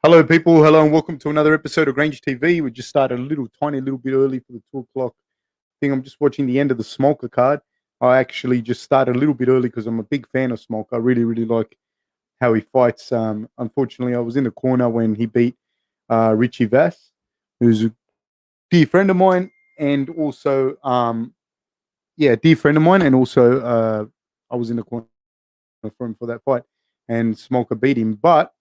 Hello, people. Hello, and welcome to another episode of Grange TV. We just started a tiny little bit early for the 2 o'clock thing. I'm just watching the end of the Smolka card. I actually just started a little bit early because I'm a big fan of Smolka. I really like how he fights. Unfortunately, I was in the corner when he beat Richie Vass, who's a dear friend of mine, and also, dear friend of mine, and also I was in the corner for him for that fight, and Smolka beat him, but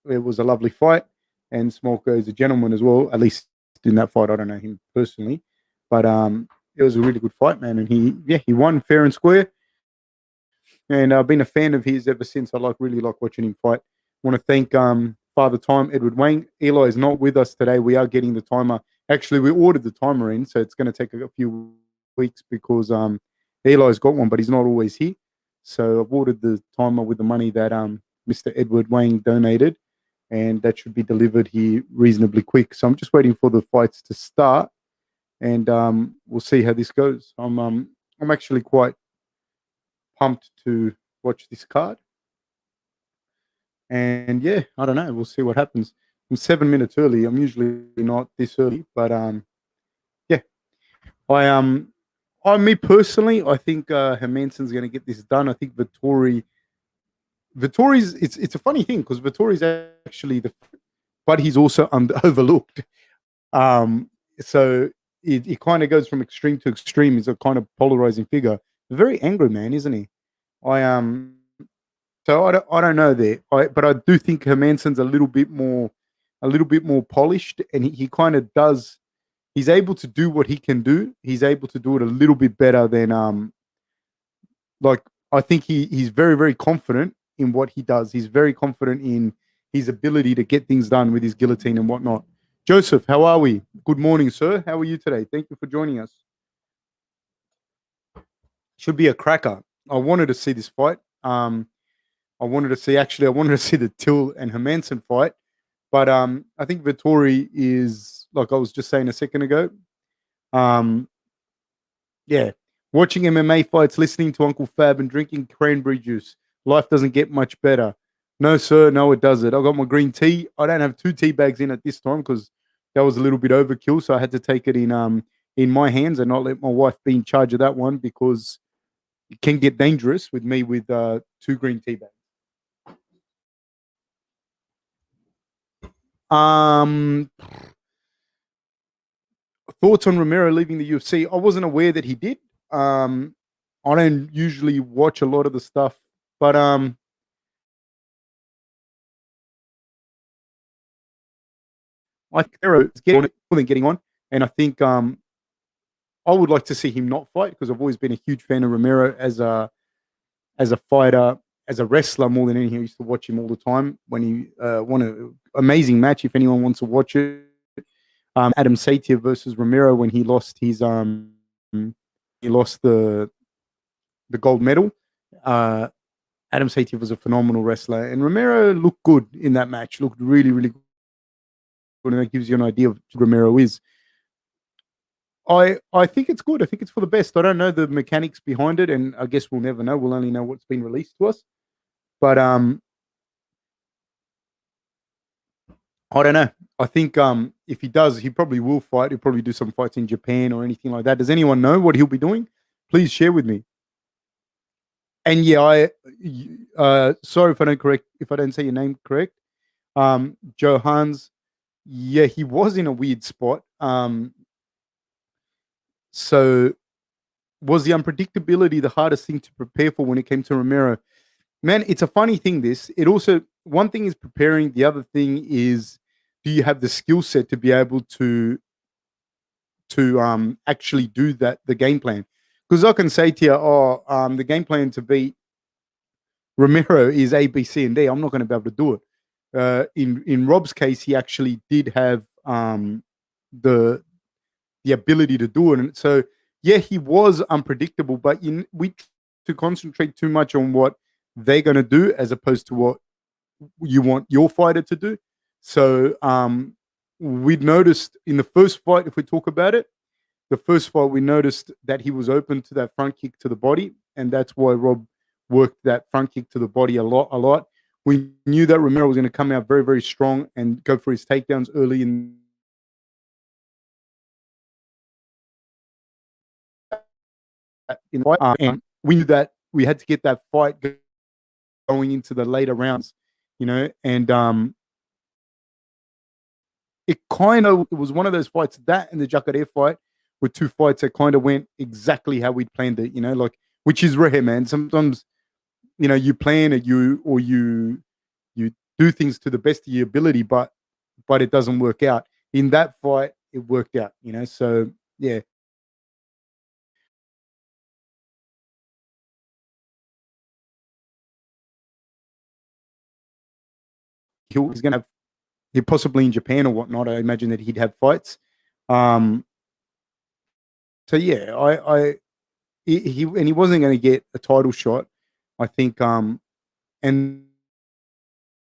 it was a lovely fight, and Smolka is a gentleman as well. At least in that fight, I don't know him personally, but it was a really good fight, man. And he won fair and square. And I've been a fan of his ever since. I really like watching him fight. I want to thank Father Time, Edward Wang. Eli is not with us today. We are getting the timer. Actually, we ordered the timer in, so it's going to take a few weeks because Eli's got one, but he's not always here. So I've ordered the timer with the money that Mr. Edward Wang donated, and that should be delivered here reasonably quick. So I'm just waiting for the fights to start, and we'll see how this goes. I'm actually quite pumped to watch this card, and yeah, I don't know. We'll see what happens. I'm 7 minutes early. I'm usually not this early, but yeah, me personally, I think Hermansson's going to get this done. I think Vettori's it's a funny thing because Vettori's actually but he's also overlooked. So it kind of goes from extreme to extreme. He's a kind of polarizing figure. A very angry man, isn't he? So I don't know there. But I do think Hermansson's a little bit more polished, and he kind of does. He's able to do what he can do. He's able to do it a little bit better than like I think he's very confident in what he does. He's very confident in his ability to get things done with his guillotine and whatnot. Joseph, how are we? Good morning, sir. How are you today? Thank you for joining us. Should be a cracker. I wanted to see this fight. I wanted to see the Till and Hermansson fight, but I think Vettori is, like I was just saying a second ago. Yeah, watching MMA fights, listening to Uncle Fab, and drinking cranberry juice. Life doesn't get much better. No, sir. No, it doesn't. I got my green tea. I don't have 2 tea bags in at this time because that was a little bit overkill. So I had to take it in my hands and not let my wife be in charge of that one because it can get dangerous with me with 2 green tea bags. Thoughts on Romero leaving the UFC? I wasn't aware that he did. I don't usually watch a lot of the stuff, but I think Romero is getting on, and I think I would like to see him not fight because I've always been a huge fan of Romero as a fighter, as a wrestler more than anything. I used to watch him all the time when he won an amazing match. If anyone wants to watch it, Adam Saitier versus Romero when he lost his the gold medal. Adam Saitier was a phenomenal wrestler, and Romero looked good in that match. Looked really good, and that gives you an idea of who Romero is. I think it's good. I think it's for the best. I don't know the mechanics behind it, and I guess we'll never know. We'll only know what's been released to us. But I don't know. I think if he does, he probably will fight. He'll probably do some fights in Japan or anything like that. Does anyone know what he'll be doing? Please share with me. And yeah, sorry if I don't say your name correct. Johans, yeah, he was in a weird spot. So was the unpredictability the hardest thing to prepare for when it came to Romero? Man, it's a funny thing. One thing is preparing. The other thing is, do you have the skill set to be able to actually do the game plan? Because I can say to you, the game plan to beat Romero is A, B, C, and D. I'm not going to be able to do it. In Rob's case, he actually did have the ability to do it, and so yeah, he was unpredictable. But we to concentrate too much on what they're going to do as opposed to what you want your fighter to do. So we'd noticed in the first fight, if we talk about it, the first fight, we noticed that he was open to that front kick to the body, and that's why Rob worked that front kick to the body a lot. We knew that Romero was going to come out very, very strong and go for his takedowns early in the fight. And we knew that we had to get that fight going into the later rounds, and it was one of those fights, that and the Jacare fight were two fights that kind of went exactly how we'd planned it, which is rare, man. Sometimes, you plan it, you do things to the best of your ability, but it doesn't work out. In that fight, it worked out, so yeah. He's going to have, he possibly in Japan or whatnot, I imagine that he'd have fights. So yeah, he wasn't going to get a title shot, I think. And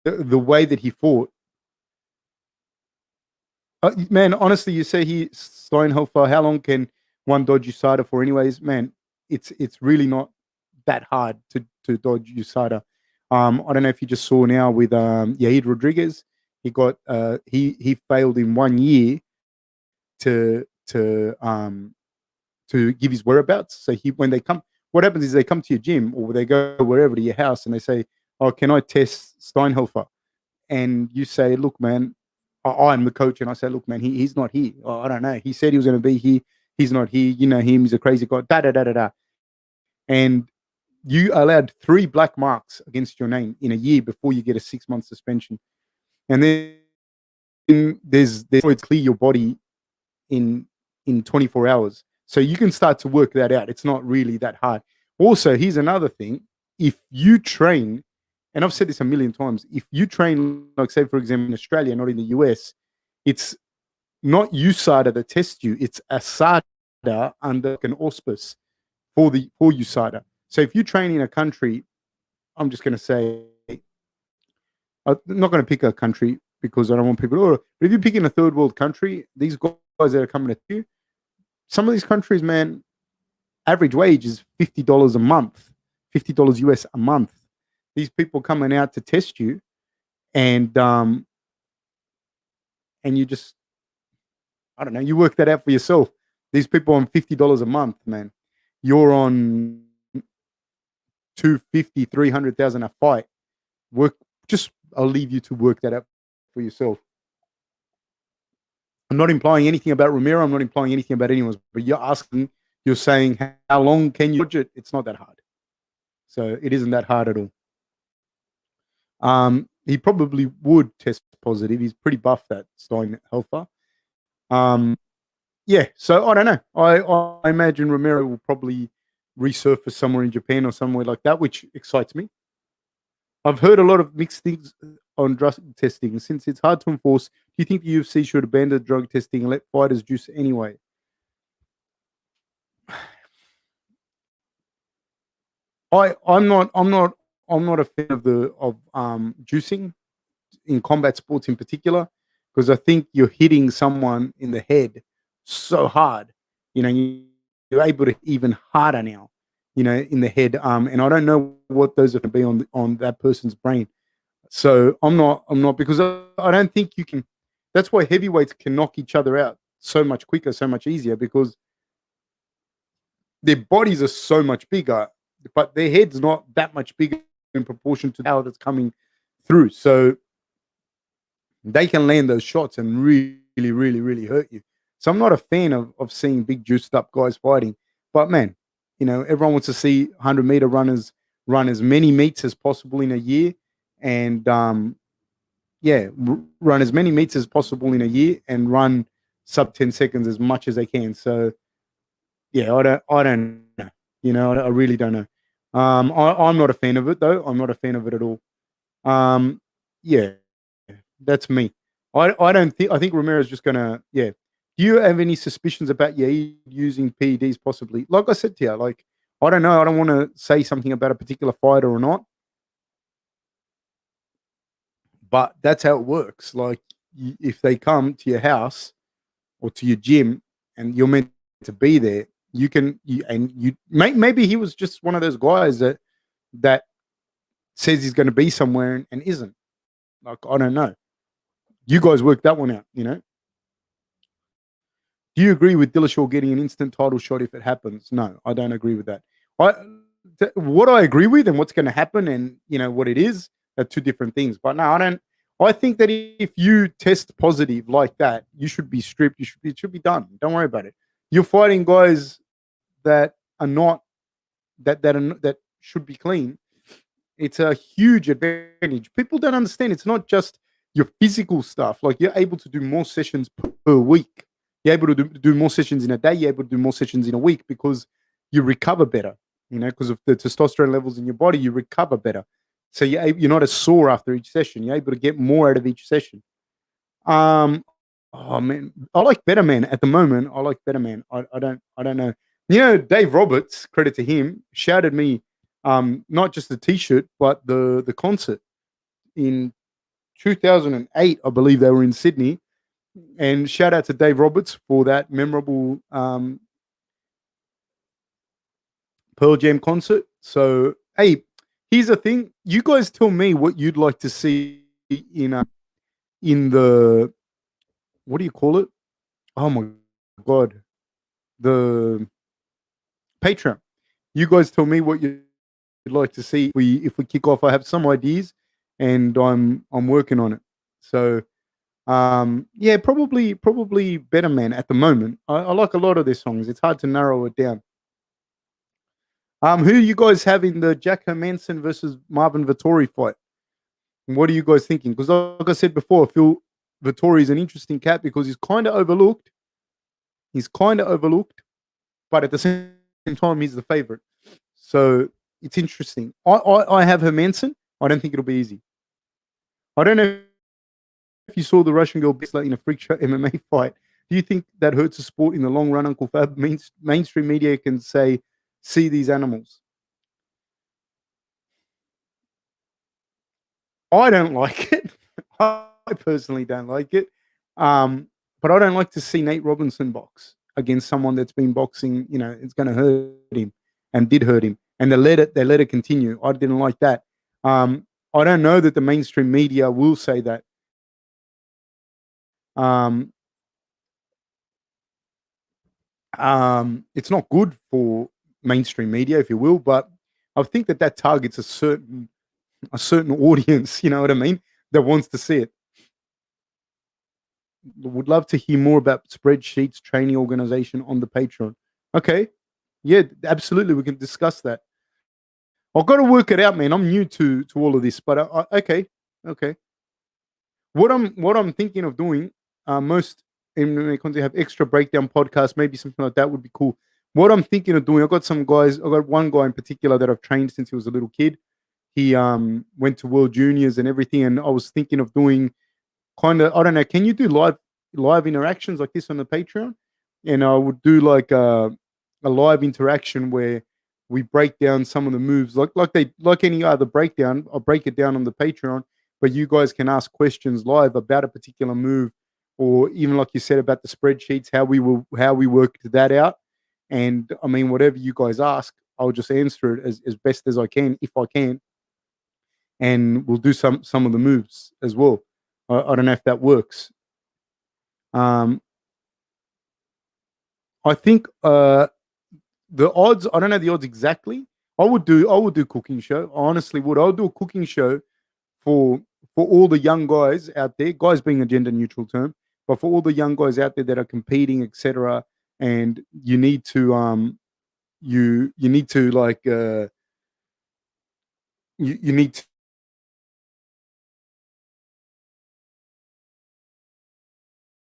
the way that he fought, man, honestly, you say Steinhofer, how long can one dodge USADA for? Anyways, man, it's really not that hard to dodge USADA. I don't know if you just saw now with Yair Rodriguez. He got he failed in 1 year to give his whereabouts. So when they come, what happens is they come to your gym or they go wherever to your house and they say, "Oh, can I test Steinhofer?" And you say, "Look, man, I'm the coach," and I say, "Look, man, he's not here. Oh, I don't know. He said he was going to be here. He's not here. You know him. He's a crazy guy." Da da da da da. And you allowed 3 black marks against your name in a year before you get a 6-month suspension. And then there's to clear your body in 24 hours. So you can start to work that out. It's not really that hard. Also, here's another thing. If you train, and I've said this a million times, if you train, like say, for example, in Australia, not in the US, it's not USADA that tests you, it's ASADA under an auspice for USADA. So if you train in a country, I'm just going to say, I'm not going to pick a country because I don't want people to, but if you pick in a third world country, these guys that are coming at you, some of these countries, man, average wage is $50 a month, $50 US a month. These people coming out to test you, and you just, I don't know, you work that out for yourself. These people on $50 a month, man. You're on 250, 300,000 a fight. I'll leave you to work that out for yourself. I'm not implying anything about Romero. I'm not implying anything about anyone. But you're saying, how long can you dodge it? It's not that hard. So it isn't that hard at all. He probably would test positive. He's pretty buff, that Steinhofer. Yeah, so I don't know. I imagine Romero will probably resurface somewhere in Japan or somewhere like that, which excites me. I've heard a lot of mixed things on drug testing. Since it's hard to enforce, do you think the UFC should abandon drug testing and let fighters juice anyway? I'm not a fan of juicing in combat sports in particular, because I think you're hitting someone in the head so hard. You're able to even harder now, in the head. And I don't know what those are going to be on that person's brain. So I'm not because I don't think you can. That's why heavyweights can knock each other out so much quicker, so much easier, because their bodies are so much bigger, but their head's not that much bigger in proportion to the power that's coming through. So they can land those shots and really, really, really hurt you. So I'm not a fan of seeing big juiced up guys fighting. But man, everyone wants to see 100-meter runners run as many meets as possible in a year, and run as many meets as possible in a year and run sub 10 seconds as much as they can. So yeah, I don't know. I really don't know. I'm not a fan of it though. I'm not a fan of it at all. Yeah, that's me. I don't think. I think Romero's just gonna. Yeah. Do you have any suspicions about using PEDs possibly? Like I said to you, like I don't know. I don't want to say something about a particular fighter or not, but that's how it works. Like if they come to your house or to your gym and you're meant to be there, maybe he was just one of those guys that says he's going to be somewhere and isn't. Like, I don't know. You guys work that one out, you know? Do you agree with Dillashaw getting an instant title shot if it happens? No, I don't agree with that. What I agree with and what's going to happen and, you know, what it is are two different things. But no, I don't. I think that if you test positive like that, you should be stripped. It should be done. Don't worry about it. You're fighting guys that are not that should be clean. It's a huge advantage. People don't understand. It's not just your physical stuff. Like, you're able to do more sessions per week. You're able to do more sessions in a day. You're able to do more sessions in a week because you recover better. You know, because of the testosterone levels in your body, you recover better. So you're not as sore after each session. You're able to get more out of each session. Oh man, I like Better Man at the moment. I like Better Man. I don't know. You know, Dave Roberts, credit to him, shouted me not just the T-shirt but the concert in 2008. I believe they were in Sydney, and shout out to Dave Roberts for that memorable Pearl Jam concert. So hey, here's the thing. You guys tell me what you'd like to see in the, what do you call it? Oh my god, the Patreon. You guys tell me what you'd like to see if we kick off. I have some ideas, and I'm working on it. So yeah, probably Better Man at the moment. I like a lot of their songs. It's hard to narrow it down. Who you guys have in the Jack Hermansson versus Marvin Vettori fight? And what are you guys thinking? Because like I said before, I feel Vettori is an interesting cat because he's kind of overlooked. But at the same time, he's the favorite. So it's interesting. I have Hermansson. I don't think it'll be easy. I don't know if you saw the Russian girl in a freak show MMA fight. Do you think that hurts the sport in the long run, Uncle Fab? Mainstream media can say, see these animals. I don't like it. I personally don't like it. But I don't like to see Nate Robinson box against someone that's been boxing. You know, it's going to hurt him and did hurt him. And they let it continue. I didn't like that. I don't know that the mainstream media will say that. It's not good for mainstream media, if you will, but I think that targets a certain audience, you know what I mean, that wants to see it. Would love to hear more about spreadsheets training organization on the Patreon. Okay. Yeah, absolutely. We can discuss that. I've got to work it out, man. I'm new to all of this, but okay. What I'm thinking of doing, most MMA content have extra breakdown podcasts, maybe something like that would be cool. What I'm thinking of doing, I've got one guy in particular that I've trained since he was a little kid. He went to World Juniors and everything, and I was thinking of doing kind of, I don't know, can you do live interactions like this on the Patreon? And I would do like a live interaction where we break down some of the moves like any other breakdown. I'll break it down on the Patreon, but you guys can ask questions live about a particular move, or even like you said about the spreadsheets, how we worked that out. And I mean, whatever you guys ask, I'll just answer it as best as I can, if I can. And we'll do some of the moves as well. I don't know if that works. I think the odds, I don't know the odds exactly. I would do cooking show. I honestly would. I would do a cooking show for all the young guys out there. Guys being a gender neutral term, but for all the young guys out there that are competing, etc. And you need to you need to like you need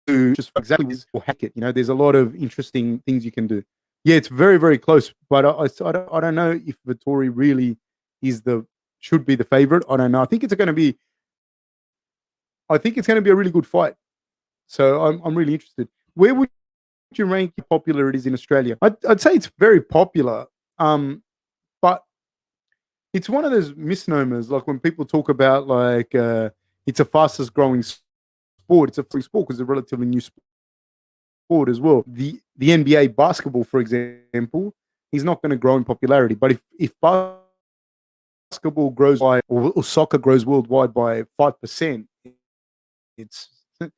to just exactly this or hack it. You know, there's a lot of interesting things you can do. Yeah, it's very, very close, but I don't know if Vettori really should be the favorite. I don't know. I think it's going to be a really good fight. So I'm really interested. Where would you rank how popular it is in Australia? I'd say it's very popular, but it's one of those misnomers. Like when people talk about like it's a fastest growing sport. It's a free sport because it's a relatively new sport as well. The NBA basketball, for example, is not going to grow in popularity. But if basketball grows by, or soccer grows worldwide by 5%, it's, you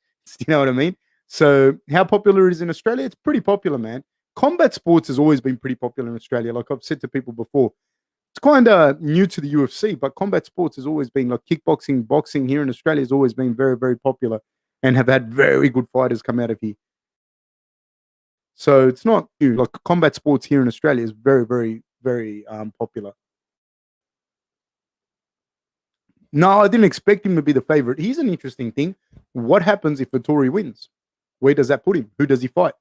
know what I mean? So how popular it is in Australia? It's pretty popular, man. Combat sports has always been pretty popular in Australia. Like I've said to people before, it's kind of new to the UFC, but combat sports has always been like kickboxing, boxing here in Australia has always been very, very popular and have had very good fighters come out of here. So it's not new. Like combat sports here in Australia is very, very, very popular. No, I didn't expect him to be the favorite. Here's an interesting thing. What happens if Vettori wins? Where does that put him? Who does he fight?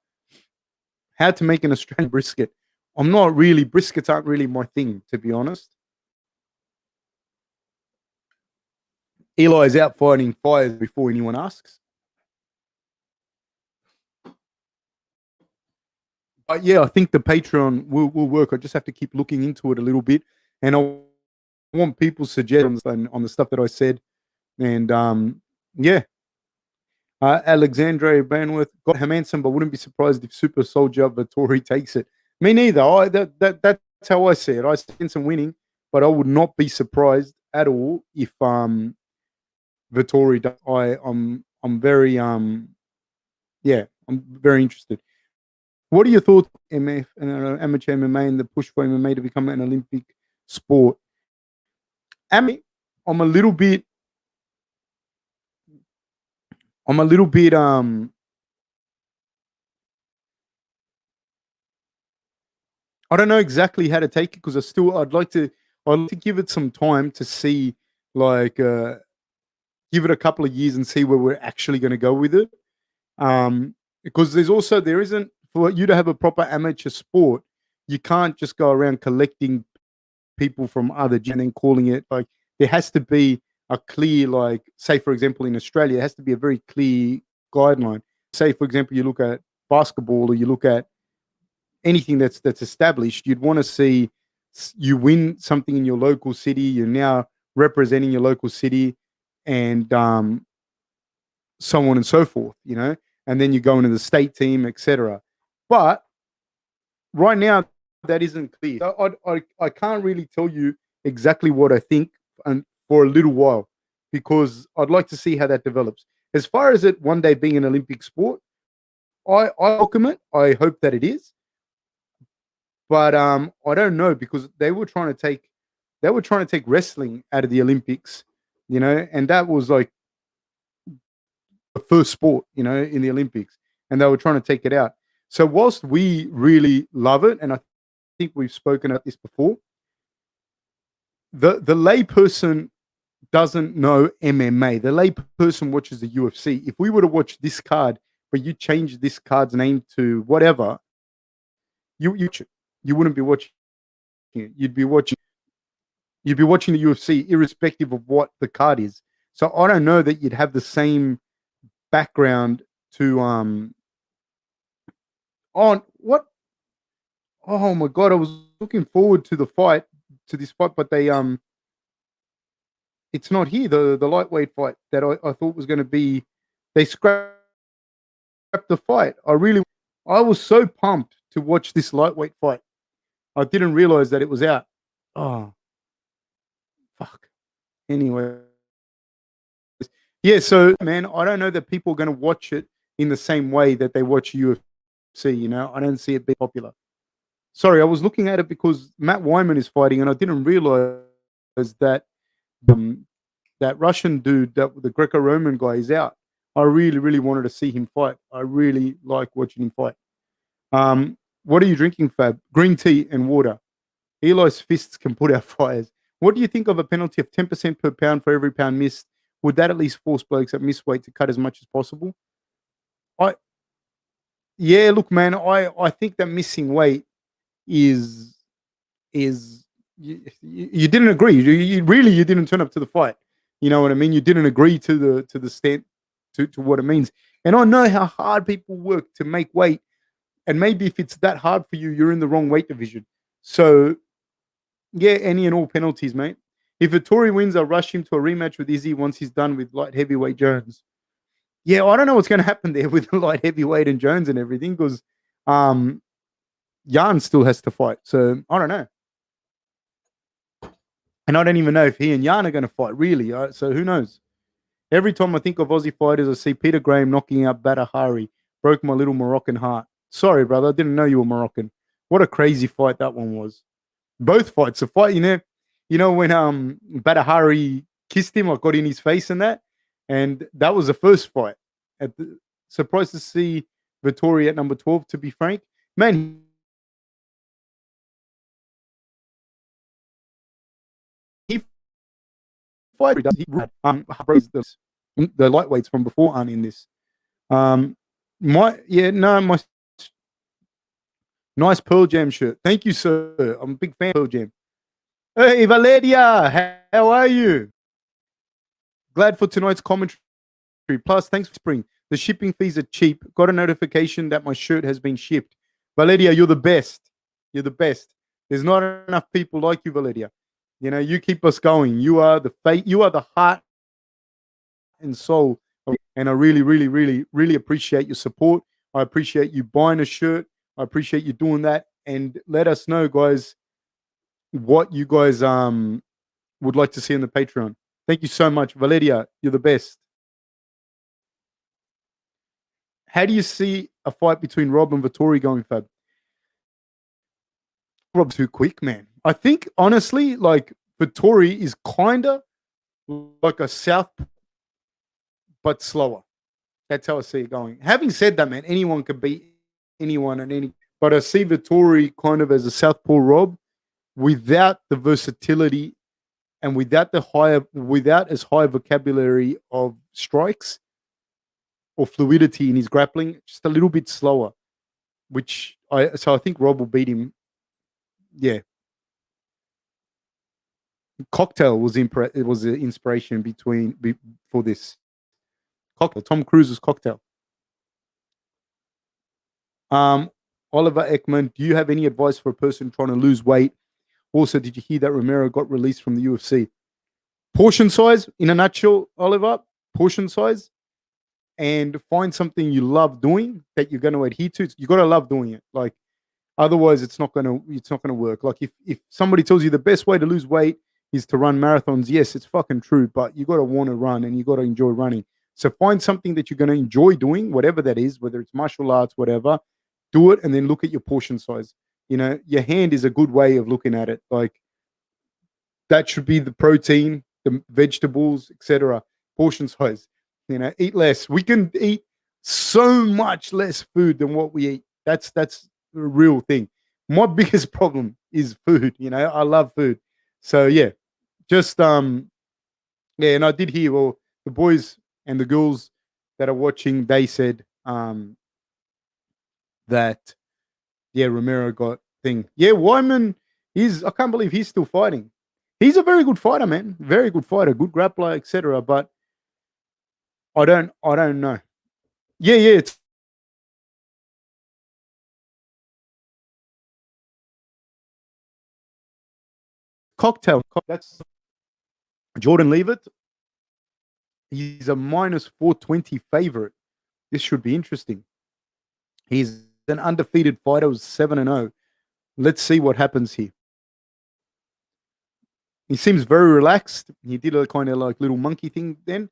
How to make an Australian brisket? I'm not really, briskets aren't really my thing, to be honest. Eli is out fighting fires before anyone asks. But yeah, I think the Patreon will work. I just have to keep looking into it a little bit. And I want people's suggestions on the stuff that I said. And yeah. Alexandre Banworth got Hermansson, but wouldn't be surprised if Super Soldier Vettori takes it. Me neither. That's how I see it. I see Hermansson winning, but I would not be surprised at all if Vettori does. I'm very yeah, I'm very interested. What are your thoughts on MF and amateur MMA and the push for MMA to become an Olympic sport? I'm a little bit I don't know exactly how to take it because I'd like to give it some time to see, like give it a couple of years and see where we're actually going to go with it. Because there isn't, for you to have a proper amateur sport, you can't just go around collecting people from other gyms and then calling it, like, there has to be a clear, like, say for example in Australia, it has to be a very clear guideline. Say for example, you look at basketball or you look at anything that's established, you'd want to see you win something in your local city, you're now representing your local city, and so on and so forth, you know, and then you go into the state team, etc. But right now, that isn't clear. So I can't really tell you exactly what I think for a little while, because I'd like to see how that develops. As far as it one day being an Olympic sport, I welcome it. I hope that it is. But I don't know, because they were trying to take wrestling out of the Olympics, you know, and that was like the first sport, you know, in the Olympics, and they were trying to take it out. So whilst we really love it, and I think we've spoken about this before, the lay person doesn't know MMA. The lay person watches the UFC. If we were to watch this card, but you change this card's name to whatever, you wouldn't be watching it. You'd be watching the UFC irrespective of what the card is. So I don't know that you'd have the same background to on what. Oh my god, I was looking forward to this fight, but they it's not here. The lightweight fight that I thought was going to be, they scrapped the fight. I was so pumped to watch this lightweight fight. I didn't realize that it was out. Oh, fuck. Anyway. Yeah, so, man, I don't know that people are going to watch it in the same way that they watch UFC, you know? I don't see it being popular. Sorry, I was looking at it because Matt Wiman is fighting, and I didn't realize that that Russian dude, the Greco-Roman guy, is out. I really, really wanted to see him fight. I really like watching him fight. What are you drinking, Fab? Green tea and water. Eli's fists can put out fires. What do you think of a penalty of 10% per pound for every pound missed? Would that at least force blokes that miss weight to cut as much as possible? Yeah, look, man, I think that missing weight is you didn't agree. You didn't turn up to the fight. You know what I mean? You didn't agree to the stand to what it means. And I know how hard people work to make weight. And maybe if it's that hard for you, you're in the wrong weight division. So yeah, any and all penalties, mate. If Vettori wins, I'll rush him to a rematch with Izzy once he's done with light heavyweight Jones. Yeah, I don't know what's going to happen there with the light heavyweight and Jones and everything, because Jan still has to fight. So I don't know. And I don't even know if he and Jan are going to fight, really. So who knows? Every time I think of Aussie fighters, I see Peter Graham knocking out Batahari. Broke my little Moroccan heart. Sorry, brother. I didn't know you were Moroccan. What a crazy fight that one was. Both fights. The fight, when Batahari kissed him, I got in his face and that. And that was the first fight. Surprised to see Vettori at number 12, to be frank. Man, he fight the lightweights from before aren't in this. My nice Pearl Jam shirt. Thank you, sir. I'm a big fan of Pearl Jam. Hey, Valeria, how are you? Glad for tonight's commentary. Plus, thanks for spring. The shipping fees are cheap. Got a notification that my shirt has been shipped. Valeria, you're the best. You're the best. There's not enough people like you, Valeria. You keep us going. You are the you are the heart and soul. And I really, really, really, really appreciate your support. I appreciate you buying a shirt. I appreciate you doing that. And let us know, guys, what you guys would like to see in the Patreon. Thank you so much. Valeria, you're the best. How do you see a fight between Rob and Vettori going, Fab? Rob's too quick, man. I think, honestly, like, Vettori is kind of like a south, but slower. That's how I see it going. Having said that, man, anyone could beat anyone and any. But I see Vettori kind of as a southpaw Rob without the versatility and without as high vocabulary of strikes or fluidity in his grappling, just a little bit slower. So I think Rob will beat him. Yeah. Cocktail was it was the inspiration for this. Cocktail, Tom Cruise's Cocktail. Oliver Ekman, do you have any advice for a person trying to lose weight? Also, did you hear that Romero got released from the UFC? Portion size, in a nutshell, Oliver, portion size, and find something you love doing that you're going to adhere to. You got to love doing it. Like, otherwise, it's not going to work. Like, if somebody tells you the best way to lose weight is to run marathons, yes, it's fucking true, but you got to want to run and you got to enjoy running. So find something that you're going to enjoy doing, whatever that is, whether it's martial arts, whatever. Do it and then look at your portion size. Your hand is a good way of looking at it. Like, that should be the protein, the vegetables, etc. Portion size. Eat less. We can eat so much less food than what we eat. That's the real thing. My biggest problem is food. I love food. So yeah, just and I did hear, well, the boys and the girls that are watching, they said that Romero got thing. Yeah, Wiman I can't believe he's still fighting. He's a very good fighter, man. Very good fighter, good grappler, etc. But I don't know. Yeah, it's Cocktail. That's Jordan Leavitt. He's a minus 420 favorite. This should be interesting. He's an undefeated fighter, was 7-0. Let's see what happens here. He seems very relaxed. He did a kind of like little monkey thing then.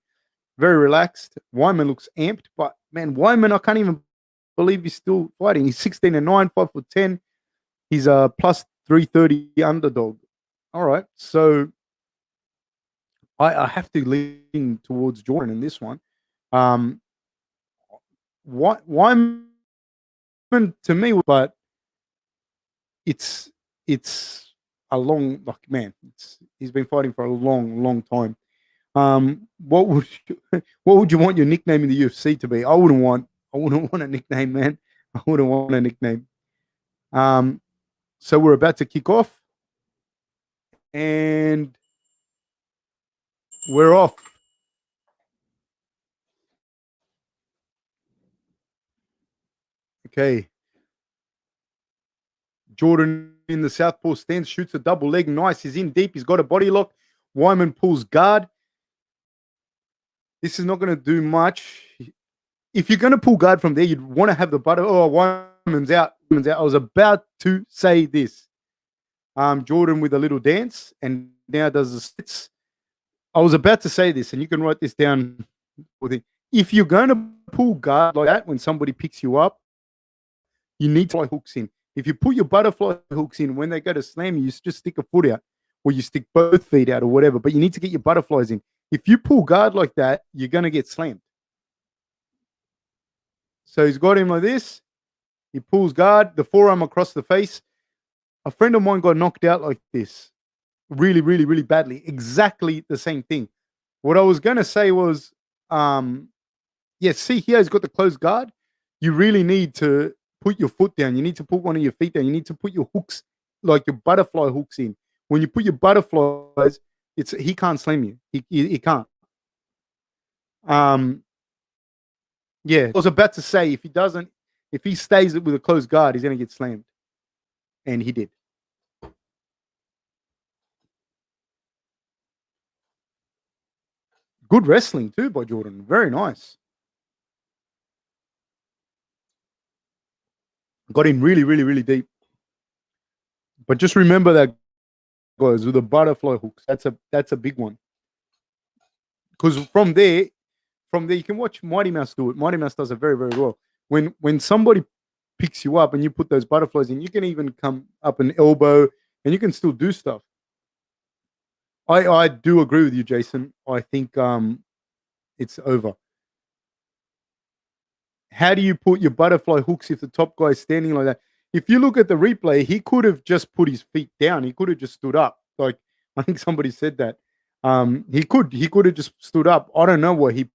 Very relaxed. Wiman looks amped, but man, Wiman, I can't even believe he's still fighting. He's 16-9, 5'10". He's a plus 330 underdog. All right, so I have to lean towards Jordan in this one. Wiman to me, but it's a long, like, man, he's been fighting for a long time. What would you want your nickname in the UFC to be? I wouldn't want a nickname, man. I wouldn't want a nickname. So we're about to kick off, and we're off. Okay. Jordan in the southpaw stance, shoots a double leg. Nice. He's in deep. He's got a body lock. Wiman pulls guard. This is not going to do much. If you're going to pull guard from there, you'd want to have the butter. Oh, Wiman's out. I was about to say this. Jordan with a little dance, and now does the splits. I was about to say this, and you can write this down. If you're going to pull guard like that when somebody picks you up, you need to fly hooks in. If you put your butterfly hooks in when they go to slam you, you just stick a foot out or you stick both feet out or whatever, but you need to get your butterflies in. If you pull guard like that, you're going to get slammed. So he's got him like this. He pulls guard, the forearm across the face. A friend of mine got knocked out like this. Really, really, really badly. Exactly the same thing. What I was going to say was, see here, he's got the closed guard. You really need to put your foot down. You need to put one of your feet down. You need to put your hooks, like your butterfly hooks in. When you put your butterflies, he can't slam you. He can't. I was about to say, if he stays with a closed guard, he's going to get slammed. And he did. Good wrestling too by Jordan. Very nice. Got him really, really, really deep. But just remember that, guys, with the butterfly hooks. That's a big one. Because from there you can watch Mighty Mouse do it. Mighty Mouse does it very, very well. When somebody picks you up and you put those butterflies in, you can even come up an elbow and you can still do stuff. I do agree with you, Jason. I think it's over. How do you put your butterfly hooks if the top guy is standing like that? If you look at the replay, he could have just put his feet down. He could have just stood up. Like, I think somebody said that. He could have just stood up. I don't know what he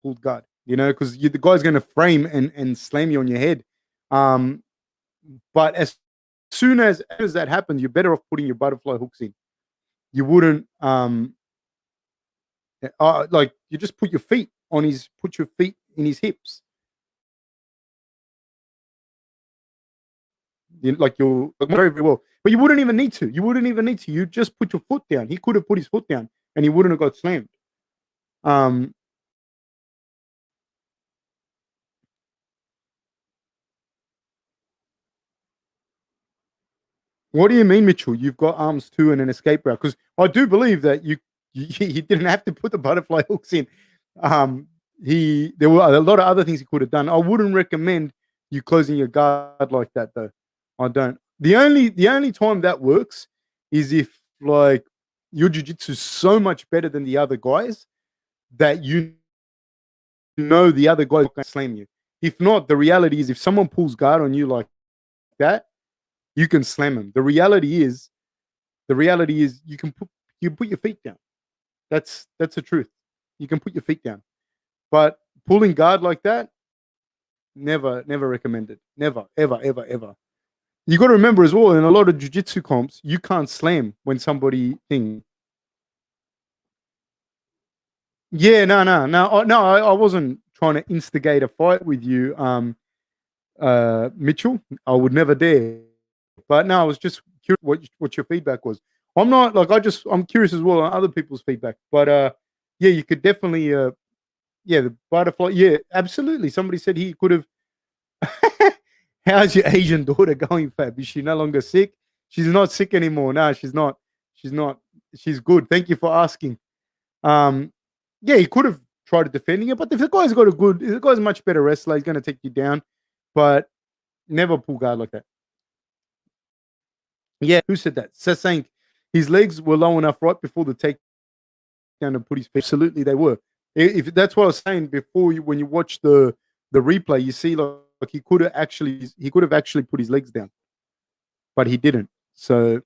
pulled guard, because the guy's going to frame and slam you on your head. But as soon as that happens, you're better off putting your butterfly hooks in. You wouldn't you just put your feet in his hips. You're very, very well. But you wouldn't even need to. You just put your foot down. He could have put his foot down and he wouldn't have got slammed. What do you mean, Mitchell? You've got arms too and an escape route? Because I do believe that you didn't have to put the butterfly hooks in. There were a lot of other things he could have done. I wouldn't recommend you closing your guard like that, though. I don't. The only time that works is if like your jiu-jitsu is so much better than the other guys that the other guys can slam you. If not, the reality is if someone pulls guard on you like that, you can slam him. The reality is you put your feet down. That's the truth. You can put your feet down. But pulling guard like that, never recommended. Never, ever, ever, ever. You got to remember as well, in a lot of jiu-jitsu comps, you can't slam when somebody thing. Yeah, no. I wasn't trying to instigate a fight with you, Mitchell. I would never dare. But no, I was just curious what your feedback was. I'm not like I'm curious as well on other people's feedback. But you could definitely the butterfly. Yeah, absolutely. Somebody said he could have. How's your Asian daughter going, Fab? Is she no longer sick? She's not sick anymore. No, she's not. She's good. Thank you for asking. He could have tried defending it, but if the guy's a much better wrestler, he's going to take you down. But never pull guard like that. Yeah, who said that? Sasank, his legs were low enough right before the takedown to put his feet. Absolutely, they were. If that's what I was saying before, when you watch the replay, you see like he could have actually put his legs down, but he didn't. So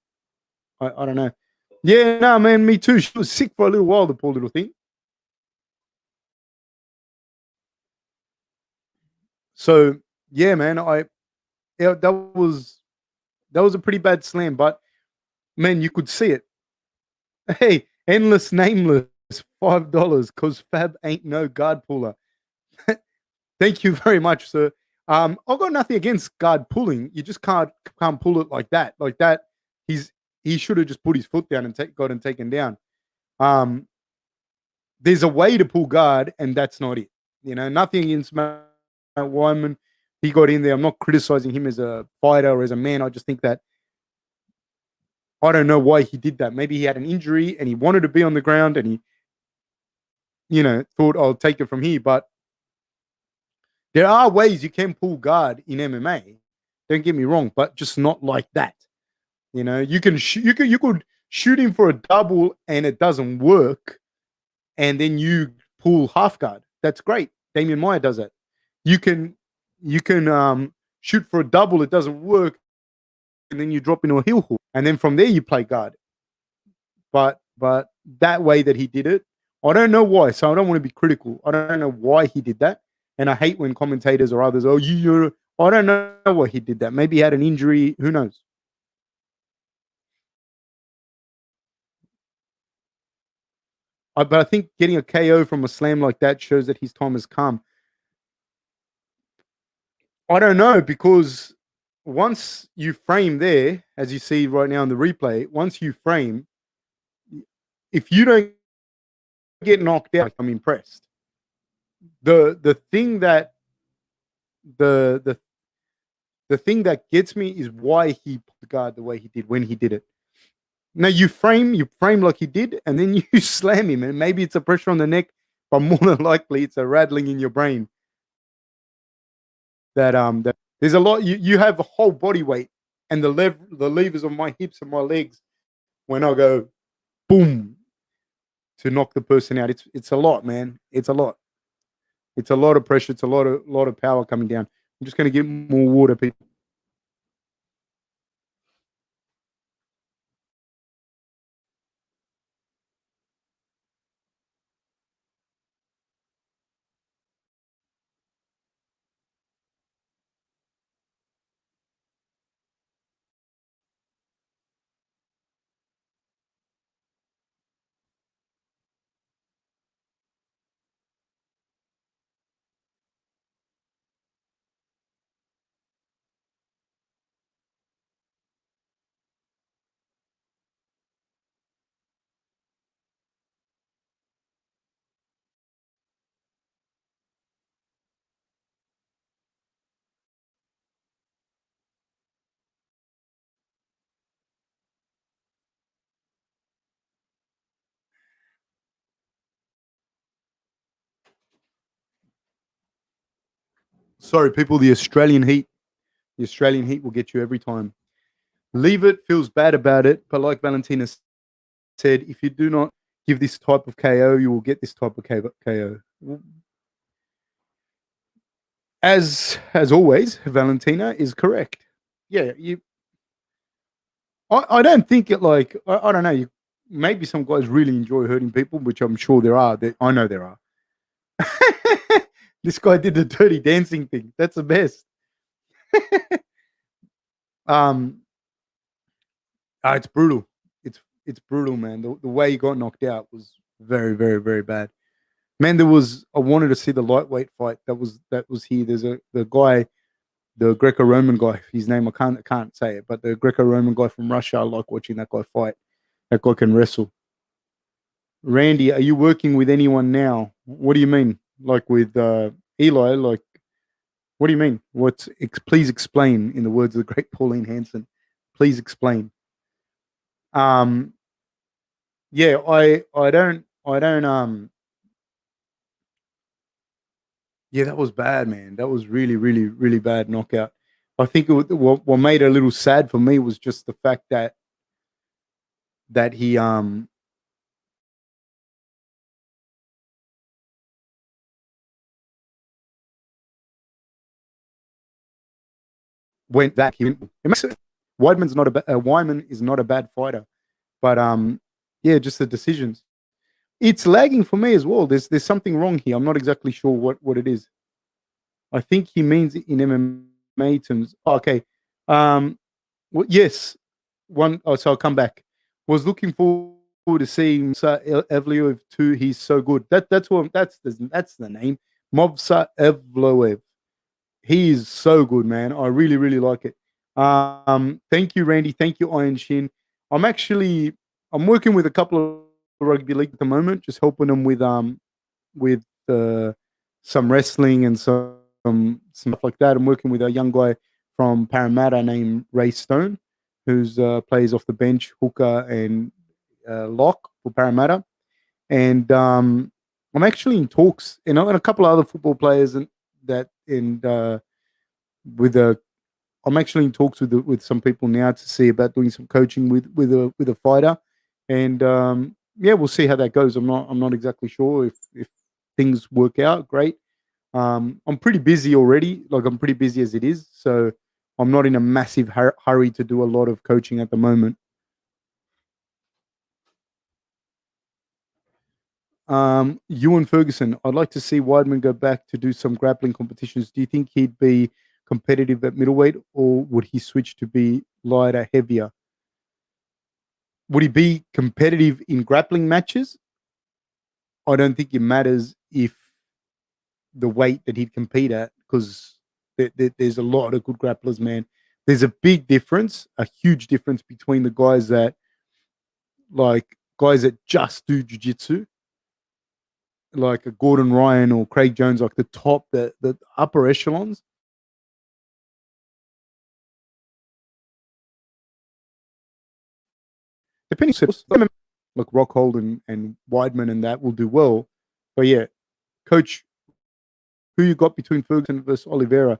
I don't know. Yeah, no, man, me too. She was sick for a little while, the poor little thing. So yeah, man, that was a pretty bad slam, but man, you could see it. Hey, endless nameless $5 because Fab ain't no guard puller. Thank you very much, sir. I've got nothing against guard pulling. You just can't pull it like that. Like that, he should have just put his foot down and got taken down. There's a way to pull guard, and that's not it. Nothing against Matt Wiman. He got in there. I'm not criticizing him as a fighter or as a man. I just think that I don't know why he did that. Maybe he had an injury and he wanted to be on the ground and he, thought I'll take it from here. But there are ways you can pull guard in MMA. Don't get me wrong, but just not like that. You can you could shoot him for a double and it doesn't work, and then you pull half guard. That's great. Damian Maia does that. You can shoot for a double, it doesn't work, and then you drop into a heel hook, and then from there you play guard. But that way that he did it, I don't know why. So I don't want to be critical. I don't know why he did that, and I hate when commentators or others, I don't know why he did that. Maybe he had an injury. Who knows? But I think getting a KO from a slam like that shows that his time has come. I don't know, because once you frame there, as you see right now in the replay, once you frame, if you don't get knocked out, I'm impressed. The thing that the thing that gets me is why he put the guard the way he did when he did it. Now you frame like he did, and then you slam him, and maybe it's a pressure on the neck, but more than likely it's a rattling in your brain. That there's a lot. You have a whole body weight, and the levers on my hips and my legs when I go boom to knock the person out. It's a lot, man. It's a lot. It's a lot of pressure. It's a lot of power coming down. I'm just gonna get more water, people. Sorry, people. The Australian heat. The Australian heat will get you every time. Leavitt feels bad about it, but like Valentina said, if you do not give this type of KO, you will get this type of KO. As always, Valentina is correct. Yeah, I don't think it like I don't know. Maybe some guys really enjoy hurting people, which I'm sure there are. I know there are. This guy did the dirty dancing thing. That's the best. um, it's brutal. It's brutal, man. The way he got knocked out was very, very, very bad. Man, I wanted to see the lightweight fight that was here. There's the guy, the Greco-Roman guy. His name I can't say it, but the Greco-Roman guy from Russia. I like watching that guy fight. That guy can wrestle. Randy, are you working with anyone now? What do you mean? Like with Eli? Like, what do you mean? Please explain, in the words of the great Pauline Hanson. Please explain. Yeah, I don't. Yeah, that was bad, man. That was really, really, really bad knockout. I think what made it a little sad for me was just the fact that he went back. Weidman's not Wyman is not a bad fighter, but yeah, just the decisions. It's lagging for me as well. There's something wrong here. I'm not exactly sure what it is. I think he means in MMA terms. Oh, okay. Well, yes. So I'll come back. Was looking forward to seeing Evloev too. He's so good. That's the name. Movsar Evloev. He is so good, man. I really, really like it. Thank you, Randy. Thank you, Iron Shin. I'm working with a couple of rugby league at the moment, just helping them with some wrestling and some stuff like that. I'm working with a young guy from Parramatta named Ray Stone, who's plays off the bench, hooker and lock for Parramatta. And I'm actually in talks, and a couple of other football players, and that and with a I'm actually in talks with some people now to see about doing some coaching with a fighter, and yeah, we'll see how that goes. I'm not exactly sure if things work out. Great. I'm pretty busy already. Like I'm pretty busy as it is, so I'm not in a massive hurry to do a lot of coaching at the moment. Ewan Ferguson, I'd like to see Wiman go back to do some grappling competitions. Do you think he'd be competitive at middleweight, or would he switch to be lighter, heavier? Would he be competitive in grappling matches? I don't think it matters if the weight that he'd compete at, because there's a lot of good grapplers, man. There's a big difference, a huge difference between the guys that just do jiu-jitsu, like a Gordon Ryan or Craig Jones, like the top, the upper echelons. Depending, like Rockhold and Weidman and that will do well. But yeah, coach, who you got between Ferguson versus Oliveira?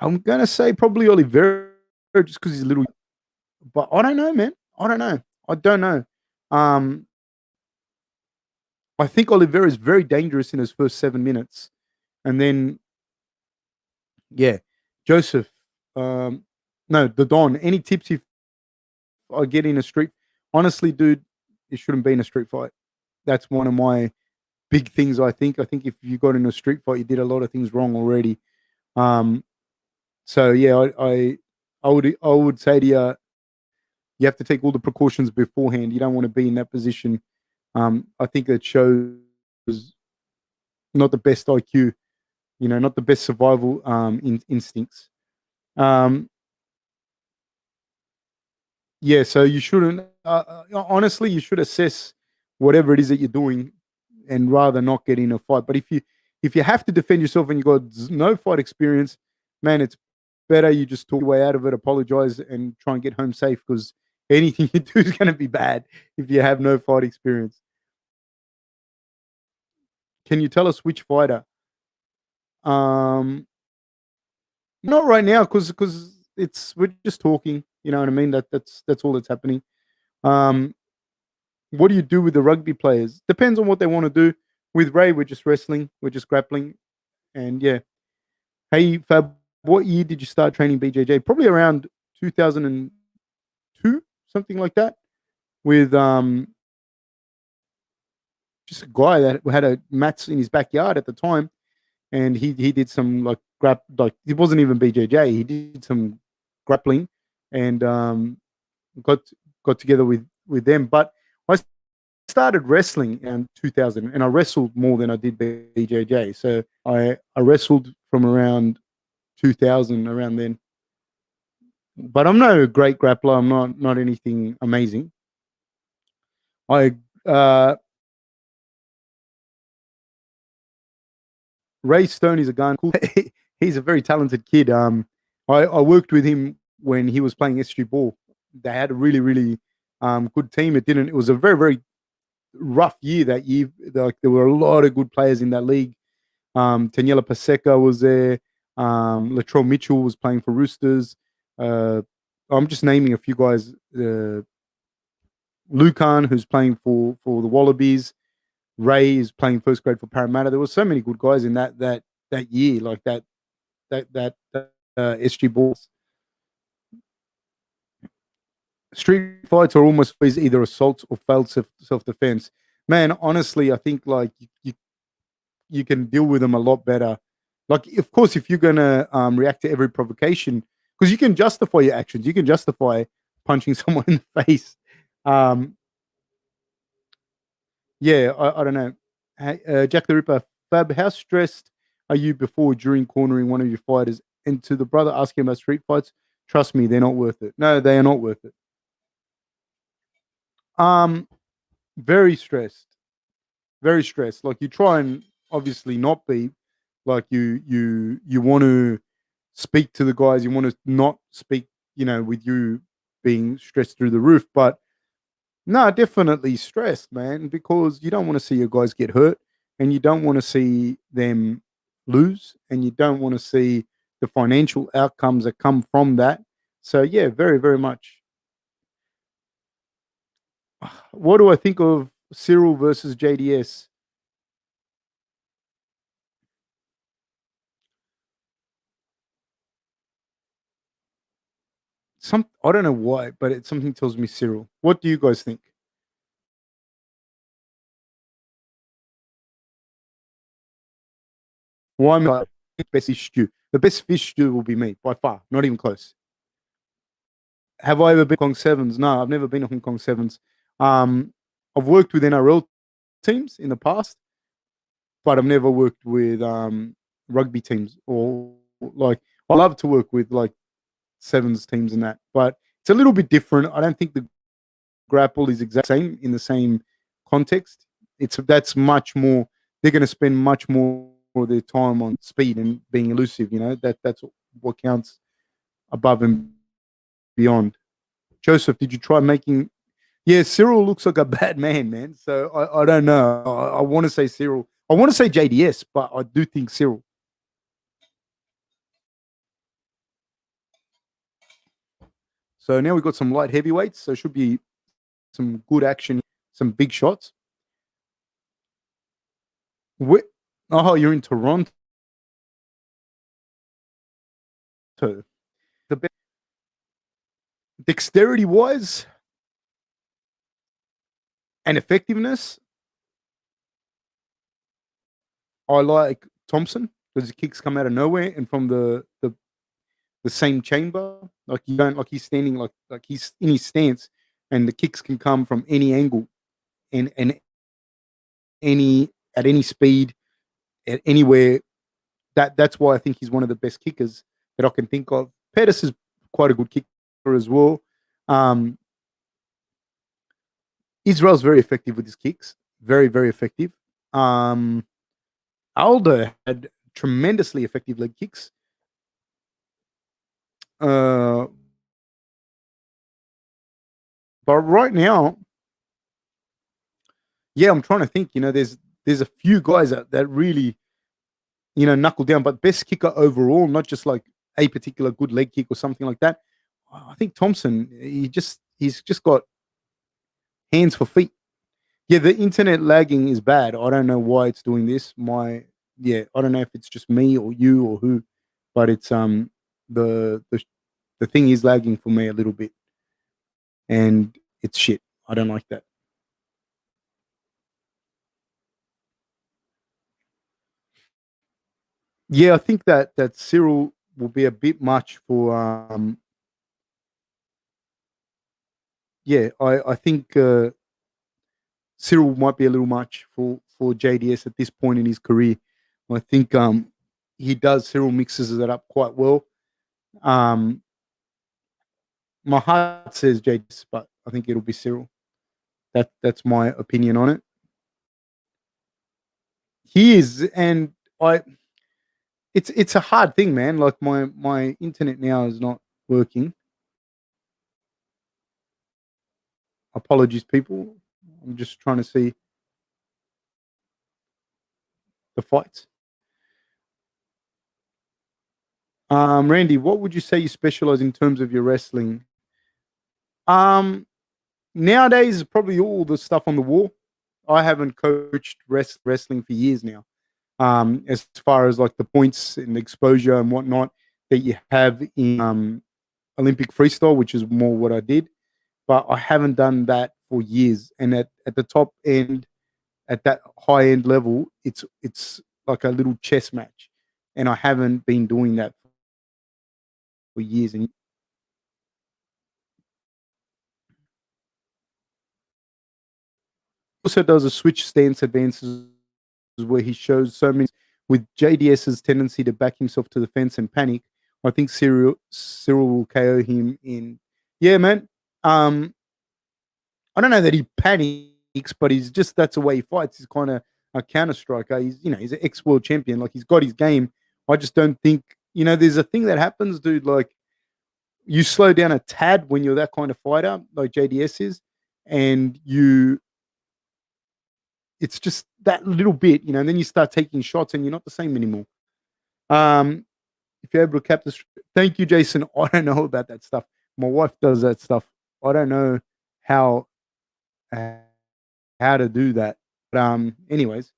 I'm gonna say probably Oliveira just because he's a little. But I don't know, man. I don't know. I don't know. Um, I think Oliveira is very dangerous in his first 7 minutes, and then yeah, Joseph. No, the Don. Any tips if I get in a street? Honestly, dude, it shouldn't be in a street fight. That's one of my big things. I think if you got in a street fight, you did a lot of things wrong already. Um, so yeah, I would say to you, you have to take all the precautions beforehand. You don't want to be in that position. I think it shows not the best IQ, not the best survival instincts. Um, yeah, so you shouldn't. Honestly, you should assess whatever it is that you're doing, and rather not get in a fight. But if you have to defend yourself and you got no fight experience, man, it's better you just talk your way out of it, apologize, and try and get home safe, because anything you do is going to be bad if you have no fight experience. Can you tell us which fighter? Um, Not right now, because we're just talking. You know what I mean? That's all that's happening. Um, what do you do with the rugby players? Depends on what they want to do. With Ray, we're just wrestling, we're just grappling, and yeah. Hey Fab, what year did you start training BJJ? Probably around 2002, something like that. With just a guy that had a mats in his backyard at the time, and he did some like it wasn't even BJJ. He did some grappling, and got got together with them. But I started wrestling in 2000, and I wrestled more than I did BJJ. So I wrestled from around 2000, around then. But I'm no great grappler. I'm not anything amazing. I Ray Stone is a gun. Cool. He's a very talented kid. I worked with him when he was playing SG Ball. They had a really really good team. It was a very very rough year that year. Like there were a lot of good players in that league. Daniela Paseka was there. Latrell Mitchell was playing for Roosters. Uh, I'm just naming a few guys. Lucan, who's playing for the Wallabies. Ray is playing first grade for Parramatta. There were so many good guys in that year, like that SG Balls. Street fights are almost always either assaults or failed self defense. Man, honestly, I think like you can deal with them a lot better. Like, of course, if you're gonna react to every provocation, because you can justify your actions, you can justify punching someone in the face. Um, Yeah, I don't know. Hey, Jack the Ripper, Fab, how stressed are you before, during cornering one of your fighters? And to the brother asking about street fights, trust me, they're not worth it. No, they are not worth it. Um, very stressed, very stressed. Like you try and obviously not be, like you want to speak to the guys. You want to not speak. with you being stressed through the roof. But no, definitely stressed, man, because you don't want to see your guys get hurt and you don't want to see them lose and you don't want to see the financial outcomes that come from that. So, yeah, very, very much. What do I think of Cyril versus JDS? I don't know why, but something tells me Cyril. What do you guys think? Why am I best fish stew? The best fish stew will be me by far, not even close. Have I ever been to Hong Kong Sevens? No, I've never been to Hong Kong Sevens. Um, I've worked with NRL teams in the past, but I've never worked with rugby teams or like I love to work with like sevens teams and that, but it's a little bit different. I don't think the grapple is exact same in the same context. That's much more. They're going to spend much more of their time on speed and being elusive. That's what counts above and beyond. Joseph, did you try making? Yeah, Cyril looks like a bad man, man. So I don't know. I want to say Cyril. I want to say JDS, but I do think Cyril. So now we've got some light heavyweights. So it should be some good action, some big shots. Oh, you're in Toronto. The dexterity wise and effectiveness, I like Thompson because his kicks come out of nowhere and from the same chamber. Like you don't like he's standing like he's in his stance, and the kicks can come from any angle and any at any speed at anywhere. That's why I think he's one of the best kickers that I can think of. Pettis is quite a good kicker as well. Um, Israel's very effective with his kicks, very very effective. Um, Aldo had tremendously effective leg kicks. Uh, but right now, yeah, I'm trying to think. There's a few guys that really knuckle down, but best kicker overall, not just like a particular good leg kick or something like that. I think Thompson, he's just got hands for feet. Yeah, the internet lagging is bad. I don't know why it's doing this. I don't know if it's just me or you or who, but it's the the the thing is lagging for me a little bit, and it's shit. I don't like that. Yeah, I think that Cyril will be a bit much for. Yeah, I think Cyril might be a little much for JDS at this point in his career. I think he does. Cyril mixes it up quite well. Um, my heart says JDS, but I think it'll be Cyril. That's my opinion on it. He is, and I. It's a hard thing, man. Like my internet now is not working. Apologies, people. I'm just trying to see the fights. Randy, what would you say you specialize in terms of your wrestling? Um, Nowadays, probably all the stuff on the wall. I haven't coached wrestling for years now. As far as like the points and exposure and whatnot that you have in Olympic freestyle, which is more what I did, but I haven't done that for years. And at the top end, at that high end level, it's like a little chess match, and I haven't been doing that for years. And also does a switch stance advances where he shows so many with JDS's tendency to back himself to the fence and panic. I think Cyril will KO him in. Yeah, man. I don't know that he panics, but he's just that's the way he fights. He's kind of a counter striker. He's an ex world champion. Like he's got his game. I just don't think there's a thing that happens, dude. Like you slow down a tad when you're that kind of fighter, like JDS is, and it's just that little bit, and then you start taking shots and you're not the same anymore. If you're able to cap this, thank you, Jason. I don't know about that stuff. My wife does that stuff. I don't know how to do that. But anyways,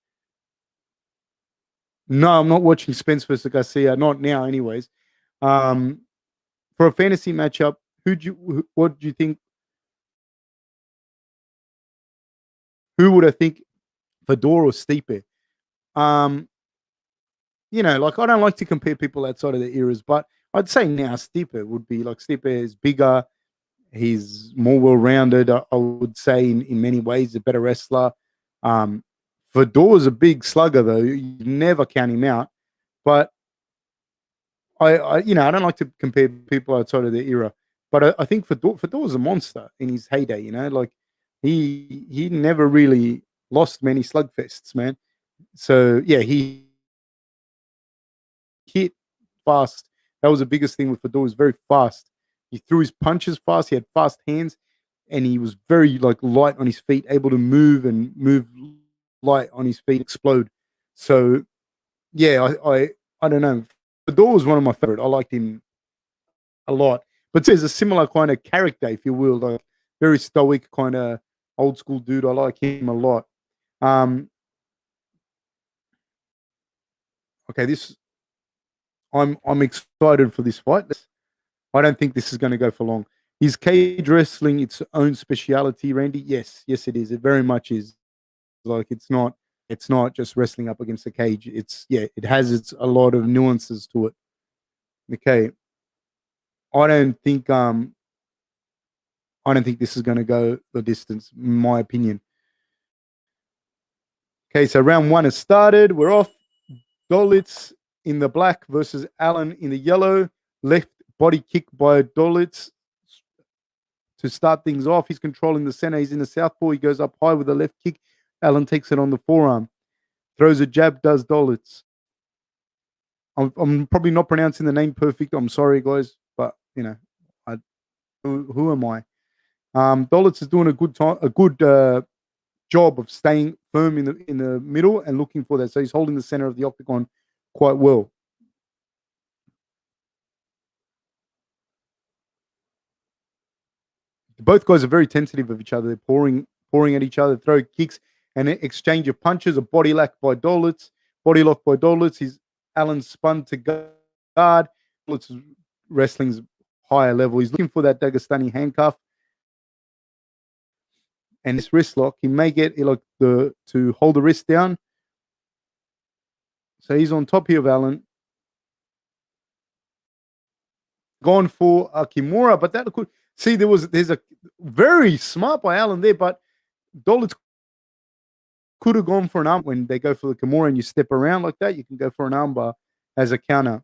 no, I'm not watching Spence versus Garcia. Not now, anyways. For a fantasy matchup, what do you think? Who would I think, Fedor or Stipe? Like I don't like to compare people outside of their eras, but I'd say now Stipe would be like Stipe is bigger, he's more well-rounded. I would say in many ways a better wrestler. Fedor's a big slugger though. You never count him out. But I don't like to compare people outside of their era. But I think Fedor's a monster in his heyday. Like he never really lost many slugfests, man. So yeah, he hit fast. That was the biggest thing with Fedor. He was very fast. He threw his punches fast. He had fast hands, and he was very light on his feet, able to move light on his feet, explode. So yeah, I don't know. Fedor was one of my favorite. I liked him a lot. But there's a similar kind of character, if you will, like very stoic kind of old school dude. I like him a lot. Okay, I'm excited for this fight. I don't think this is going to go for long. Is cage wrestling its own speciality, Randy? Yes, it is. It very much is. Like it's not just wrestling up against the cage. It has a lot of nuances to it. Okay. I don't think this is going to go the distance, in my opinion. Okay, so round 1 has started. We're off. Dolidze in the black versus Allan in the yellow. Left body kick by Dolidze to start things off. He's controlling the center. He's in the southpaw. He goes up high with a left kick. Allan takes it on the forearm. Throws a jab, does Dolidze. I'm probably not pronouncing the name perfect. I'm sorry, guys, but who am I? Dolidze is doing a good job of staying firm in the middle and looking for that. So he's holding the center of the octagon quite well. Both guys are very tentative of each other. They're pouring at each other, throw kicks, and an exchange of punches. A body lock by Dolidze. He's Allan spun to guard. Dolidze wrestling's higher level. He's looking for that Dagestani handcuff. And this wrist lock, he may get to hold the wrist down. So he's on top here of Allan. Gone for a Kimura, but that could see there's a very smart by Allan there, but Dolidze could have gone for an arm. When they go for the Kimura and you step around like that, you can go for an armbar as a counter.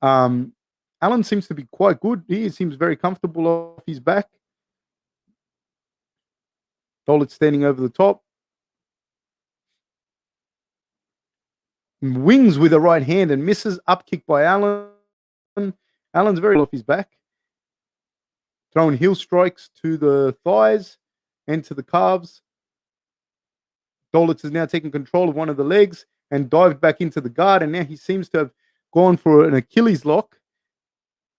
Allan seems to be quite good. He seems very comfortable off his back. Dolidze standing over the top. Wings with a right hand and misses. Up kick by Allan. Allan's very off his back. Throwing heel strikes to the thighs and to the calves. Dolidze has now taken control of one of the legs and dived back into the guard, and now he seems to have gone for an Achilles lock.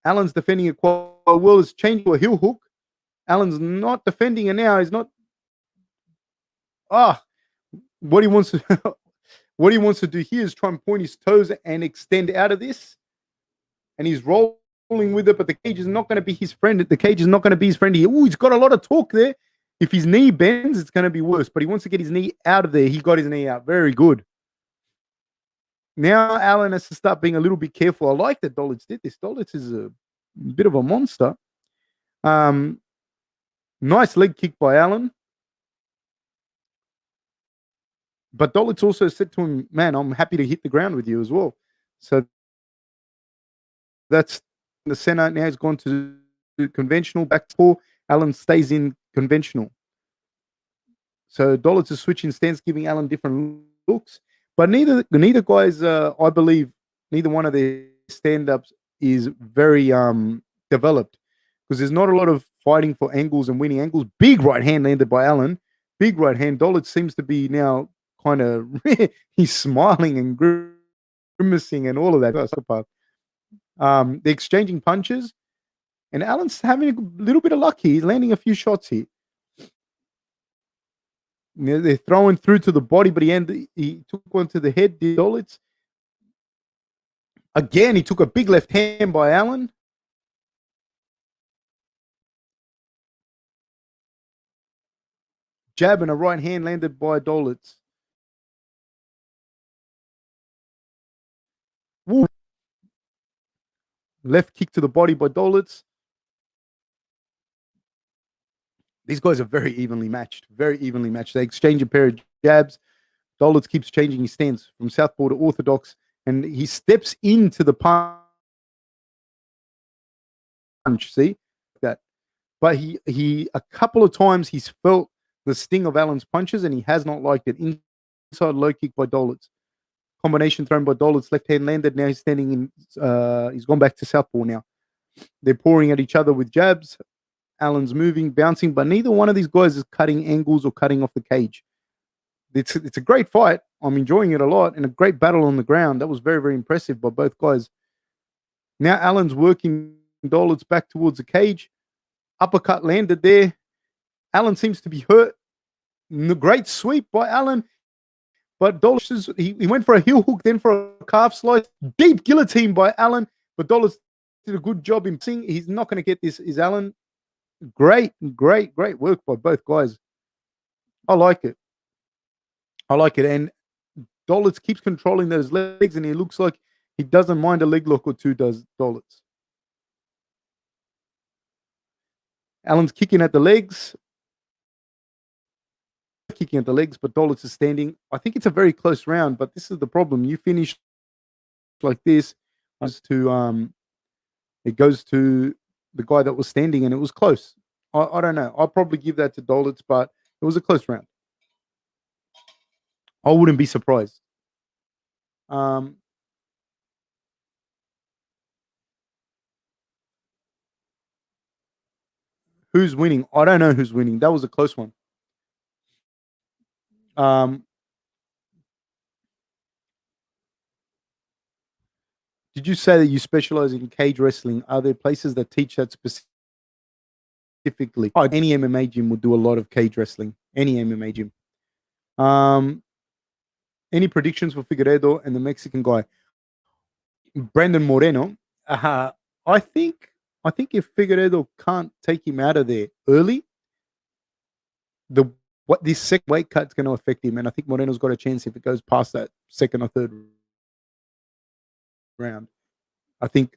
Allan's defending it quite well. It's changed to a heel hook. Allan's not defending it now. He's not. What he wants to do here is try and point his toes and extend out of this. And he's rolling with it, but the cage is not going to be his friend. The cage is not going to be his friend here. He's got a lot of torque there. If his knee bends, it's going to be worse. But he wants to get his knee out of there. He got his knee out. Very good. Now Allan has to start being a little bit careful. I like that Dolidze did this. Dolidze is a bit of a monster. Nice leg kick by Allan. But Dolidze also said to him, man, I'm happy to hit the ground with you as well. So that's the center. Now he's gone to conventional back four. Allan stays in conventional. So Dolidze is switching stance, giving Allan different looks. But neither guys, I believe, neither one of their stand-ups is very developed because there's not a lot of fighting for angles and winning angles. Big right hand landed by Allan. Big right hand. Dolidze seems to be now kind of he's smiling and grimacing and all of that stuff. They're exchanging punches, and Allan's having a little bit of luck here. He's landing a few shots here. They're throwing through to the body, but he took one to the head. Dolidze. Again, he took a big left hand by Allan. Jab and a right hand landed by Dolidze. Woo. Left kick to the body by Dolidze. These guys are very evenly matched. Very evenly matched. They exchange a pair of jabs. Dolidze keeps changing his stance from southpaw to orthodox, and he steps into the punch. See that? But he a couple of times he's felt the sting of Allan's punches, and he has not liked it. Inside low kick by Dolidze. Combination thrown by Dolidze. Left hand landed. Now he's standing in. He's gone back to southpaw now. They're pouring at each other with jabs. Allan's moving, bouncing, but neither one of these guys is cutting angles or cutting off the cage. It's a great fight. I'm enjoying it a lot, and a great battle on the ground. That was very, very impressive by both guys. Now Allan's working Dolidze back towards the cage. Uppercut landed there. Allan seems to be hurt. Great sweep by Allan. But Dolidze, he went for a heel hook, then for a calf slice. Deep guillotine by Allan. But Dolidze did a good job in seeing. He's not going to get this. Is Allan? Great work by both guys. I like it. And Dolidze keeps controlling those legs, and he looks like he doesn't mind a leg lock or two, does Dolidze. Allan's kicking at the legs. But Dolidze is standing. I think it's a very close round, but this is the problem. You finish like this, it goes to the guy that was standing, and it was close. I don't know. I'll probably give that to Dolidze, but it was a close round. I wouldn't be surprised. Who's winning? I don't know who's winning. That was a close one. Did you say that you specialize in cage wrestling? Are there places that teach that specifically? Any MMA gym would do a lot of cage wrestling. Any MMA gym. Any predictions for Figueiredo and the Mexican guy? Brandon Moreno. I think if Figueiredo can't take him out of there early, this second weight cut's going to affect him, and I think Moreno's got a chance if it goes past that second or third round. I think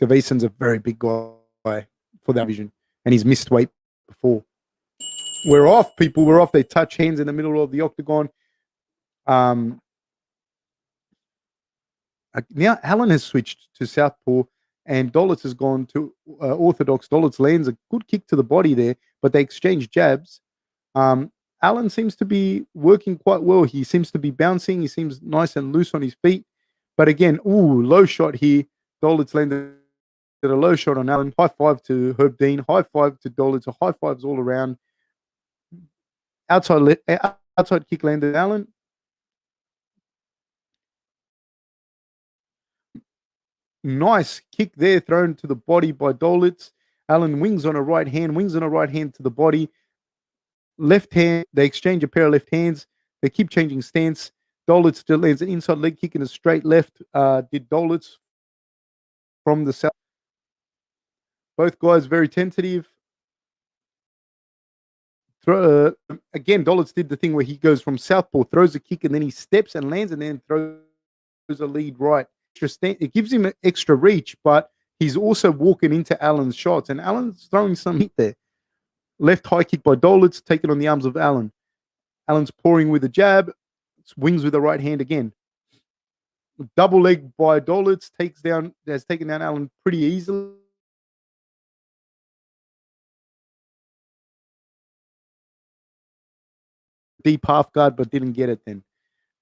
Devison's a very big guy for that division, and he's missed weight before. We're off, people. We're off. They touch hands in the middle of the octagon. Now Allan has switched to southpaw, and Dolidze has gone to orthodox. Dolidze lands a good kick to the body there, but they exchange jabs. Allan seems to be working quite well. He seems to be bouncing. He seems nice and loose on his feet. But again, low shot here. Dolidze landed a low shot on Allan. High five to Herb Dean. High five to Dolidze. High fives all around. Outside kick landed Allan. Nice kick there thrown to the body by Dolidze. Allan wings on a right hand to the body. Left hand, they exchange a pair of left hands. They keep changing stance. Dolidze still lands an inside leg kick and a straight left. Did Dolidze from the south. Both guys very tentative. Again, Dolidze did the thing where he goes from southpaw, throws a kick, and then he steps and lands and then throws a lead right. It gives him an extra reach, but he's also walking into Allan's shots, and Allan's throwing some heat there. Left high kick by Dolidze, taken on the arms of Allan. Allan's pouring with a jab, swings with the right hand again. Double leg by Dolidze has taken down Allan pretty easily. Deep half guard, but didn't get it then.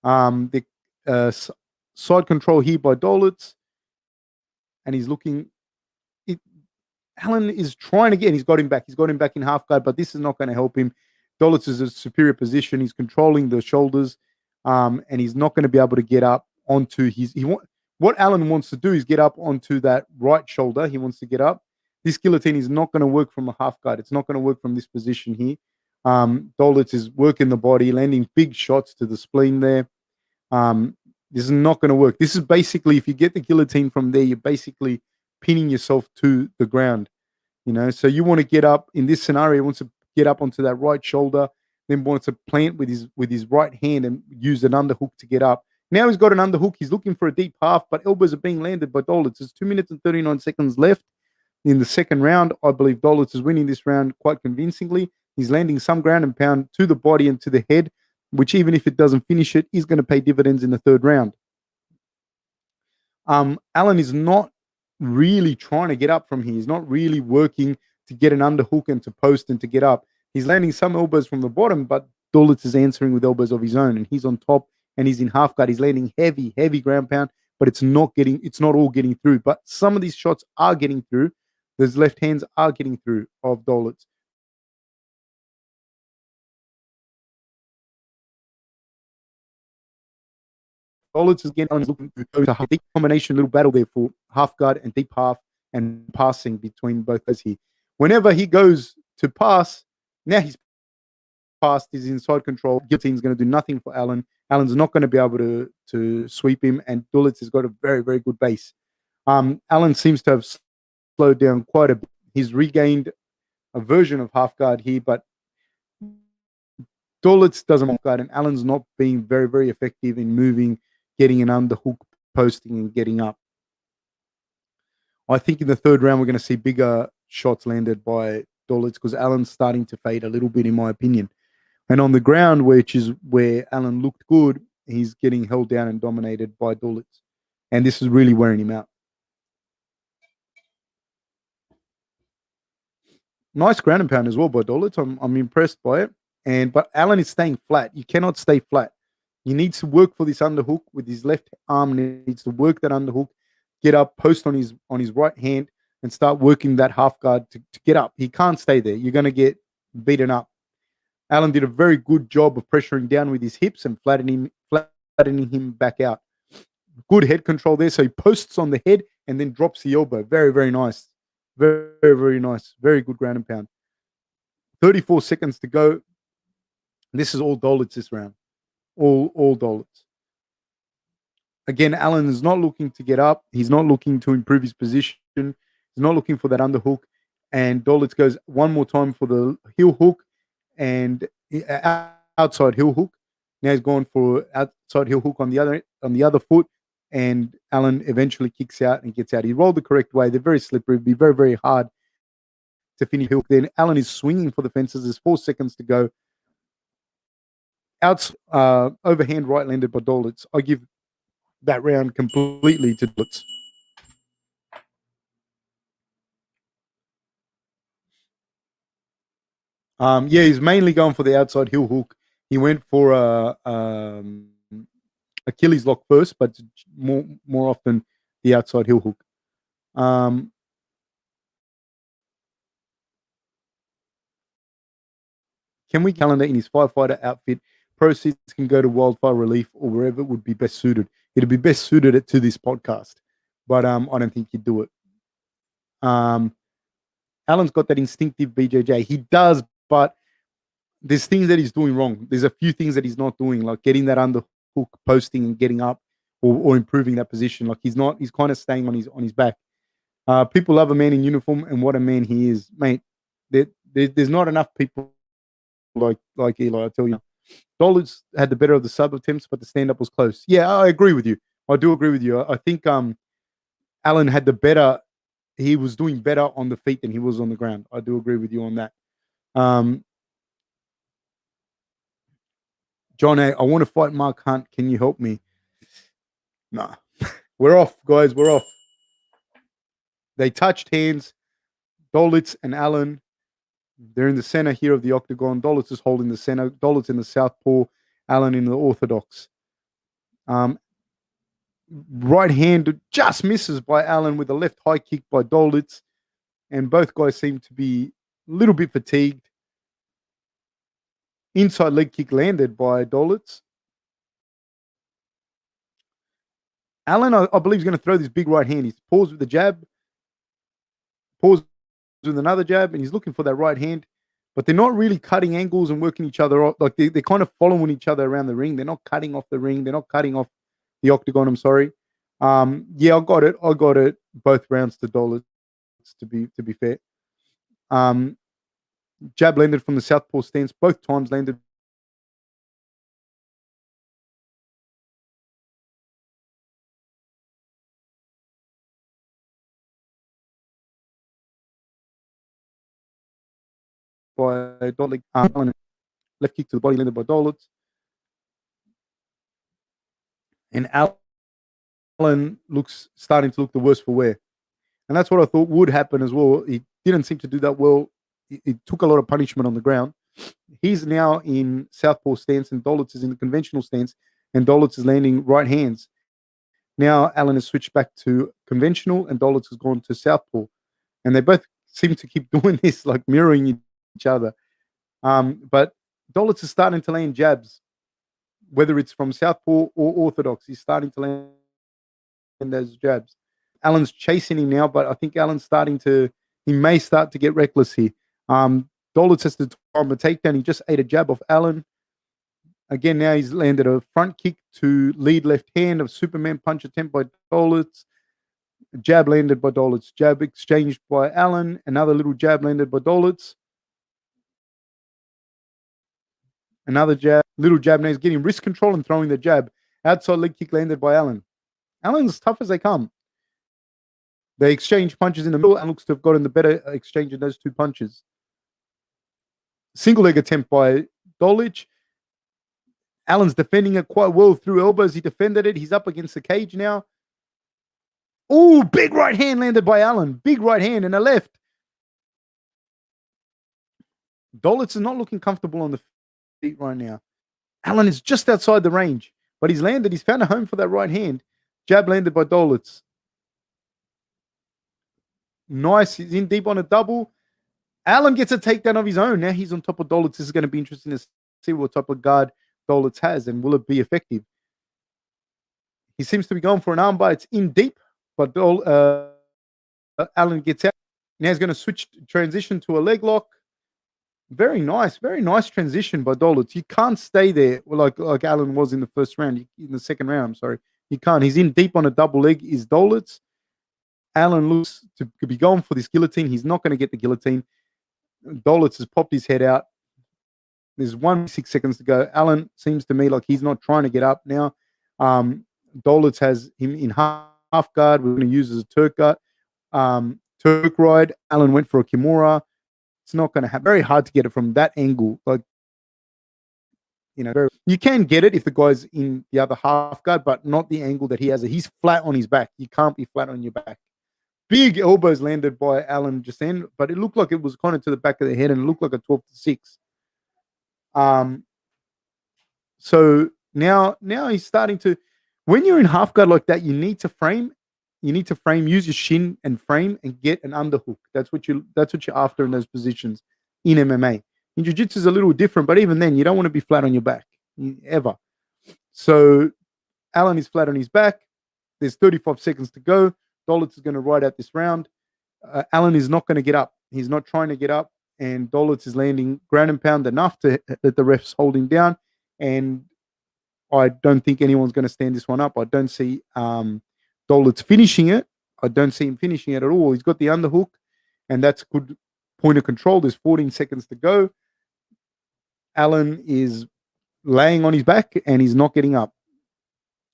The side control here by Dolidze, and he's looking. Allan is trying again. He's got him back. He's got him back in half guard, but this is not going to help him. Dolidze is a superior position. He's controlling the shoulders, and he's not going to be able to get up onto his. What Allan wants to do is get up onto that right shoulder. He wants to get up. This guillotine is not going to work from a half guard. It's not going to work from this position here. Dolidze is working the body, landing big shots to the spleen there. This is not going to work. This is basically, if you get the guillotine from there, you're basically pinning yourself to the ground. So you want to get up in this scenario. He wants to get up onto that right shoulder, then wants to plant with his right hand and use an underhook to get up. Now he's got an underhook. He's looking for a deep half, but elbows are being landed by Dolidze. There's 2 minutes and 39 seconds left in the second round. I believe Dolidze is winning this round quite convincingly. He's landing some ground and pound to the body and to the head, which even if it doesn't finish it, is going to pay dividends in the third round. Allan is not really trying to get up from here. He's not really working to get an underhook and to post and to get up. He's landing some elbows from the bottom, but Dolidze is answering with elbows of his own, and he's on top and he's in half guard. He's landing heavy ground pound, but it's not all getting through. But some of these shots are getting through. Those left hands are getting through of Dolidze. Dolidze is again looking to go to a deep combination, little battle there for half guard and deep half and passing between both those here. Whenever he goes to pass, now he's passed his inside control. Guillotine's going to do nothing for Allan. Allan's not going to be able to sweep him, and Dolidze has got a very, very good base. Allan seems to have slowed down quite a bit. He's regained a version of half guard here, but Dolidze doesn't half guard, and Allan's not being very, very effective in moving, getting an underhook, posting, and getting up. I think in the third round, we're going to see bigger shots landed by Dolidze because Allan's starting to fade a little bit, in my opinion. And on the ground, which is where Allan looked good, he's getting held down and dominated by Dolidze. And this is really wearing him out. Nice ground and pound as well by Dolidze. I'm impressed by it. But Allan is staying flat. You cannot stay flat. He needs to work for this underhook with his left arm. He needs to work that underhook, get up, post on his right hand, and start working that half guard to get up. He can't stay there. You're going to get beaten up. Allan did a very good job of pressuring down with his hips and flattening him back out. Good head control there. So he posts on the head and then drops the elbow. Very, very nice. Very, very nice. Very good ground and pound. 34 seconds to go. This is all Dolidze this round. All Dolidze. Again, Allan is not looking to get up. He's not looking to improve his position. He's not looking for that underhook. And Dolidze goes one more time for the heel hook and outside heel hook. Now he's gone for outside heel hook on the other foot, and Allan eventually kicks out and gets out. He rolled the correct way. They're very slippery. It'd be very, very hard to finish heel hook. Then Allan is swinging for the fences. There's 4 seconds to go. Overhand right landed by Dolidze. I give that round completely to Dolidze. He's mainly going for the outside heel hook. He went for Achilles lock first, but more often the outside heel hook. Can we calendar in his firefighter outfit? Proceeds can go to wildfire relief or wherever it would be best suited. It'd be best suited to this podcast, but I don't think he'd do it. Allan's got that instinctive BJJ. He does, but there's things that he's doing wrong. There's a few things that he's not doing, like getting that underhook, posting, and getting up, or improving that position. Like he's kind of staying on his back. People love a man in uniform, and what a man he is, mate. There's not enough people like Eli. I tell you, Dolidze had the better of the sub attempts, but the stand up was close. Yeah, I agree with you. I do agree with you. I think Allan had the better. He was doing better on the feet than he was on the ground. I do agree with you on that. John A., I want to fight Mark Hunt. Can you help me? Nah. We're off, guys. We're off. They touched hands. Dolidze and Allan. They're in the center here of the octagon. Dolidze is holding the center. Dolidze in the southpaw. Allan in the orthodox. Right hand just misses by Allan with a left high kick by Dolidze. and both guys seem to be a little bit fatigued. Inside leg kick landed by Dolidze. Allan, I believe, is going to throw this big right hand. He's paused with the jab, paused with another jab, and he's looking for that right hand. But they're not really cutting angles and working each other off. Like they're kind of following each other around the ring. They're not cutting off the ring. They're not cutting off the octagon. I'm sorry. Yeah, I got it. I got it. Both rounds to Dolidze. To be fair, jab landed from the southpaw stance. Both times landed by Dolidze. Left kick to the body landed by Dolidze. And Allan starting to look the worse for wear. And that's what I thought would happen as well. He didn't seem to do that well. He took a lot of punishment on the ground. He's now in southpaw stance and Dolidze is in the conventional stance, and Dolidze is landing right hands. Now Allan has switched back to conventional and Dolidze has gone to southpaw. And they both seem to keep doing this, like mirroring each other. But Dolidze is starting to land jabs, whether it's from southpaw or orthodox. He's starting to land those jabs. Allan's chasing him now, but I think Allan's he may start to get reckless here. Dolidze has to time a takedown. He just ate a jab off Allan. Again, now he's landed a front kick to lead left hand of Superman punch attempt by Dolidze. Jab landed by Dolidze. Jab exchanged by Allan. Another little jab landed by Dolidze. Another jab. Little jab. Now he's getting wrist control and throwing the jab. Outside leg kick landed by Allan. Allan's tough as they come. They exchange punches in the middle and looks to have gotten the better exchange in those two punches. Single leg attempt by Dolidze. Allan's defending it quite well through elbows. He defended it. He's up against the cage now. Oh, big right hand landed by Allan. Big right hand and a left. Dolidze is not looking comfortable on the feet right now. Allan is just outside the range, but he's found a home for that right hand. Jab landed by Dolidze. Nice. He's in deep on a double. Allan gets a takedown of his own. Now he's on top of Dolidze. This is going to be interesting to see what type of guard Dolidze has and will it be effective. He seems to be going for an armbar. It's in deep, but Allan gets out. Now he's going to switch transition to a leg lock. Very nice transition by Dolidze. You can't stay there like Allan was in the first round. In the second round, I'm sorry. You can't. He's in deep on a double leg. Is Dolidze. Allan looks to be going for this guillotine. He's not going to get the guillotine. Dolidze has popped his head out. There's 6 seconds to go. Allan seems to me like he's not trying to get up now. Dolidze has him in half guard. We're going to use as a Turk guard. Turk ride. Allan went for a Kimura. It's not going to happen. Very hard to get it from that angle. Like, you can get it if the guy's in the other half guard, but not the angle that he has. He's flat on his back. You can't be flat on your back. Big elbows landed by Allan just then, but it looked like it was kind of to the back of the head and it looked like a 12-6. So now he's starting to, when you're in half guard like that, you need to frame, use your shin and frame and get an underhook. That's what you're after in those positions in MMA. In jiu-jitsu is a little different, but even then you don't want to be flat on your back ever. So Allan is flat on his back. There's 35 seconds to go. Dolidze is going to ride out this round. Allan is not going to get up. He's not trying to get up. And Dolidze is landing ground and pound enough to let the refs hold him down. And I don't think anyone's going to stand this one up. I don't see Dolidze finishing it. I don't see him finishing it at all. He's got the underhook, and that's a good point of control. There's 14 seconds to go. Allan is laying on his back, and he's not getting up.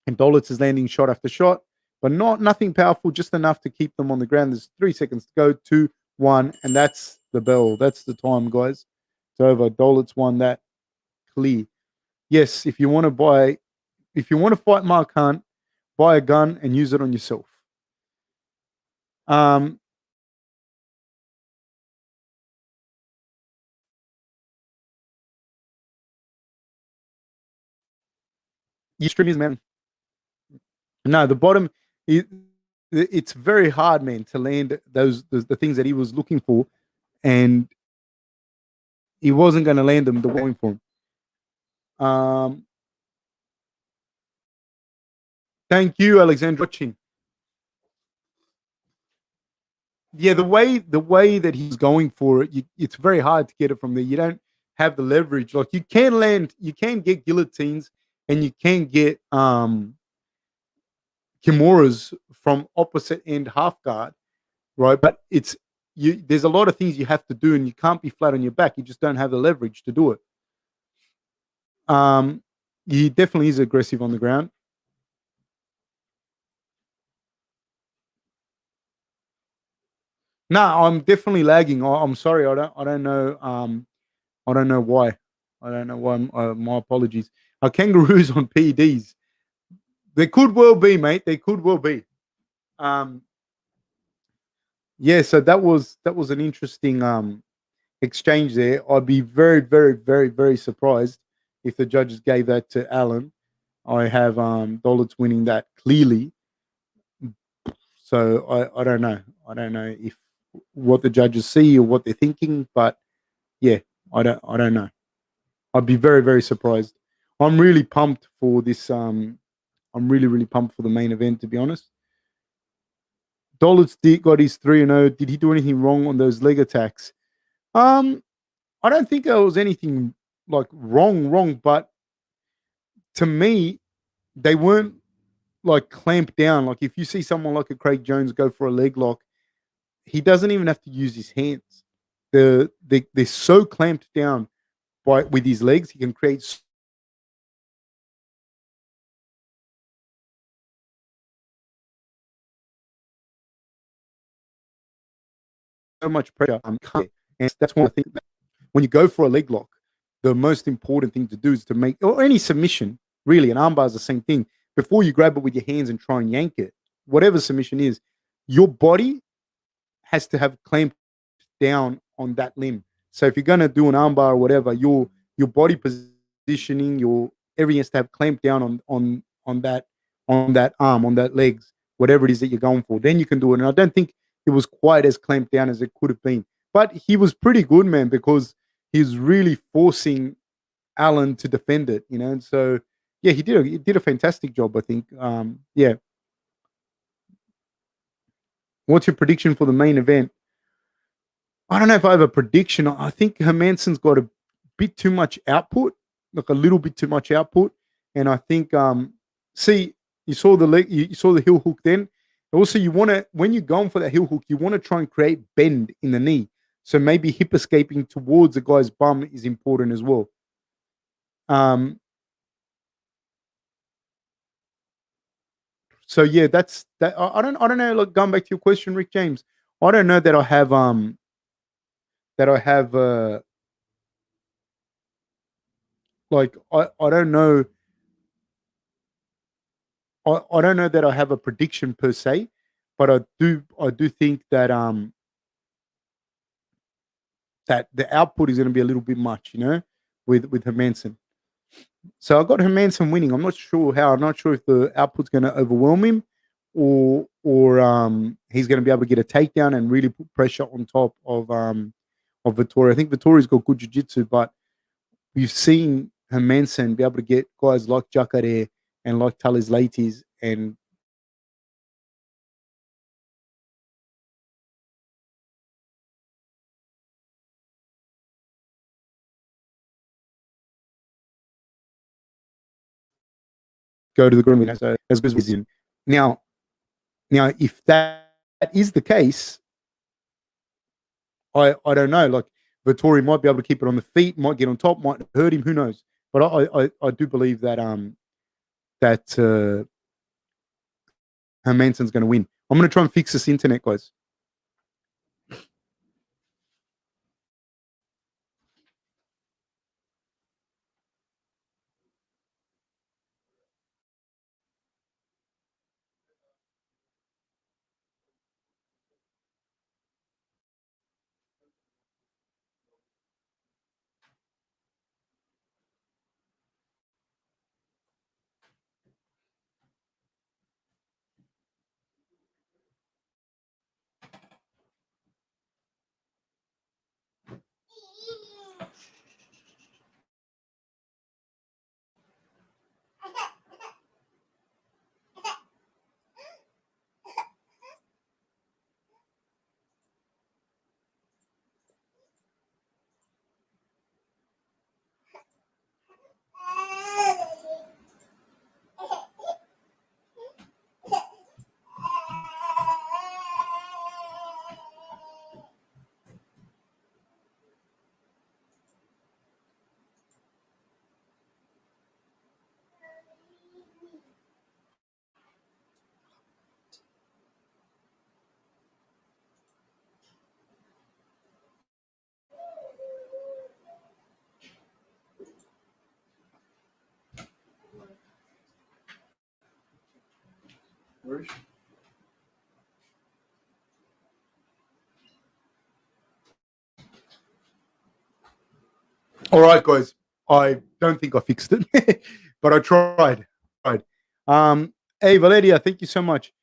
And Dolidze is landing shot after shot, but nothing powerful, just enough to keep them on the ground. There's 3 seconds to go, 2, 1, and that's the bell. That's the time, guys. It's over. Dolidze won that clear. Yes, if you want to fight Mark Hunt, buy a gun and use it on yourself. You stream is man. No, the bottom is it's very hard, man, to land the things that he was looking for, and he wasn't going to land them the way for him. Thank you, Alexander. Watching. Yeah, the way that he's going for it, it's very hard to get it from there. You don't have the leverage. Like you can get guillotines, and you can get kimuras from opposite end half guard, right? But it's you. There's a lot of things you have to do, and you can't be flat on your back. You just don't have the leverage to do it. Um, he definitely is aggressive on the ground. No, I'm definitely lagging. I'm sorry. I don't know. I don't know why. I don't know why. My apologies. Kangaroos on PEDs. There could well be, mate. There could well be. Um, yeah. So that was an interesting exchange there. I'd be very, very, very, very surprised if the judges gave that to Allan. I have Dolidze winning that clearly. So I don't know. I don't know if what the judges see or what they're thinking, but yeah, I don't know. I'd be very, very surprised. I'm really pumped for this. I'm really, really pumped for the main event. To be honest, Dolidze got his 3-0. Did he do anything wrong on those leg attacks? Um, I don't think there was anything like wrong. But to me, they weren't like clamped down. Like if you see someone like a Craig Jones go for a leg lock, he doesn't even have to use his hands. They're so clamped down by with his legs, he can create so much pressure. And that's one thing. When you go for a leg lock, the most important thing to do is to make, or any submission, really, an armbar is the same thing. Before you grab it with your hands and try and yank it, whatever submission is, your body has to have clamped down on that limb. So if you're gonna do an armbar or whatever, your body positioning, your everything has to have clamped down on that arm, on that legs, whatever it is that you're going for. Then you can do it. And I don't think it was quite as clamped down as it could have been. But he was pretty good, man, because he's really forcing Allan to defend it, And so yeah, he did a fantastic job, I think. Yeah. What's your prediction for the main event? I don't know if I have a prediction. I think Hermansson's got a bit too much output, like a little bit too much output, and I think see, you saw the leg, you saw the heel hook. Then also you want to, when you're going for that heel hook, you want to try and create bend in the knee. So maybe hip escaping towards the guy's bum is important as well. Um, so yeah, that's that. I don't know. Like going back to your question, Rick James, I don't know that I have like I don't know I don't know that I have a prediction per se, but I do think that the output is going to be a little bit much, with Hermansson. So I got Hermansson winning. I'm not sure how. I'm not sure if the output's going to overwhelm him, or he's going to be able to get a takedown and really put pressure on top of Vettori. I think Vittori's got good jiu-jitsu, but we've seen Hermansson be able to get guys like Jacare and like Talis Laitis and go to the grooming as good as in. Now, if that is the case, I don't know. Like Vettori might be able to keep it on the feet, might get on top, might hurt him. Who knows? But I do believe that Hermansson's going to win. I'm going to try and fix this internet, guys. All right, guys. I don't think I fixed it, but I tried. Hey, Valeria, thank you so much.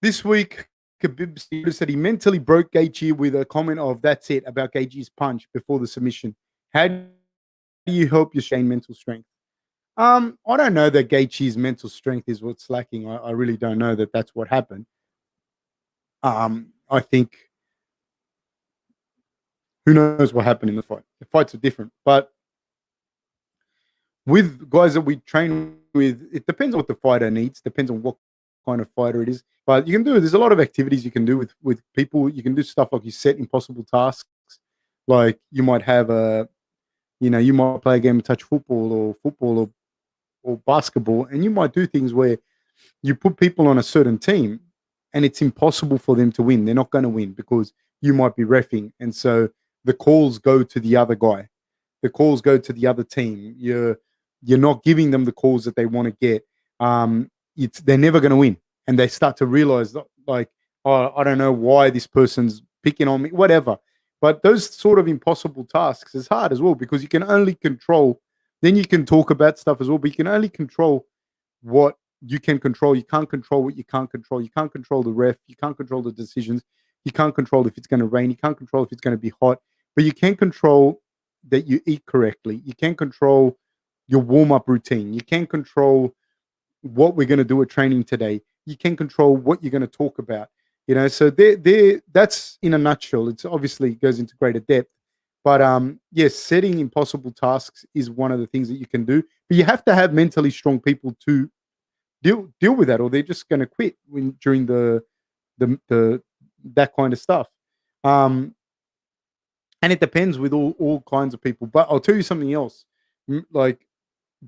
This week, Khabib said he mentally broke Gaethje with a comment of "That's it" about Gaethje's punch before the submission. How do you help your Shane mental strength? I don't know that Gaethje's mental strength is what's lacking. I really don't know that that's what happened. I think who knows what happened in the fight. The fights are different, but with guys that we train with, it depends on what the fighter needs. Depends on what kind of fighter it is. But you can do. There's a lot of activities you can do with people. You can do stuff like you set impossible tasks. Like you might have you might play a game of touch football or basketball, and you might do things where you put people on a certain team, and it's impossible for them to win. They're not going to win because you might be reffing, and so the calls go to the other guy. The calls go to the other team. You're not giving them the calls that they want to get. They're never going to win, and they start to realize like, oh, I don't know why this person's picking on me, whatever. But those sort of impossible tasks is hard as well because you can only control. Then you can talk about stuff as well, but you can only control what you can control. You can't control what you can't control. You can't control the ref. You can't control the decisions. You can't control if it's going to rain. You can't control if it's going to be hot. But you can control that you eat correctly. You can control your warm-up routine. You can control what we're going to do at training today. You can control what you're going to talk about. So that's in a nutshell. It's obviously goes into greater depth. But yes, setting impossible tasks is one of the things that you can do. But you have to have mentally strong people to deal with that, or they're just going to quit during the that kind of stuff. And it depends with all kinds of people. But I'll tell you something else. Like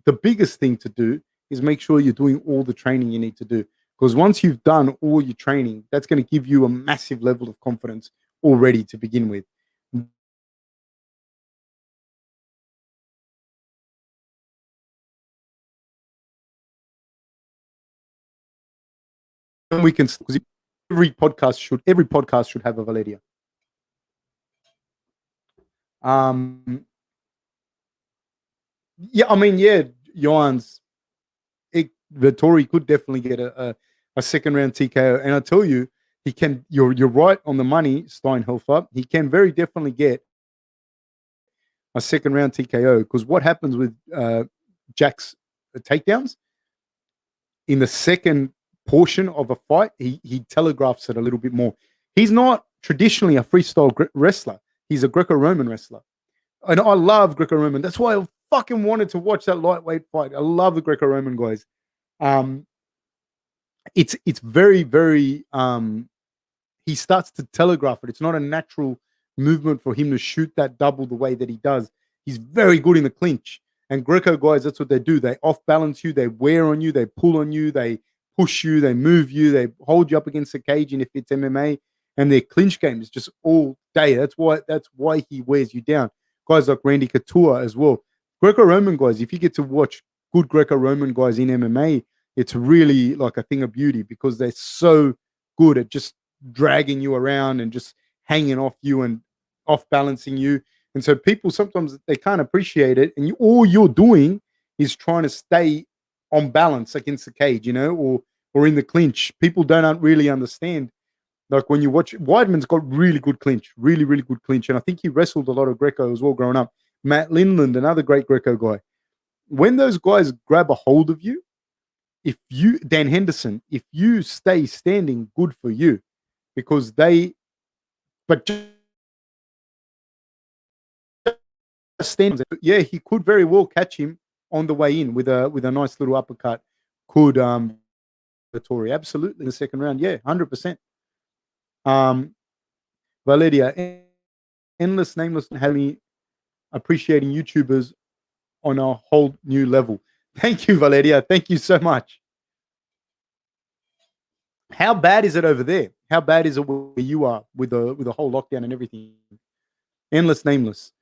the biggest thing to do is make sure you're doing all the training you need to do. Because once you've done all your training, that's going to give you a massive level of confidence already to begin with. And we can, because every podcast should have a Valeria. Yeah, I mean, yeah, Jaynes, Vettori could definitely get a second round TKO, and I tell you, he can. You're right on the money, Steinhofer. He can very definitely get a second round TKO because what happens with Jack's takedowns in the second portion of a fight, he telegraphs it a little bit more. He's not traditionally a freestyle wrestler. He's a Greco-Roman wrestler. And I love Greco-Roman. That's why I fucking wanted to watch that lightweight fight. I love the Greco-Roman guys. It's very, very he starts to telegraph it. It's not a natural movement for him to shoot that double the way that he does. He's very good in the clinch. And Greco guys, that's what they do. They off balance you, they wear on you, they pull on you, they push you, they move you, they hold you up against the cage. And if it's MMA, and their clinch game is just all day. That's why he wears you down. Guys like Randy Couture as well. Greco-Roman guys, if you get to watch good Greco-Roman guys in MMA, it's really like a thing of beauty because they're so good at just dragging you around and just hanging off you and off balancing you. And so people sometimes they can't appreciate it. And all you're doing is trying to stay on balance against the cage, or in the clinch. People don't really understand. Like when you watch, Weidman's got really good clinch, really, really good clinch. And I think he wrestled a lot of Greco as well growing up. Matt Lindland, another great Greco guy. When those guys grab a hold of you, Dan Henderson, if you stay standing, good for you. Because but just stand, yeah, he could very well catch him on the way in with a nice little uppercut. Could Vettori, absolutely in the second round, yeah, 100%. Valeria, endless, nameless, and having appreciating YouTubers on a whole new level. Thank you, Valeria. Thank you so much. How bad is it over there? How bad is it where you are with the whole lockdown and everything? Endless, nameless.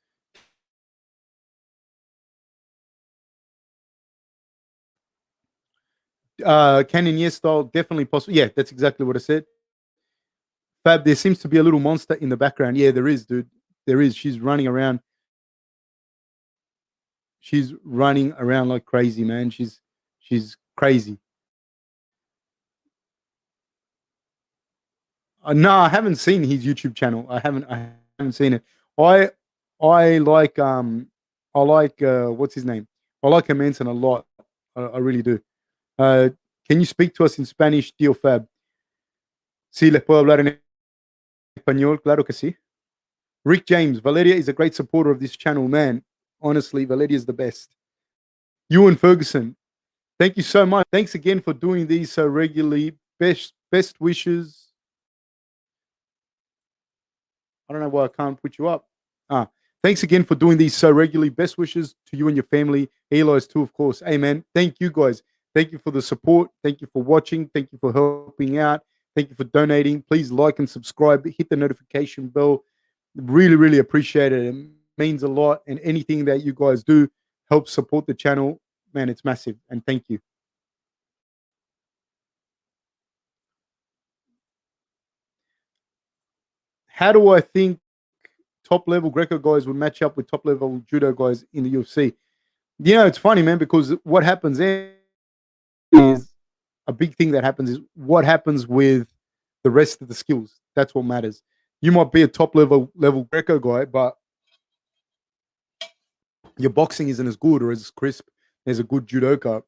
Canyon style, definitely possible. Yeah, that's exactly what I said. Fab, there seems to be a little monster in the background. Yeah, there is, dude. There is. She's running around. She's running around like crazy, man. She's crazy. No, I haven't seen his YouTube channel. I haven't seen it. I I like what's his name? I like Hermansson a lot. I really do. Uh, can you speak to us in Spanish, tío Fab? Sí, les puedo hablar en español, claro que sí. Rick James, Valeria is a great supporter of this channel, man. Honestly, Valeria is the best. You and Ferguson, thank you so much. Thanks again for doing these so regularly. Best wishes. I don't know why I can't put you up. Ah, thanks again for doing these so regularly. Best wishes to you and your family. Eli's too, of course. Amen. Thank you guys. Thank you for the support. Thank you for watching. Thank you for helping out. Thank you for donating. Please like and subscribe. Hit the notification bell. Really, really appreciate it. It means a lot. And anything that you guys do helps support the channel. Man, it's massive. And thank you. How do I think top level Greco guys would match up with top level judo guys in the UFC? You know, it's funny, man, because what happens is a big thing that happens is what happens with the rest of the skills. That's what matters. You might be a top level Greco guy, but your boxing isn't as good or as crisp as a good judoka,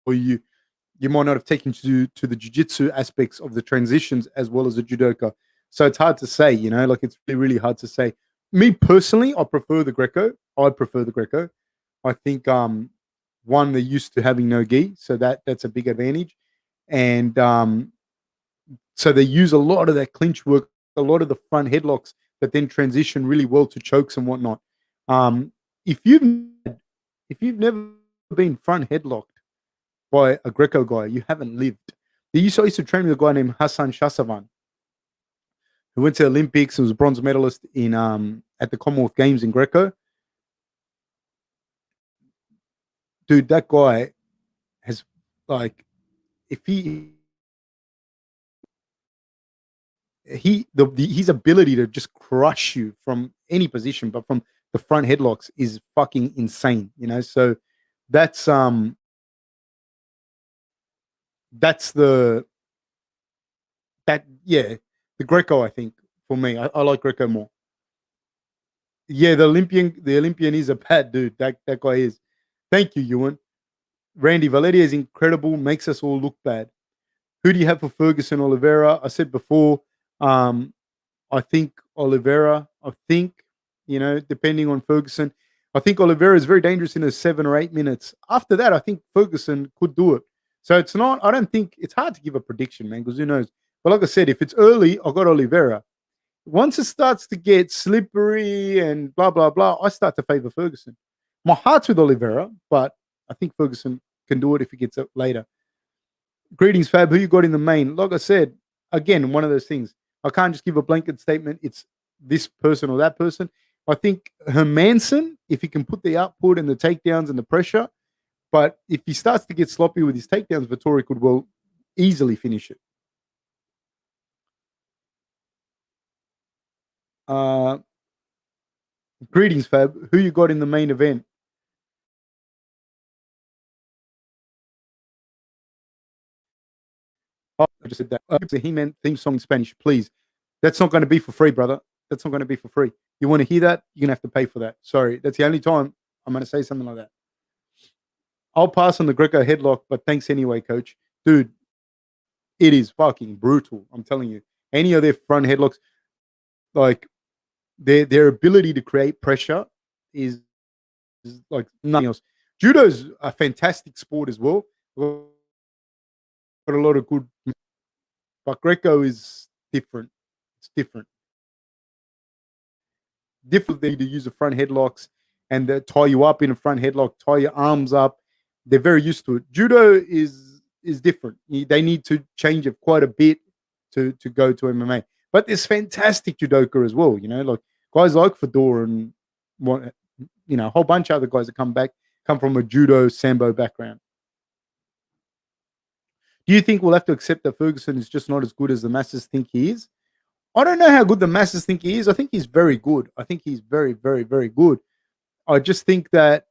or you might not have taken to the jiu-jitsu aspects of the transitions as well as a judoka. So it's hard to say, you know, like it's really, really hard to say. Me personally, I prefer the Greco. I prefer the Greco. I think one, they're used to having no gi, so that's a big advantage. And so they use a lot of that clinch work, a lot of the front headlocks that then transition really well to chokes and whatnot. Um, if you've if you've never been front headlocked by a Greco guy, you haven't lived. I used to train with a guy named Hassan Shasavan, who went to the Olympics and was a bronze medalist in at the Commonwealth Games in Greco. Dude, that guy has like if his ability to just crush you from any position, but from the front headlocks is fucking insane, you know. So that's that's the that yeah, the Greco. I think for me, I like Greco more. Yeah, the Olympian is a bad dude. That guy is. Thank you, Ewan. Randy Valeria is incredible. Makes us all look bad. Who do you have for Ferguson Oliveira? I said before. Um, I think Oliveira. I think depending on Ferguson, I think Oliveira is very dangerous in the 7 or 8 minutes. After that, I think Ferguson could do it. So it's not. I don't think it's hard to give a prediction, man, because who knows. But like I said, if it's early, I got Oliveira. Once it starts to get slippery and blah blah blah, I start to favor Ferguson. My heart's with Oliveira, but I think Ferguson can do it if he gets up later. Greetings, Fab. Who you got in the main? Like I said, again, one of those things. I can't just give a blanket statement. It's this person or that person. I think Hermansson, if he can put the output and the takedowns and the pressure, but if he starts to get sloppy with his takedowns, Vettori could well easily finish it. Uh, Greetings, Fab. Who you got in the main event? Oh, I just said that. The He-Man theme song in Spanish, please. That's not going to be for free, brother. That's not going to be for free. You want to hear that? You're going to have to pay for that. Sorry. That's the only time I'm going to say something like that. I'll pass on the Greco headlock, but thanks anyway, coach. Dude, it is fucking brutal. I'm telling you. Any of their front headlocks, like their ability to create pressure is like nothing else. Judo's a fantastic sport as well. Got a lot of good, but Greco is different. It's different. Different to use the front headlocks and tie you up in a front headlock, tie your arms up. They're very used to it. Judo is different. They need to change it quite a bit to go to MMA. But there's fantastic judoka as well. You know, like guys like Fedor and what a whole bunch of other guys that come from a judo sambo background. Do you think we'll have to accept that Ferguson is just not as good as the masses think he is? I don't know how good the masses think he is. I think he's very good. I think he's very, very, very good. I just think that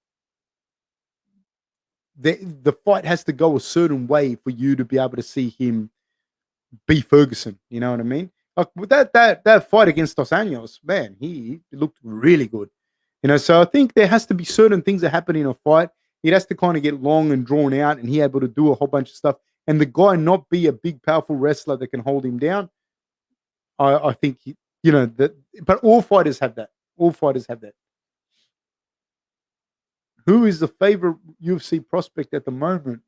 the fight has to go a certain way for you to be able to see him be Ferguson. You know what I mean? Like with that fight against Dos Anjos, man, he looked really good. You know, so I think there has to be certain things that happen in a fight. It has to kind of get long and drawn out, and he able to do a whole bunch of stuff. And the guy not be a big, powerful wrestler that can hold him down. I think you know that. But all fighters have that. All fighters have that. Who is the favorite UFC prospect at the moment?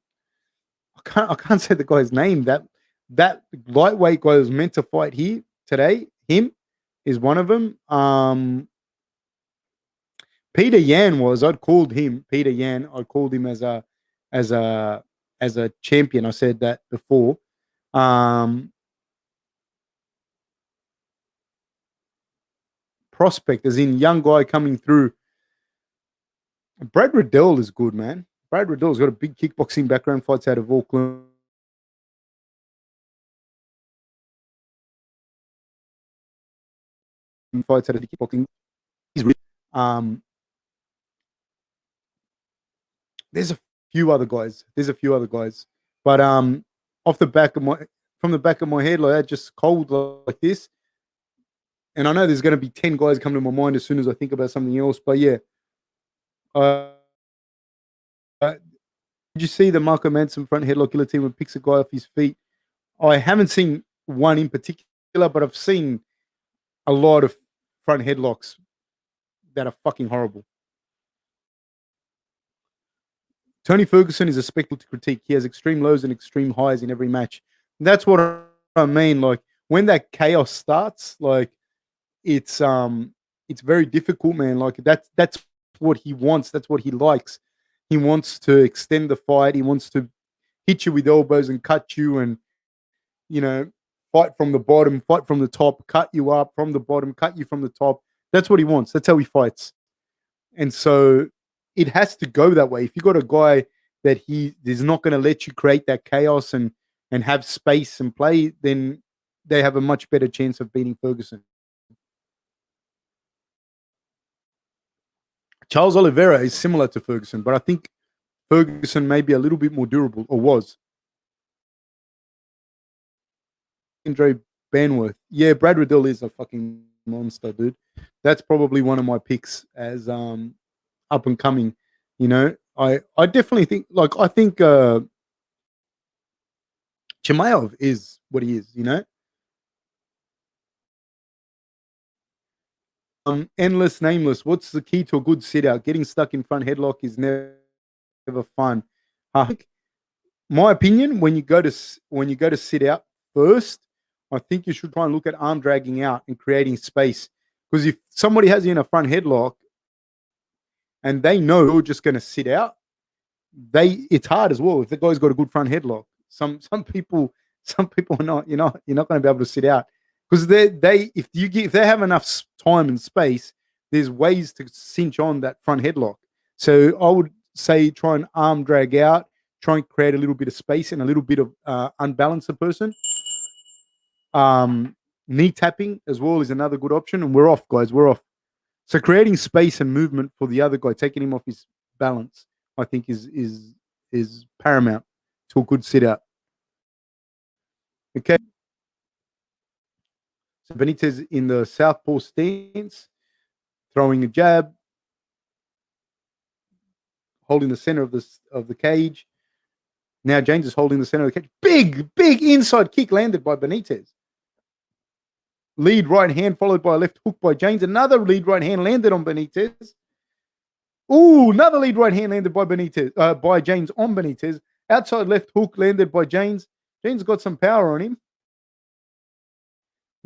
I can't say the guy's name. That lightweight guy was meant to fight here today. Him is one of them. Peter Yan was. I'd called him Peter Yan. I called him as as a a champion. I said that before. Prospect, as in young guy coming through. Brad Riddell is good, man. Brad Riddell's got a big kickboxing background. Fights out of Auckland. Fights out of kickboxing. He's really, there's a few other guys. But off the back of my from the back of my head, like that, just cold like this. And I know there's going to be 10 guys coming to my mind as soon as I think about something else. But yeah, did you see the Marco Manson front headlock guillotine when picks a guy off his feet? I haven't seen one in particular, but I've seen a lot of front headlocks that are fucking horrible. Tony Ferguson is a spectacle to critique. He has extreme lows and extreme highs in every match. And that's what I mean. Like when that chaos starts, like it's very difficult, man. Like that's what he wants. That's what he likes. He wants to extend the fight. He wants to hit you with elbows and cut you, and you know, fight from the bottom, fight from the top, cut you up from the bottom, cut you from the top. That's what he wants. That's how he fights. And so it has to go that way. If you got a guy that he is not going to let you create that chaos and have space and play, then they have a much better chance of beating Ferguson. Charles Oliveira is similar to Ferguson, but I think Ferguson may be a little bit more durable, or was. Andre Banworth. Yeah, Brad Riddell is a fucking monster, dude. That's probably one of my picks as up and coming. You know, I definitely think, like, I think Jamahal is what he is, you know. Endless, nameless. What's the key to a good sit out? Getting stuck in front headlock is never fun. I think, my opinion, when you go to sit out first, I think you should try and look at arm dragging out and creating space. Because if somebody has you in a front headlock and they know you're just going to sit out, it's hard as well. If the guy's got a good front headlock, some people are not. You're not going to be able to sit out because if they have enough time and space, there's ways to cinch on that front headlock. So I would say try and arm drag out, try and create a little bit of space and a little bit of unbalance the person. Knee tapping as well is another good option, and we're off, guys. We're off. So creating space and movement for the other guy, taking him off his balance, I think is paramount to a good sit out. Okay. So Benítez in the southpaw stance, throwing a jab, holding the center of the cage. Now Jaynes is holding the center of the cage. Big inside kick landed by Benítez. Lead right hand followed by a left hook by Jaynes. Another lead right hand landed on Benítez. Ooh, another lead right hand landed by by Jaynes on Benítez. Outside left hook landed by Jaynes. Jaynes got some power on him.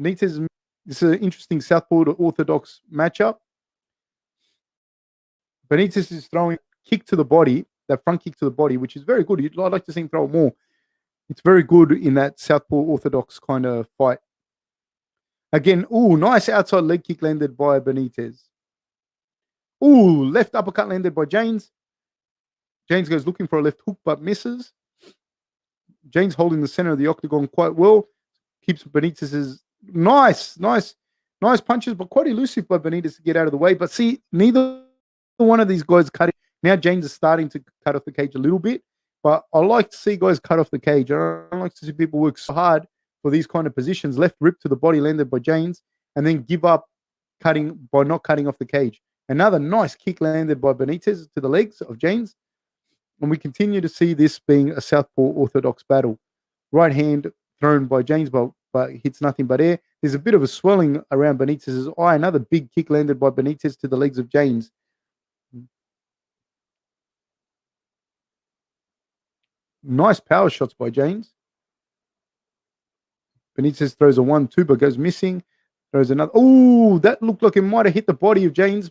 Benítez, this is an interesting southpaw to orthodox matchup. Benítez is throwing kick to the body, that front kick to the body, which is very good. I'd like to see him throw more. It's very good in that southpaw orthodox kind of fight. Again, ooh, nice outside leg kick landed by Benítez. Ooh, left uppercut landed by Jaynes. Jaynes goes looking for a left hook but misses. Jaynes holding the center of the octagon quite well. Keeps Benitez's nice punches, but quite elusive by Benitez to get out of the way. But see, neither one of these guys cut it. Now Jaynes is starting to cut off the cage a little bit, but I like to see guys cut off the cage. I don't like to see people work so hard for these kind of positions. Left rip to the body landed by Jaynes, and then give up cutting by not cutting off the cage. Another nice kick landed by Benitez to the legs of Jaynes. And we continue to see this being a southpaw orthodox battle. Right hand thrown by Jaynes, but hits nothing but air. There's a bit of a swelling around Benitez's eye. Another big kick landed by Benitez to the legs of Jaynes. Nice power shots by Jaynes. Benitez throws a 1-2, but goes missing. Throws another. Oh, that looked like it might have hit the body of Jaynes.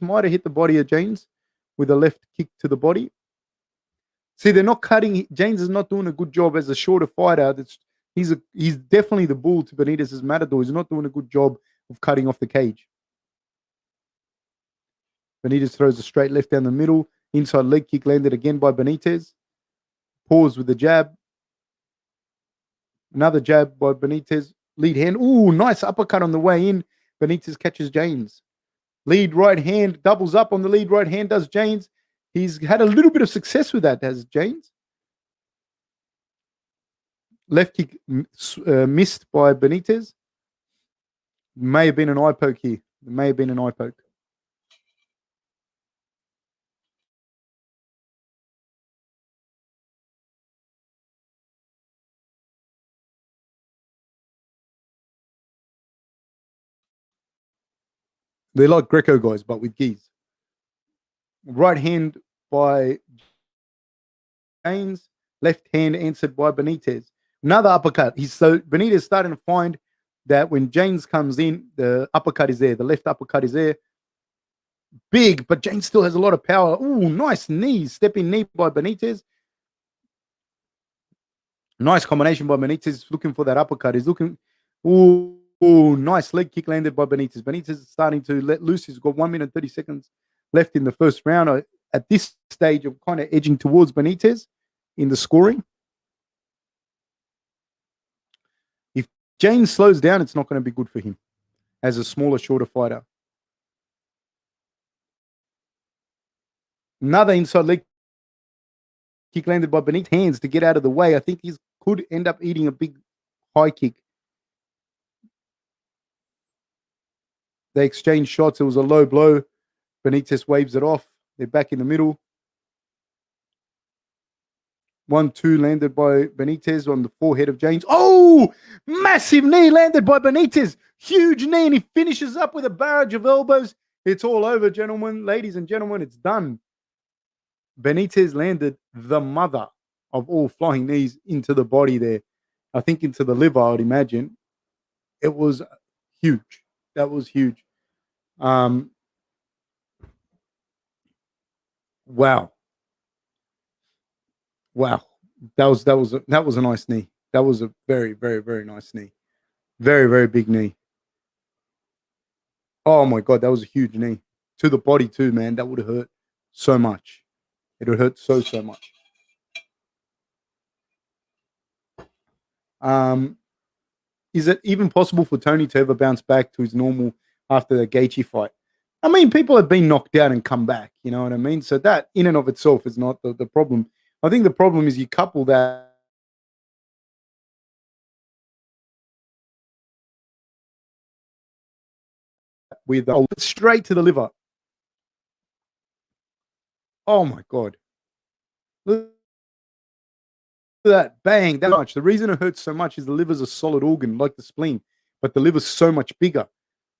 With a left kick to the body. See, they're not cutting. Jaynes is not doing a good job as a shorter fighter. He's definitely the bull to Benitez's matador. He's not doing a good job of cutting off the cage. Benitez throws a straight left down the middle. Inside leg kick landed again by Benitez. Pause with the jab. Another jab by Benitez. Lead hand. Ooh, nice uppercut on the way in. Benitez catches Jaynes. Lead right hand. Doubles up on the lead right hand. Does Jaynes. He's had a little bit of success with that, has Jaynes. Left kick missed by Benitez. May have been an eye poke here. May have been an eye poke. They're like Greco guys, but with gis. Right hand by Jaynes. Left hand answered by Benitez. Another uppercut. Benitez starting to find that when Jaynes comes in, the uppercut is there. The left uppercut is there. Big, but Jaynes still has a lot of power. Ooh, nice knee. Stepping knee by Benitez. Nice combination by Benitez. Looking for that uppercut. He's looking. Ooh, nice leg kick landed by Benitez. Benitez is starting to let loose. He's got 1 minute 30 seconds left in the first round. At this stage, I'm kind of edging towards Benitez in the scoring. If Jaynes slows down, it's not going to be good for him as a smaller, shorter fighter. Another inside leg kick landed by Benitez. Hands to get out of the way. I think he could end up eating a big high kick. They exchange shots. It was a low blow. Benitez waves it off. They're back in the middle. 1-2 landed by Benitez on the forehead of Jaynes. Oh, massive knee landed by Benitez. Huge knee, and he finishes up with a barrage of elbows. It's all over, gentlemen. Ladies and gentlemen, it's done. Benitez landed the mother of all flying knees into the body there. I think into the liver, I would imagine. It was huge. That was huge. Wow. That was a nice knee. That was a very, very, very nice knee. Very, very big knee. Oh my God, that was a huge knee. To the body too, man. That would have hurt so much. It would hurt so much. Is it even possible for Tony to ever bounce back to his normal after the Gaethje fight? I mean, people have been knocked out and come back. You know what I mean? So that in and of itself is not the problem. I think the problem is you couple that with straight to the liver. Oh my God. Look at that. Bang. That much. The reason it hurts so much is the liver's a solid organ like the spleen, but the liver's so much bigger.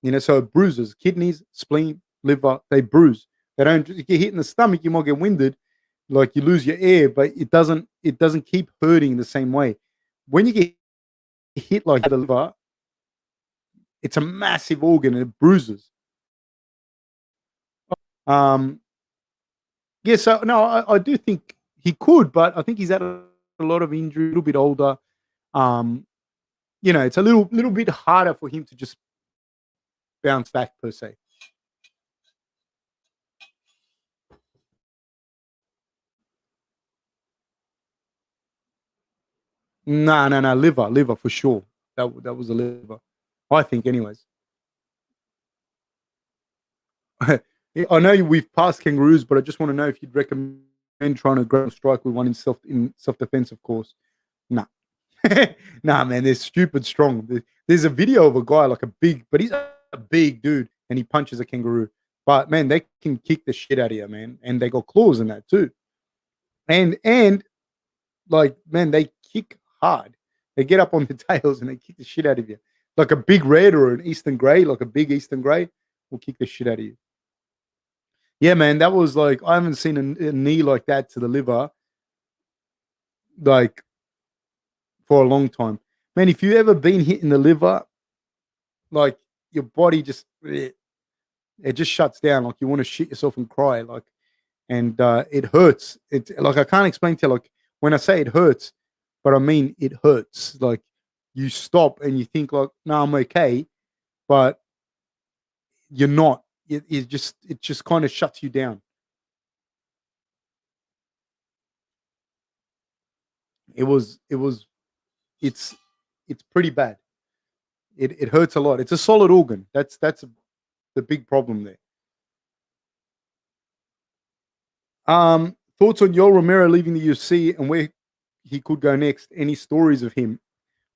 You know, so it bruises. Kidneys, spleen, liver, they bruise. They don't. If you hit in the stomach, you might get winded, like you lose your air, but it doesn't keep hurting the same way. When you get hit like the liver, it's a massive organ and it bruises. Yeah, so no, I do think he could, but I think he's had a lot of injury, a little bit older. You know, it's a little bit harder for him to just bounce back per se. No, liver for sure. That was a liver, I think. Anyways, I know we've passed kangaroos, but I just want to know if you'd recommend trying to grab a strike with one in self defense, of course. Nah, nah, man, they're stupid strong. There's a video of a guy like a big, but he's a big dude, and he punches a kangaroo. But man, they can kick the shit out of you, man, and they got claws in that too. And like, man, they kick hard. They get up on the tails and they kick the shit out of you. Like a big red or an Eastern grey, like a big Eastern grey, will kick the shit out of you. Yeah, man, that was like I haven't seen a knee like that to the liver like for a long time. Man, if you ever been hit in the liver, like your body just it just shuts down. Like you want to shit yourself and cry. Like and it hurts. It's like I can't explain to you. Like when I say it hurts, but I mean it hurts. Like you stop and you think like, no, I'm okay, but you're not. It just kind of shuts you down. It was it's it's pretty bad. It hurts a lot. It's a solid organ. That's the big problem there. Thoughts on Yoel Romero leaving the UFC and where he could go next? Any stories of him?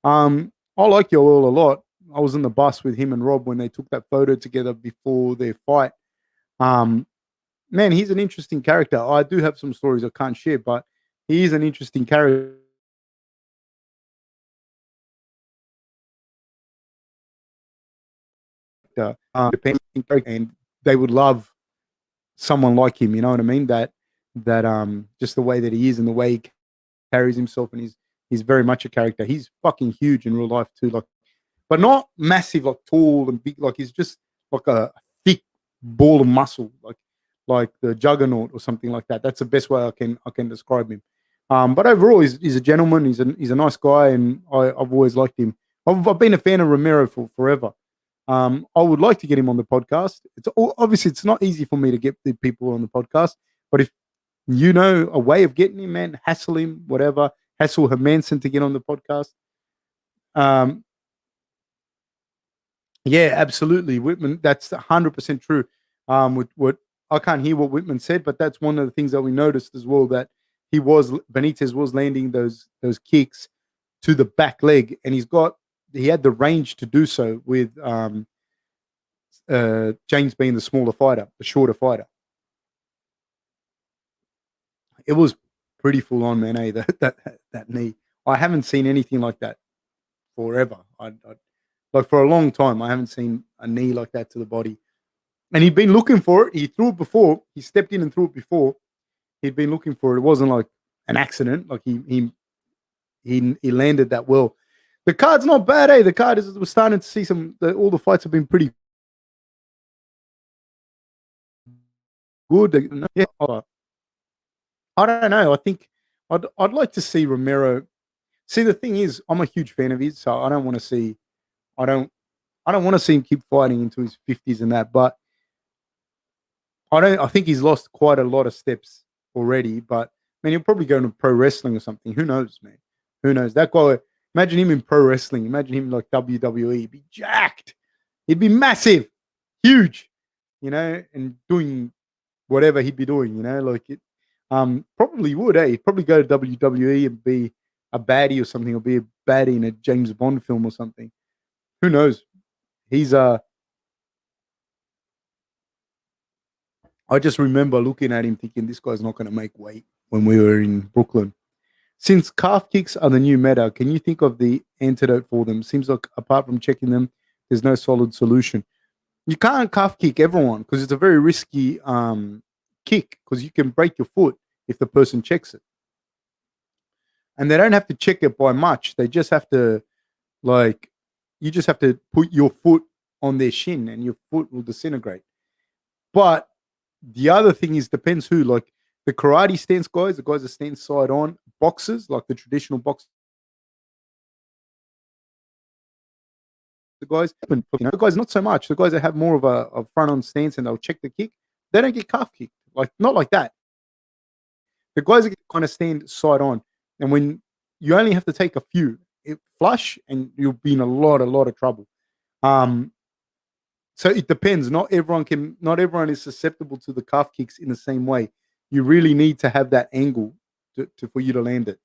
I like Yoel a lot. I was in the bus with him and Rob when they took that photo together before their fight. Um, Man, he's an interesting character. I do have some stories I can't share, but he is an interesting character. And they would love someone like him. You know what I mean? That just the way that he is and the way he carries himself, and he's very much a character. He's fucking huge in real life too, like, but not massive, like tall and big. Like he's just like a thick ball of muscle, like the juggernaut or something like that. That's the best way I can describe him. But overall, he's a gentleman. He's a nice guy, and I've always liked him. I've been a fan of Romero for forever. I would like to get him on the podcast. Obviously it's not easy for me to get the people on the podcast, but if you know a way of getting him, man, hassle him, whatever. Hassle Hermansson to get on the podcast. Um, yeah, absolutely, Whitman. That's 100% true. With what I can't hear what Whitman said, but that's one of the things that we noticed as well, that Benítez was landing those kicks to the back leg, and he had the range to do so with Jaynes being the smaller fighter, the shorter fighter. It was pretty full on, man. That knee. I haven't seen anything like that forever. Like for a long time, I haven't seen a knee like that to the body. And he'd been looking for it. He threw it before. He stepped in and threw it before. He'd been looking for it. It wasn't like an accident. Like he landed that well. The card's not bad, eh? The card we're starting to see all the fights have been pretty good. Yeah, I don't know. I think I'd like to see Romero. See, the thing is, I'm a huge fan of his, so I don't want to see. I don't. I don't want to see him keep fighting into his 50s and that. But I don't. I think he's lost quite a lot of steps already. But man, he'll probably go into pro wrestling or something. Who knows, man? Who knows? That guy. Imagine him in pro wrestling. Imagine him like WWE. He'd be jacked. He'd be massive, huge, and doing whatever he'd be doing. Like it. Probably would, eh? He'd probably go to WWE and be a baddie or something, or be a baddie in a James Bond film or something. Who knows? He's I just remember looking at him thinking this guy's not going to make weight when we were in Brooklyn. Since calf kicks are the new meta, can you think of the antidote for them? Seems like apart from checking them, there's no solid solution. You can't calf kick everyone because it's a very risky kick, because you can break your foot if the person checks it. And they don't have to check it by much. They just have to, like, you just have to put your foot on their shin and your foot will disintegrate. But the other thing is, depends who. Like the karate stance guys, the guys that stand side on, boxers, like the traditional boxers, the guys, the guys not so much. The guys that have more of a front on stance and they'll check the kick, they don't get calf kicked. Like not like that. The guys that kind of stand side on, and when you only have to take a few flush, and you'll be in a lot of trouble. So it depends. Not everyone is susceptible to the calf kicks in the same way. You really need to have that angle for you to land it.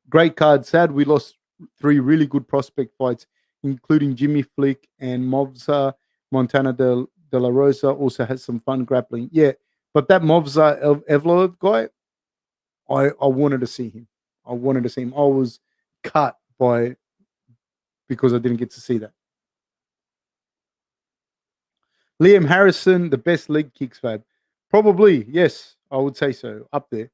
Great card. Sad we lost 3 really good prospect fights, including Jimmy Flick and Movza. Montana de la Rosa also has some fun grappling. Yeah, but that Movza Evloev guy, I wanted to see him. I was cut because I didn't get to see that. Liam Harrison, the best leg kicks, Fab. Probably, yes, I would say so. Up there.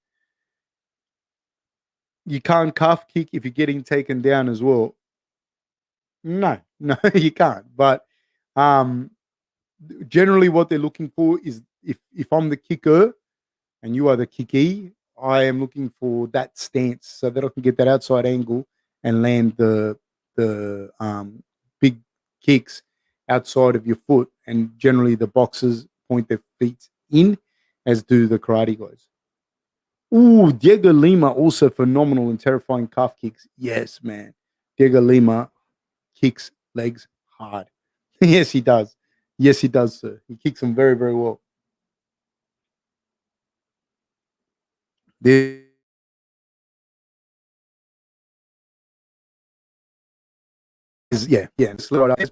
You can't calf kick if you're getting taken down as well. No, you can't. But generally, what they're looking for is if I'm the kicker and you are the kickee, I am looking for that stance so that I can get that outside angle and land the big kicks outside of your foot. And generally, the boxers point their feet in, as do the karate guys. Ooh, Diego Lima, also phenomenal and terrifying calf kicks. Yes, man. Diego Lima kicks legs hard. Yes, he does. Yes, he does, sir. He kicks them very, very well. Yeah,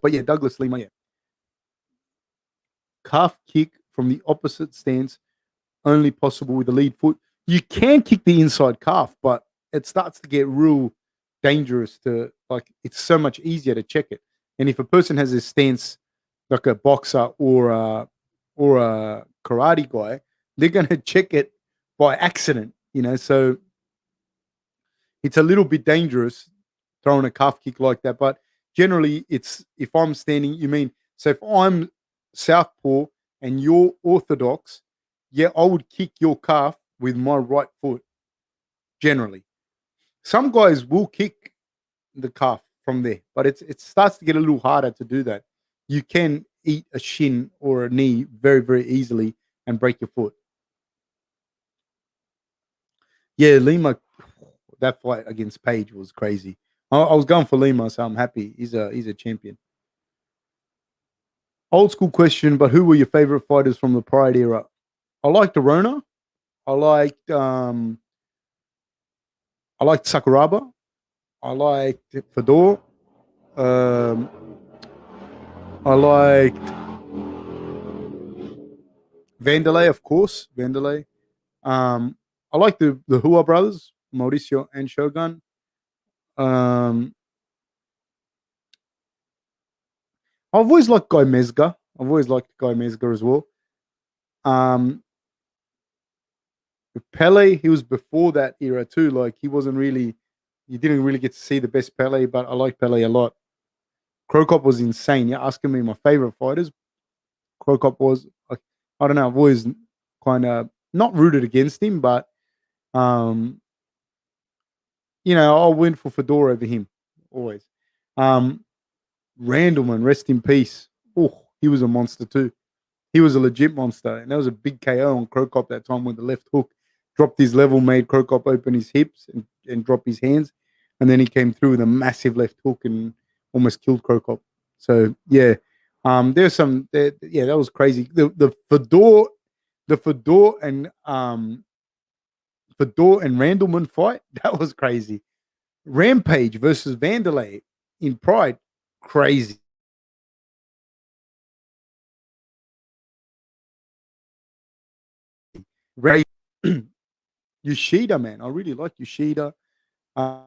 but yeah, Douglas Lima, yeah. Calf kick from the opposite stance, only possible with the lead foot. You can kick the inside calf, but it starts to get real dangerous it's so much easier to check it. And if a person has a stance like a boxer or a karate guy, they're gonna check it by accident, so it's a little bit dangerous throwing a calf kick like that. But generally, it's if I'm standing, so if I'm southpaw and you're orthodox, yeah, I would kick your calf with my right foot. Generally, some guys will kick the calf from there, but it starts to get a little harder to do that. You can eat a shin or a knee very, very easily and break your foot. Yeah, Lima, that fight against Page was crazy. I was going for Lima, so I'm happy. He's a champion. Old school question, but who were your favorite fighters from the Pride era? I liked Arona. I liked Sakuraba. I liked Fedor. I liked Vanderlei, of course. Vanderlei. I like the Hua brothers, Mauricio and Shogun. I've always liked Guy Mezga. I've always liked Guy Mezga as well. Pele, he was before that era too. Like he wasn't really, you didn't really get to see the best Pele, but I like Pele a lot. Krokop was insane. You're asking me my favorite fighters. Krokop was, I don't know, I've always kind of not rooted against him, but I'll win for Fedor over him always. Randleman, rest in peace. Oh, he was a monster too. He was a legit monster, and that was a big KO on Krokop that time with the left hook. Dropped his level, made Krokop open his hips and drop his hands, and then he came through with a massive left hook and almost killed Krokop. So yeah, there's some. Yeah, that was crazy. The Fedor and Randleman fight, that was crazy. Rampage versus Vanderlei in Pride, crazy. Ray Yoshida, man, I really like Yoshida. I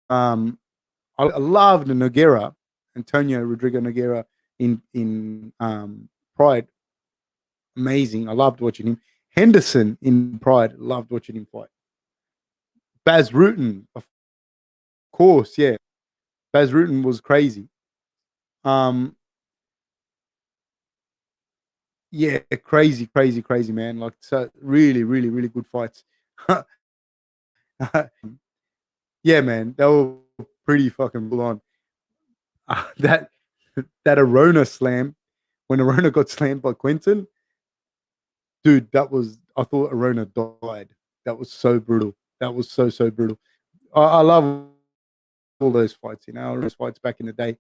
loved Nogueira, Antonio Rodrigo Nogueira in Pride. Amazing. I loved watching him. Henderson in Pride, loved watching him fight. Baz Rutten, of course, yeah. Baz Rutten was crazy. Yeah, crazy, man. Like, so really, really, really good fights. Yeah, man, they were pretty fucking full on. That Arona slam, when Arona got slammed by Quentin, dude, I thought Arona died. That was so brutal. That was so brutal. I love all those fights, all those fights back in the day.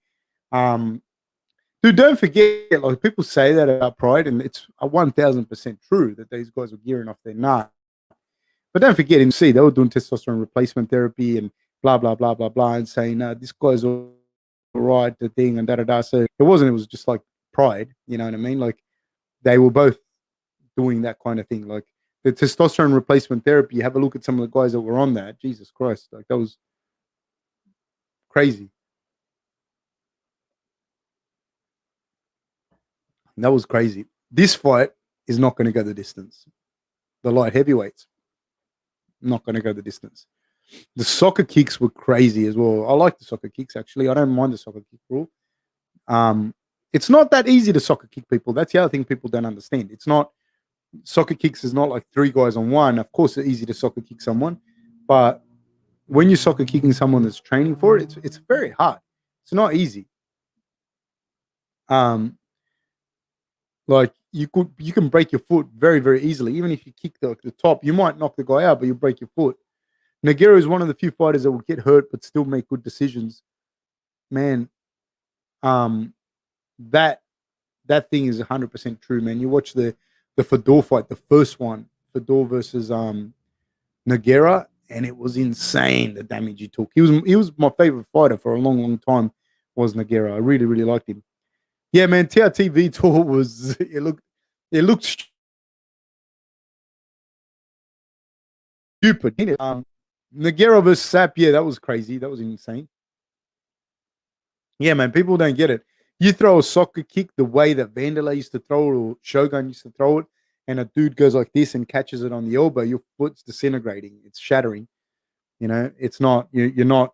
Dude, don't forget, like people say that about Pride, and it's 1,000% true that these guys were gearing off their nut. But don't forget, in C, they were doing testosterone replacement therapy and blah blah blah blah blah, and saying, this guy's all right, the thing, and da da da. So it wasn't. It was just like Pride. You know what I mean? Like they were both doing that kind of thing. Like the testosterone replacement therapy. Have a look at some of the guys that were on that. Jesus Christ, like that was crazy. That was crazy. This fight is not going to go the distance. The light heavyweights not going to go the distance. The soccer kicks were crazy as well. I like the soccer kicks actually. I don't mind the soccer kick rule. It's not that easy to soccer kick people. That's the other thing people don't understand. It's not soccer kicks is not like three guys on one. Of course, it's easy to soccer kick someone, but when you're soccer kicking someone that's training for it, it's very hard. It's not easy. Like you can break your foot very easily. Even if you kick the top, you might knock the guy out, but you break your foot. Nogueira is one of the few fighters that will get hurt but still make good decisions. Man, that thing is 100% true, man. You watch the Fedor fight, the first one, Fedor versus Nogueira, and it was insane the damage he took. He was my favorite fighter for a long time. Was Nogueira? I really liked him. Yeah, man. TRTV tour was it looked stupid. Nogueira versus Sap, yeah, that was crazy. That was insane. Yeah, man. People don't get it. You throw a soccer kick the way that Vanderlei used to throw it or Shogun used to throw it, and a dude goes like this and catches it on the elbow, your foot's disintegrating. It's shattering. It's not. You're not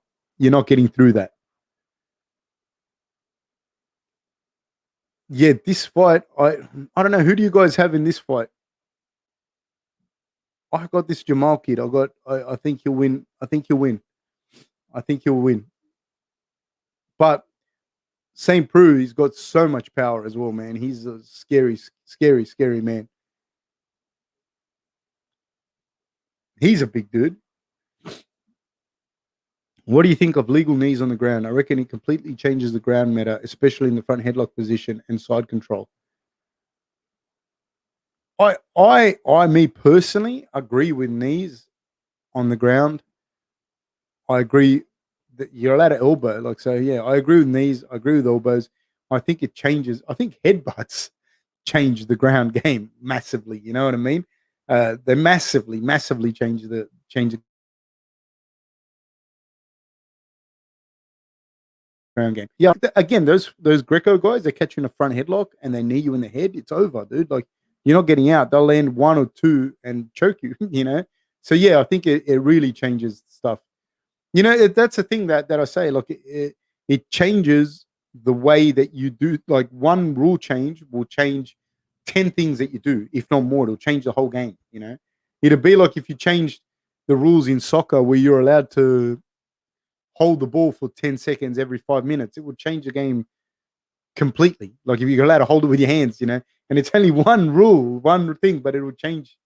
getting through that. Yeah, this fight, I don't know. Who do you guys have in this fight? I got this Jamahal kid. I think he'll win. I think he'll win. But St. Preux, he's got so much power as well, man. He's a scary man. He's a big dude. What do you think of legal knees on the ground? I reckon it completely changes the ground meta, especially in the front headlock position and side control. Me personally agree with knees on the ground. I agree that you're allowed to elbow. Like, so yeah, I agree with knees. I agree with elbows. I think it changes. I think headbutts change the ground game massively. You know what I mean? They massively change the ground game. Yeah, again, those Greco guys, they catch you in a front headlock and they knee you in the head. It's over, dude. Like you're not getting out. They'll land one or two and choke you. So yeah, I think it really changes stuff. That's the thing that I say. Look, it changes the way that you do. Like one rule change will change 10 things that you do, if not more. It'll change the whole game. It'll be like if you changed the rules in soccer where you're allowed to hold the ball for 10 seconds every 5 minutes. It would change the game completely. Like if you're allowed to hold it with your hands, and it's only one rule, one thing, but it'll change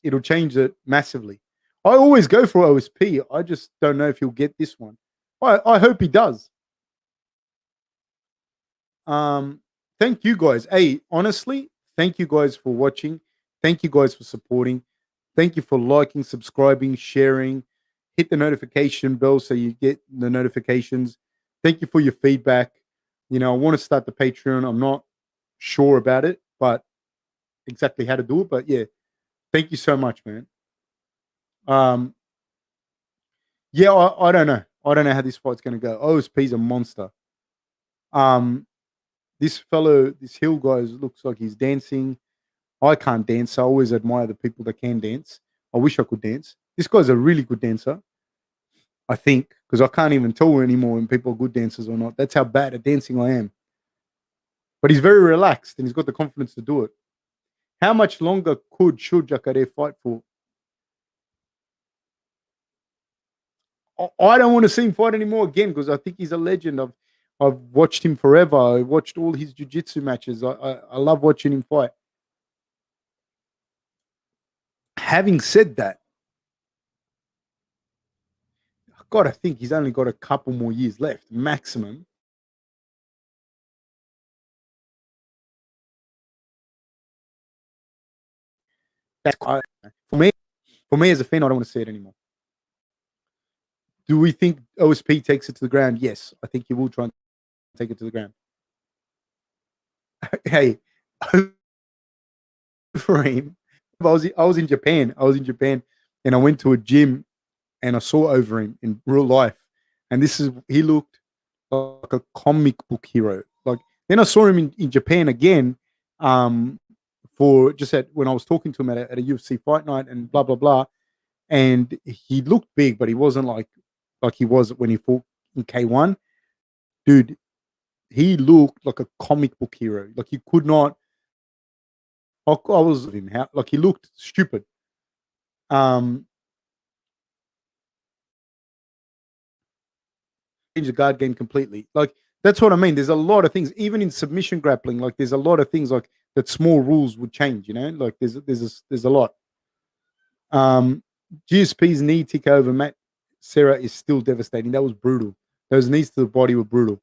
it massively. I always go for OSP. I just don't know if he'll get this one. I hope he does. Thank you guys. Hey, honestly, thank you guys for watching. Thank you guys for supporting. Thank you for liking, subscribing, sharing. Hit the notification bell so you get the notifications. Thank you for your feedback. I want to start the Patreon. I'm not sure about it, but exactly how to do it. But yeah, thank you so much, man. Yeah, I don't know. I don't know how this fight's going to go. OSP's a monster. This fellow, this Hill guy, looks like he's dancing. I can't dance. I always admire the people that can dance. I wish I could dance. This guy's a really good dancer, I think, because I can't even tell anymore when people are good dancers or not. That's how bad at dancing I am. But he's very relaxed and he's got the confidence to do it. How much longer should Jacare fight for? I don't want to see him fight anymore again because I think he's a legend. I've watched him forever. I watched all his jiu-jitsu matches. I love watching him fight. Having said that, got to think he's only got a couple more years left, maximum. That's for me. For me as a fan, I don't want to see it anymore. Do we think OSP takes it to the ground? Yes, I think he will try and take it to the ground. Hey, for him, I was in Japan. I was in Japan, and I went to a gym, and I saw over him in real life, and he looked like a comic book hero. Like then I saw him in Japan again, for just when I was talking to him at a UFC fight night and blah blah blah, and he looked big, but he wasn't like he was when he fought in K1. Dude, he looked like a comic book hero. Like you could not. I was him how like he looked stupid. Change the guard game completely. Like that's what I mean. There's a lot of things, even in submission grappling. Like there's a lot of things like that. Small rules would change. You know, like there's a lot. GSP's knee tick over Matt Serra is still devastating. That was brutal. Those knees to the body were brutal.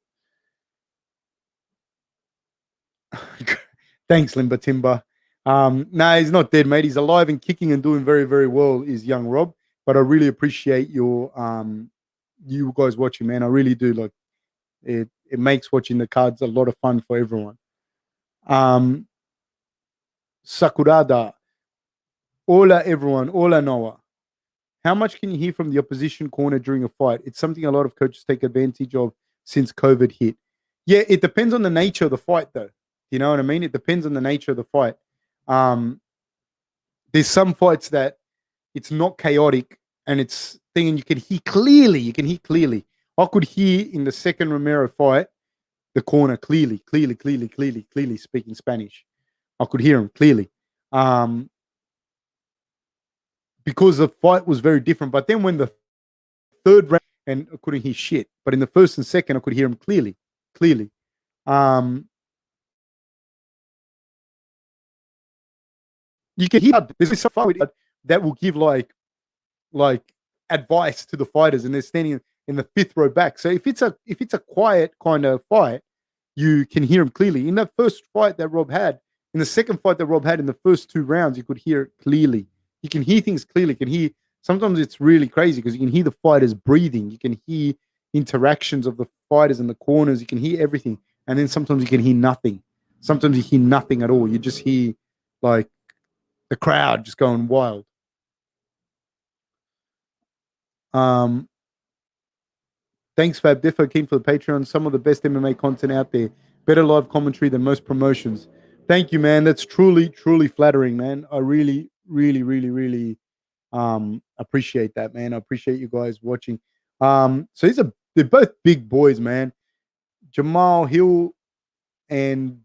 Thanks, Limba Timber. No, he's not dead, mate. He's alive and kicking and doing very, very well, is young Rob. But I really appreciate your you guys watching, man. I really do. Like it makes watching the cards a lot of fun for everyone. Sakurada. Hola, everyone. Hola, Noah. How much can you hear from the opposition corner during a fight? It's something a lot of coaches take advantage of since COVID hit. Yeah, it depends on the nature of the fight, though. You know what I mean? It depends on the nature of the fight. There's some fights that it's not chaotic and it's thing, and you can hear clearly. You can hear clearly. I could hear in the second Romero fight the corner clearly speaking Spanish. I could hear him clearly. Because the fight was very different. But then when the third round, and I couldn't hear shit. But in the first and second, I could hear him clearly. You can hear there's some fight that will give like advice to the fighters, and they're standing in the fifth row back. So if it's a quiet kind of fight, you can hear him clearly. In that first fight that Rob had, in the second fight that Rob had, in the first two rounds, you could hear it clearly. You can hear things clearly. You can hear. Sometimes it's really crazy because you can hear the fighters breathing. You can hear interactions of the fighters in the corners. You can hear everything, and then sometimes you can hear nothing. Sometimes you hear nothing at all. You just hear like the crowd just going wild. Thanks, Fab Diffo King, for the Patreon. Some of the best MMA content out there. Better live commentary than most promotions. Thank you, man. That's truly, truly flattering, man. I really, really, really, really appreciate that, man. I appreciate you guys watching. So they're both big boys, man. Jamahal Hill and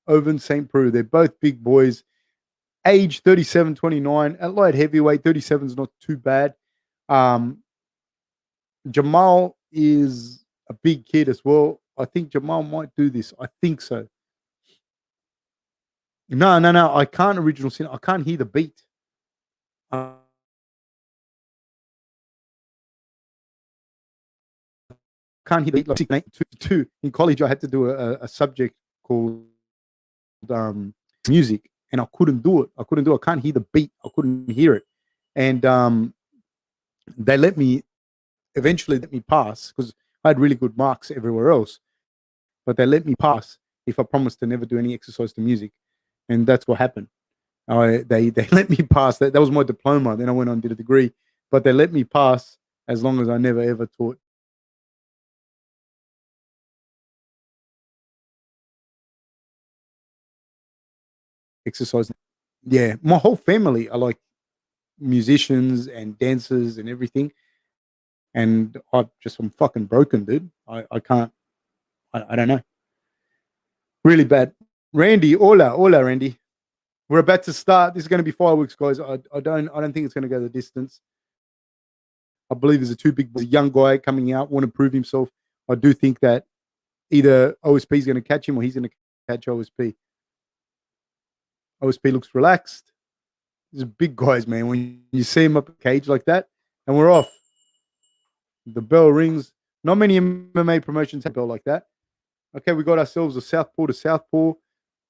Ovince St. Preux. They're both big boys. Age 37, 29. At light heavyweight, 37 is not too bad. Jamahal is a big kid as well. I think Jamahal might do this. I think so. No. I can't original sin. I can't hear the beat. Can't hear the beat. Like two in college, I had to do a subject called music, and I couldn't do it. I can't hear the beat. I couldn't hear it, and they eventually let me pass because I had really good marks everywhere else. But they let me pass if I promised to never do any exercise to music, and that's what happened. They let me pass. That was my diploma. Then I went on and did a degree, but they let me pass as long as I never ever taught exercise. Yeah, my whole family are like musicians and dancers and everything, and I'm fucking broken, dude. I can't. I don't know. Really bad. Randy, hola, Randy. We're about to start. This is going to be fireworks, guys. I don't think it's going to go the distance. I believe there's a young guy coming out, want to prove himself. I do think that either OSP is going to catch him or he's going to catch OSP. OSP looks relaxed. These are big guys, man. When you see him up a cage like that, and we're off. The bell rings. Not many MMA promotions have a bell like that. Okay, we got ourselves a southpaw to southpaw.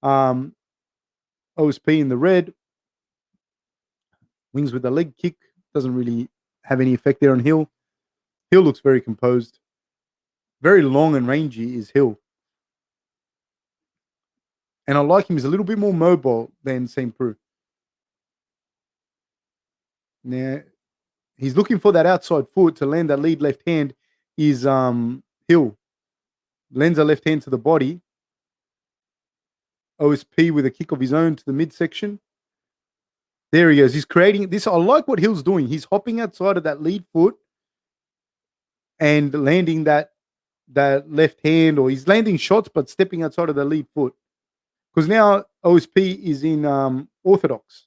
OSP in the red. Wings with a leg kick. Doesn't really have any effect there on Hill. Hill looks very composed. Very long and rangy is Hill. And I like him. He's a little bit more mobile than St. Preux. Now, he's looking for that outside foot to land that lead left hand is Hill. Lends a left hand to the body. OSP with a kick of his own to the midsection. There he goes. He's creating this. I like what Hill's doing. He's hopping outside of that lead foot and landing that left hand, or he's landing shots but stepping outside of the lead foot. Because now OSP is in orthodox.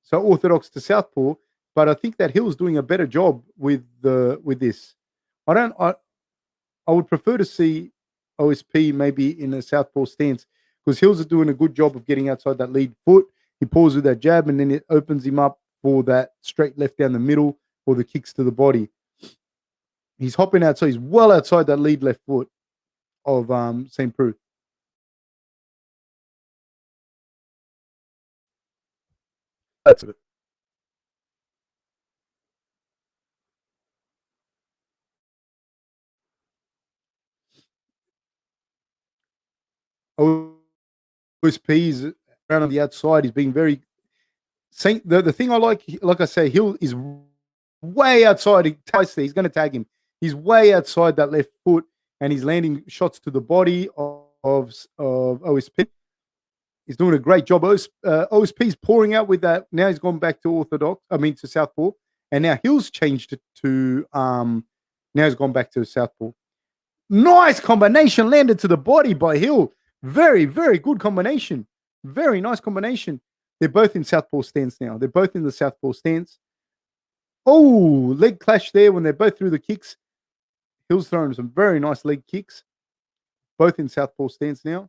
So orthodox to southpaw, but I think that Hill's doing a better job with this. I would prefer to see OSP maybe in a southpaw stance, because Hills is doing a good job of getting outside that lead foot. He pulls with that jab, and then it opens him up for that straight left down the middle or the kicks to the body. He's hopping out, so he's well outside that lead left foot of St. Preux. That's it. OSP is around on the outside. He's being very. The thing I like I say, Hill is way outside. He's going to tag him. He's way outside that left foot, and he's landing shots to the body of OSP. He's doing a great job. OSP is pouring out with that. Now he's gone back to to southpaw, and now Hill's changed it to now he's gone back to southpaw. Nice combination landed to the body by Hill. Very, very good combination. Very nice combination. They're both in southpaw stance now. They're both in the southpaw stance. Oh, leg clash there when they're both through the kicks. Hill's throwing some very nice leg kicks. Both in southpaw stance now.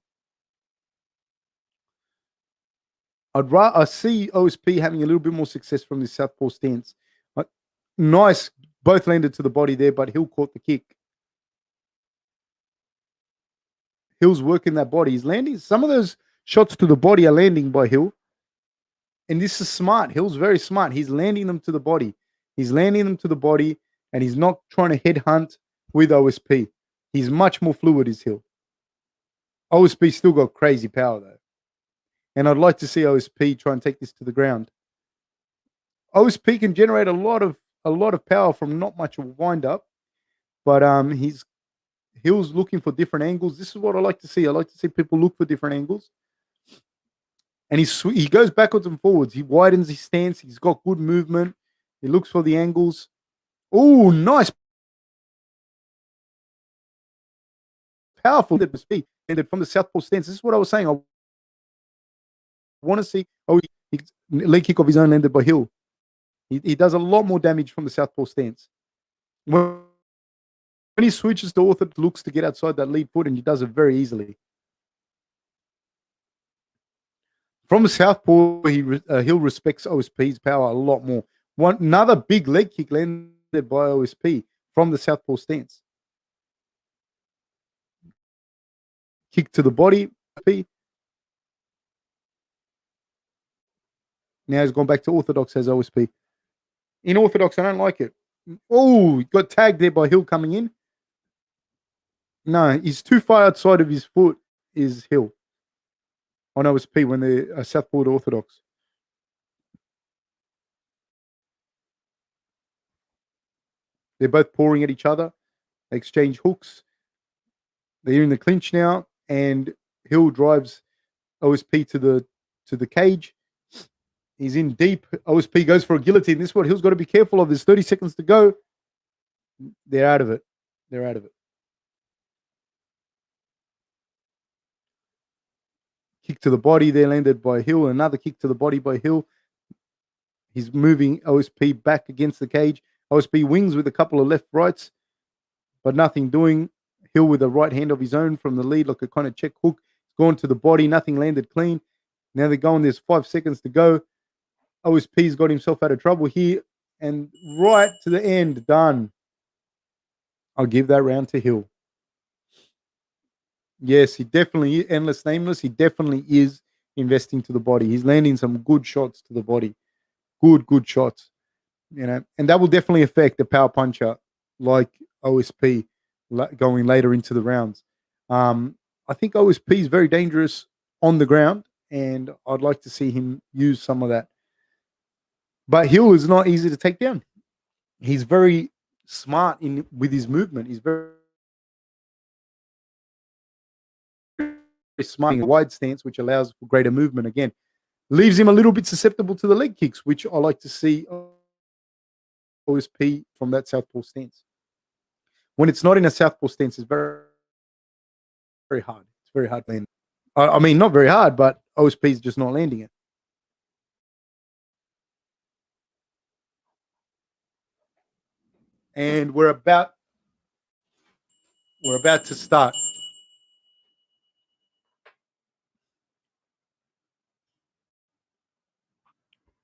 I see OSP having a little bit more success from this southpaw stance. Nice. Both landed to the body there, but Hill caught the kick. Hill's working that body. He's landing. Some of those shots to the body are landing by Hill. And this is smart. Hill's very smart. He's landing them to the body. He's landing them to the body, and he's not trying to headhunt with OSP. He's much more fluid, is Hill. OSP still got crazy power, though. And I'd like to see OSP try and take this to the ground. OSP can generate a lot of power from not much of a wind-up, but Hill's looking for different angles. This is what I like to see. I like to see people look for different angles. And he goes backwards and forwards. He widens his stance. He's got good movement. He looks for the angles. Oh, nice. Powerful speed. Ended from the southpaw stance. This is what I was saying. I want to see. Leg kick of his own landed by Hill. He does a lot more damage from the southpaw stance. When he switches to orthodox, looks to get outside that lead foot, and he does it very easily. From the southpaw, Hill respects OSP's power a lot more. Another big leg kick landed by OSP from the southpaw stance. Kick to the body. Now he's gone back to orthodox as OSP. In orthodox, I don't like it. Oh, he got tagged there by Hill coming in. No, he's too far outside of his foot is Hill on OSP when they're southpaw to orthodox. They're both pouring at each other. They exchange hooks. They're in the clinch now, and Hill drives OSP to the cage. He's in deep. OSP goes for a guillotine. This is what Hill's got to be careful of. There's 30 seconds to go. They're out of it. They're out of it. Kick to the body there landed by Hill. Another kick to the body by Hill. He's moving OSP back against the cage. OSP wings with a couple of left rights, but nothing doing. Hill with a right hand of his own from the lead, like a kind of check hook. It's gone to the body. Nothing landed clean. Now they're going. There's 5 seconds to go. OSP's got himself out of trouble here, and right to the end, done. I'll give that round to Hill. Yes, he definitely endless nameless. He definitely is investing to the body. He's landing some good shots to the body. Good shots. And that will definitely affect the power puncher like OSP going later into the rounds. I think OSP is very dangerous on the ground, and I'd like to see him use some of that. But Hill is not easy to take down. He's very smart with his movement. He's very smart in a wide stance, which allows for greater movement. Again, leaves him a little bit susceptible to the leg kicks, which I like to see OSP from that southpaw stance. When it's not in a southpaw stance, it's very hard. It's very hard to land. I mean, not very hard, but OSP is just not landing it. And we're about to start.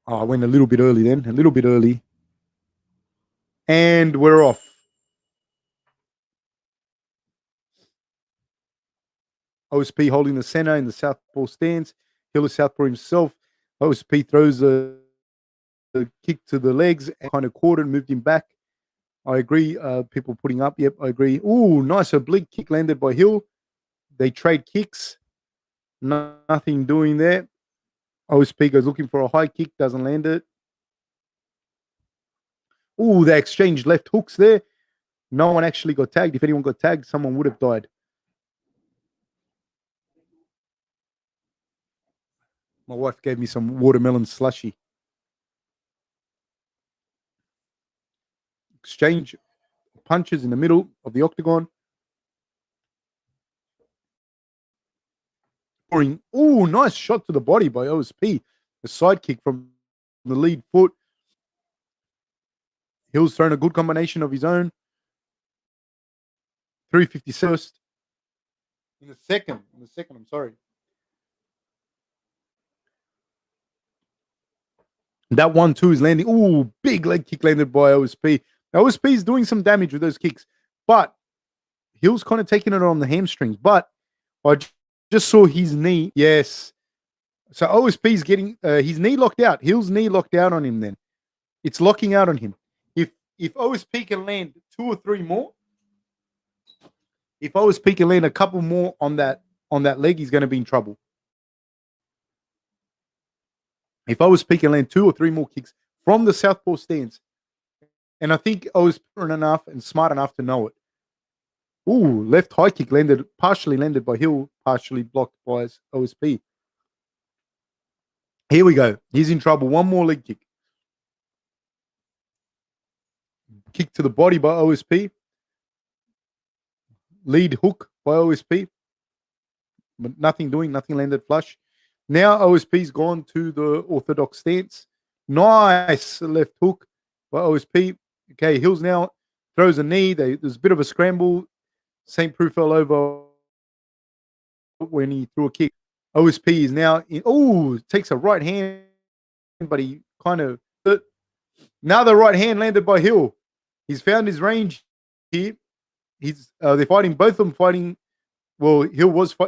Oh, I went a little bit early then, a little bit early. And we're off. OSP holding the center in the southpaw stance. Hill is southpaw himself. OSP throws a kick to the legs and kind of caught it and moved him back. I agree. People putting up. Yep, I agree. Ooh, nice oblique kick landed by Hill. They trade kicks. Nothing doing there. OSP goes looking for a high kick, doesn't land it. Ooh, they exchanged left hooks there. No one actually got tagged. If anyone got tagged, someone would have died. My wife gave me some watermelon slushy. Exchange punches in the middle of the octagon. Ooh, nice shot to the body by OSP. A side kick from the lead foot. Hill's thrown a good combination of his own. 351st. In the second, I'm sorry. That 1-2 is landing. Ooh, big leg kick landed by OSP. OSP is doing some damage with those kicks, but Hill's kind of taking it on the hamstrings. But I just saw his knee. Yes. So OSP is getting his knee locked out. Hill's knee locked out on him then. It's locking out on him. If OSP can land 2 or 3 more, if OSP can land a couple more on that leg, he's going to be in trouble. If OSP can land 2 or 3 more kicks from the southpaw stance, and I think OSP is enough and smart enough to know it. Ooh, left high kick partially landed by Hill, partially blocked by OSP. Here we go. He's in trouble. One more leg kick. Kick to the body by OSP. Lead hook by OSP. But nothing landed flush. Now OSP's gone to the orthodox stance. Nice left hook by OSP. Okay, Hills now throws a knee. There's a bit of a scramble. St. Preux fell over when he threw a kick. OSP is now in. Oh, takes a right hand, but he kind of. Now the right hand landed by Hill. He's found his range here. They're fighting. Both of them fighting. Well,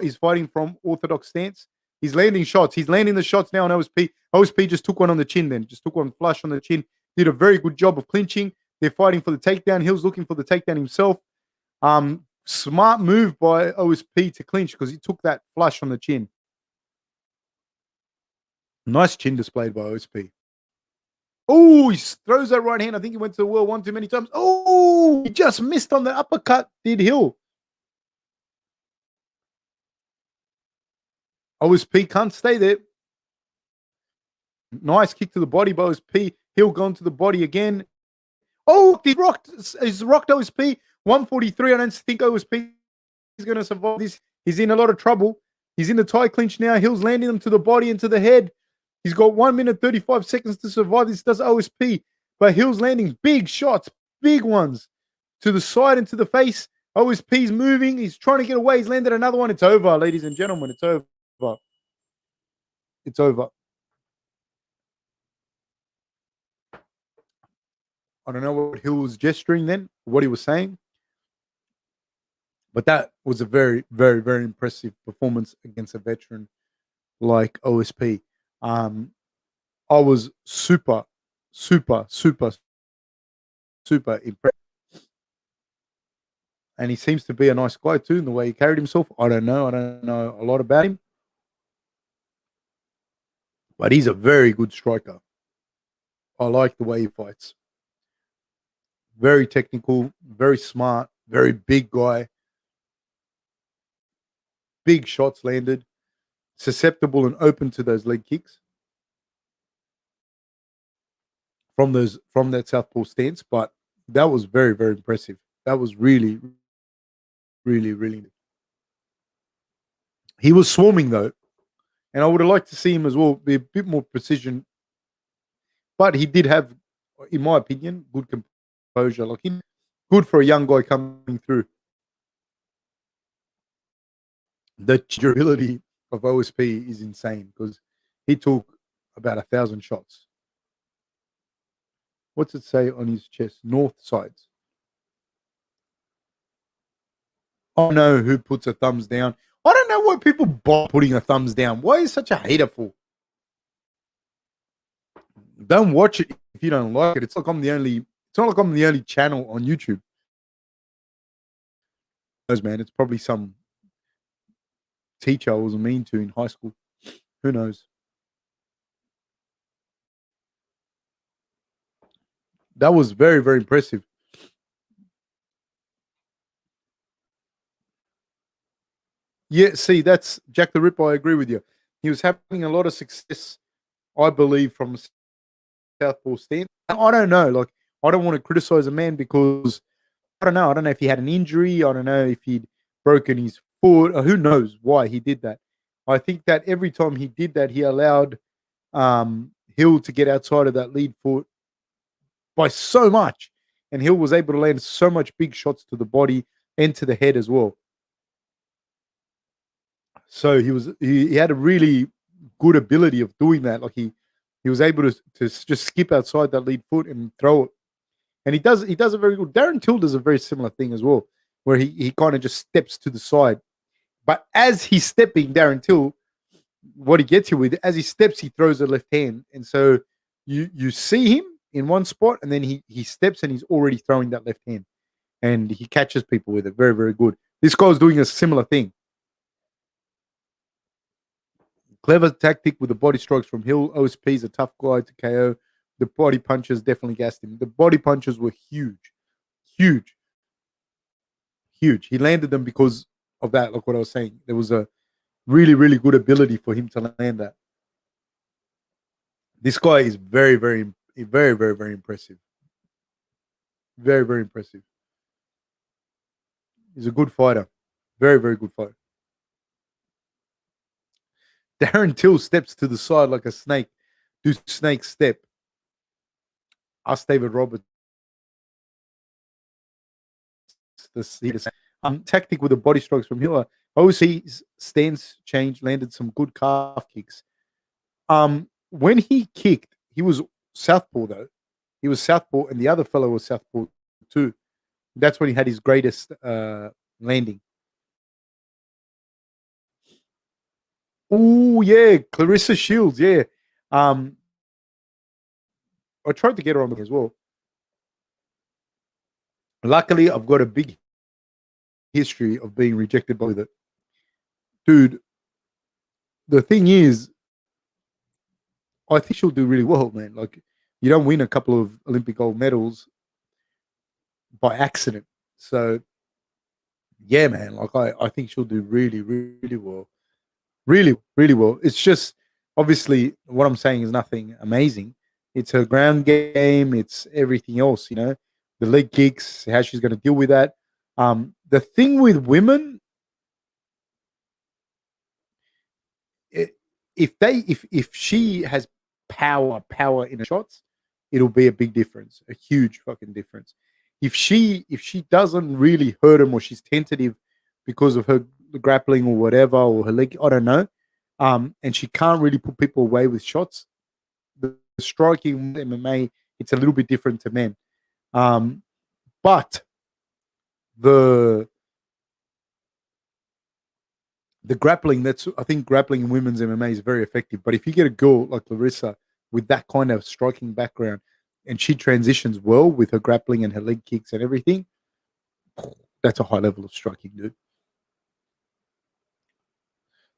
he's fighting from orthodox stance. He's landing shots. He's landing the shots now on OSP. OSP just took one on the chin then. Just took one flush on the chin. Did a very good job of clinching. They're fighting for the takedown. Hill's looking for the takedown himself. Smart move by OSP to clinch because he took that flush on the chin. Nice chin displayed by OSP. Oh, he throws that right hand. I think he went to the world one too many times. Oh, he just missed on the uppercut, did Hill. OSP can't stay there. Nice kick to the body by OSP. Hill gone to the body again. Oh, he's rocked OSP. 143. I don't think OSP is going to survive this. He's in a lot of trouble. He's in the tie clinch now. Hill's landing him to the body and to the head. He's got 1 minute 35 seconds to survive. This does OSP. But Hill's landing big shots, big ones to the side and to the face. OSP's moving. He's trying to get away. He's landed another one. It's over, ladies and gentlemen. It's over. It's over. I don't know what Hill was gesturing then, what he was saying. But that was a very, very, very impressive performance against a veteran like OSP. I was super, super, super, super impressed. And he seems to be a nice guy too in the way he carried himself. I don't know. I don't know a lot about him. But he's a very good striker. I like the way he fights. Very technical, very smart, very big guy. Big shots landed. Susceptible and open to those leg kicks from that southpaw stance. But that was very, very impressive. That was really, really, really. He was swarming though, and I would have liked to see him as well be a bit more precision. But he did have, in my opinion, good composure. Like good for a young guy coming through. The durability of OSP is insane because he took about 1,000 shots. What's it say on his chest? North sides. I know who puts a thumbs down. I don't know why people buy putting a thumbs down. Why is such a hater for? Don't watch it if you don't like it. It's not like I'm the only channel on YouTube. Man, it's probably some teacher I was mean to in high school. Who knows? That was very, very impressive. Yeah, see, that's Jack the Ripper. I agree with you. He was having a lot of success, I believe, from southpaw stance. I don't know. Like, I don't want to criticize a man because I don't know. I don't know if he had an injury. I don't know if he'd broken his foot. Or who knows why he did that. I think that every time he did that, he allowed Hill to get outside of that lead foot by so much. And Hill was able to land so much big shots to the body and to the head as well. So he had a really good ability of doing that. Like he was able to just skip outside that lead foot and throw it. And he does it very good. Darren Till does a very similar thing as well, where he kind of just steps to the side. But as he's stepping, Darren Till, what he gets you with, as he steps, he throws a left hand. And so you see him in one spot, and then he steps and he's already throwing that left hand. And he catches people with it. Very, very good. This guy's doing a similar thing. Clever tactic with the body strikes from Hill. OSP is a tough guy to KO. The body punches definitely gassed him. The body punches were huge. Huge. Huge. He landed them because of that, like what I was saying. There was a really, really good ability for him to land that. This guy is very, very, very, very, very impressive. Very, very impressive. He's a good fighter. Very, very good fighter. Darren Till steps to the side like a snake. Do snake step. Ask David Roberts. Tactic with the body strikes from Hill. OC's stance change, landed some good calf kicks. When he kicked, he was southpaw though. He was southpaw, and the other fellow was southpaw too. That's when he had his greatest landing. Oh yeah, Clarissa Shields. Yeah, I tried to get her on as well. Luckily, I've got a big history of being rejected by it. Dude, the thing is, I think she'll do really well, man. Like, you don't win a couple of Olympic gold medals by accident. So, yeah, man. Like, I think she'll do really, really well. Really, really well. It's just, obviously, what I'm saying is nothing amazing. It's her ground game. It's everything else, the leg kicks, how she's going to deal with that. The thing with women, if she has power in her shots, it'll be a big difference, a huge fucking difference. If she doesn't really hurt him, or she's tentative because of her grappling or whatever, or her leg, I don't know, and she can't really put people away with shots, the striking MMA, it's a little bit different to men. But the the grappling, I think grappling in women's MMA is very effective. But if you get a girl like Larissa with that kind of striking background and she transitions well with her grappling and her leg kicks and everything, that's a high level of striking, dude.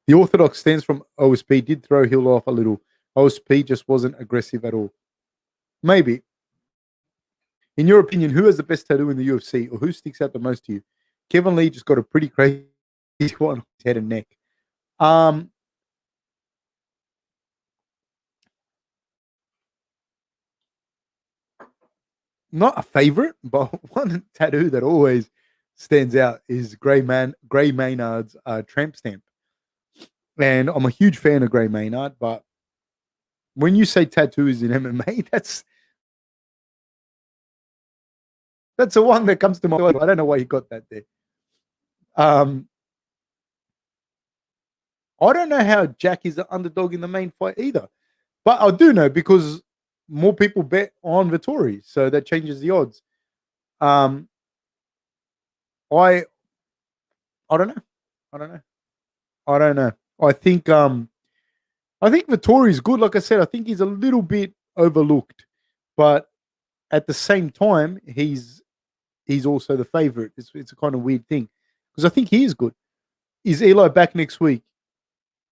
The orthodox stance from OSP did throw Hill off a little. OSP just wasn't aggressive at all. Maybe. In your opinion, who has the best tattoo in the UFC, or who sticks out the most to you? Kevin Lee just got a pretty crazy one on his head and neck. Not a favorite, but one tattoo that always stands out is Gray Maynard's tramp stamp. And I'm a huge fan of Gray Maynard, but when you say tattoos in MMA, that's the one that comes to my mind. I don't know why you got that there. I don't know how Jack is the underdog in the main fight either, but I do know because more people bet on Vettori, so that changes the odds. I don't know. I think Vettori is good. Like I said, I think he's a little bit overlooked, but at the same time, he's also the favorite. It's a kind of weird thing because I think he is good. Is Eli back next week?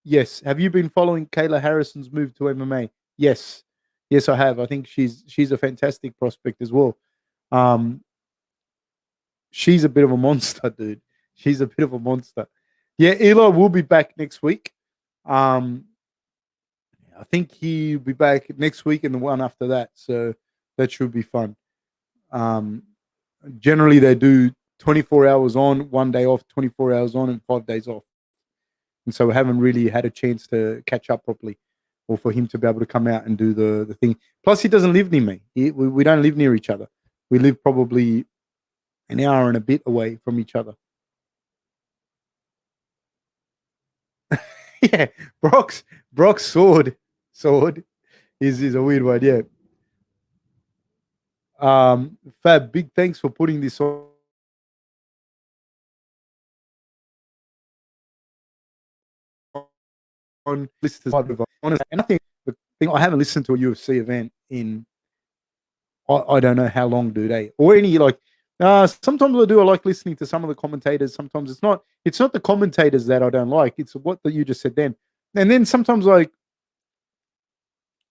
Yes. Have you been following Kayla Harrison's move to MMA? Yes. Yes, I have. I think she's a fantastic prospect as well. She's a bit of a monster, dude. She's a bit of a monster. Yeah, Eli will be back next week. I think he'll be back next week and the one after that. So that should be fun. Generally, they do 24 hours on, 1 day off, 24 hours on, and 5 days off. And so we haven't really had a chance to catch up properly or for him to be able to come out and do the thing. Plus, he doesn't live near me. We don't live near each other. We live probably an hour and a bit away from each other. Yeah, Brock's sword is a weird one, yeah. Fab, big thanks for putting this on list. Honestly, and I think the thing, I haven't listened to a UFC event in I don't know how long, dude, eh? Or any sometimes I do. I like listening to some of the commentators. Sometimes it's not the commentators that I don't like. It's what you just said then. And then sometimes I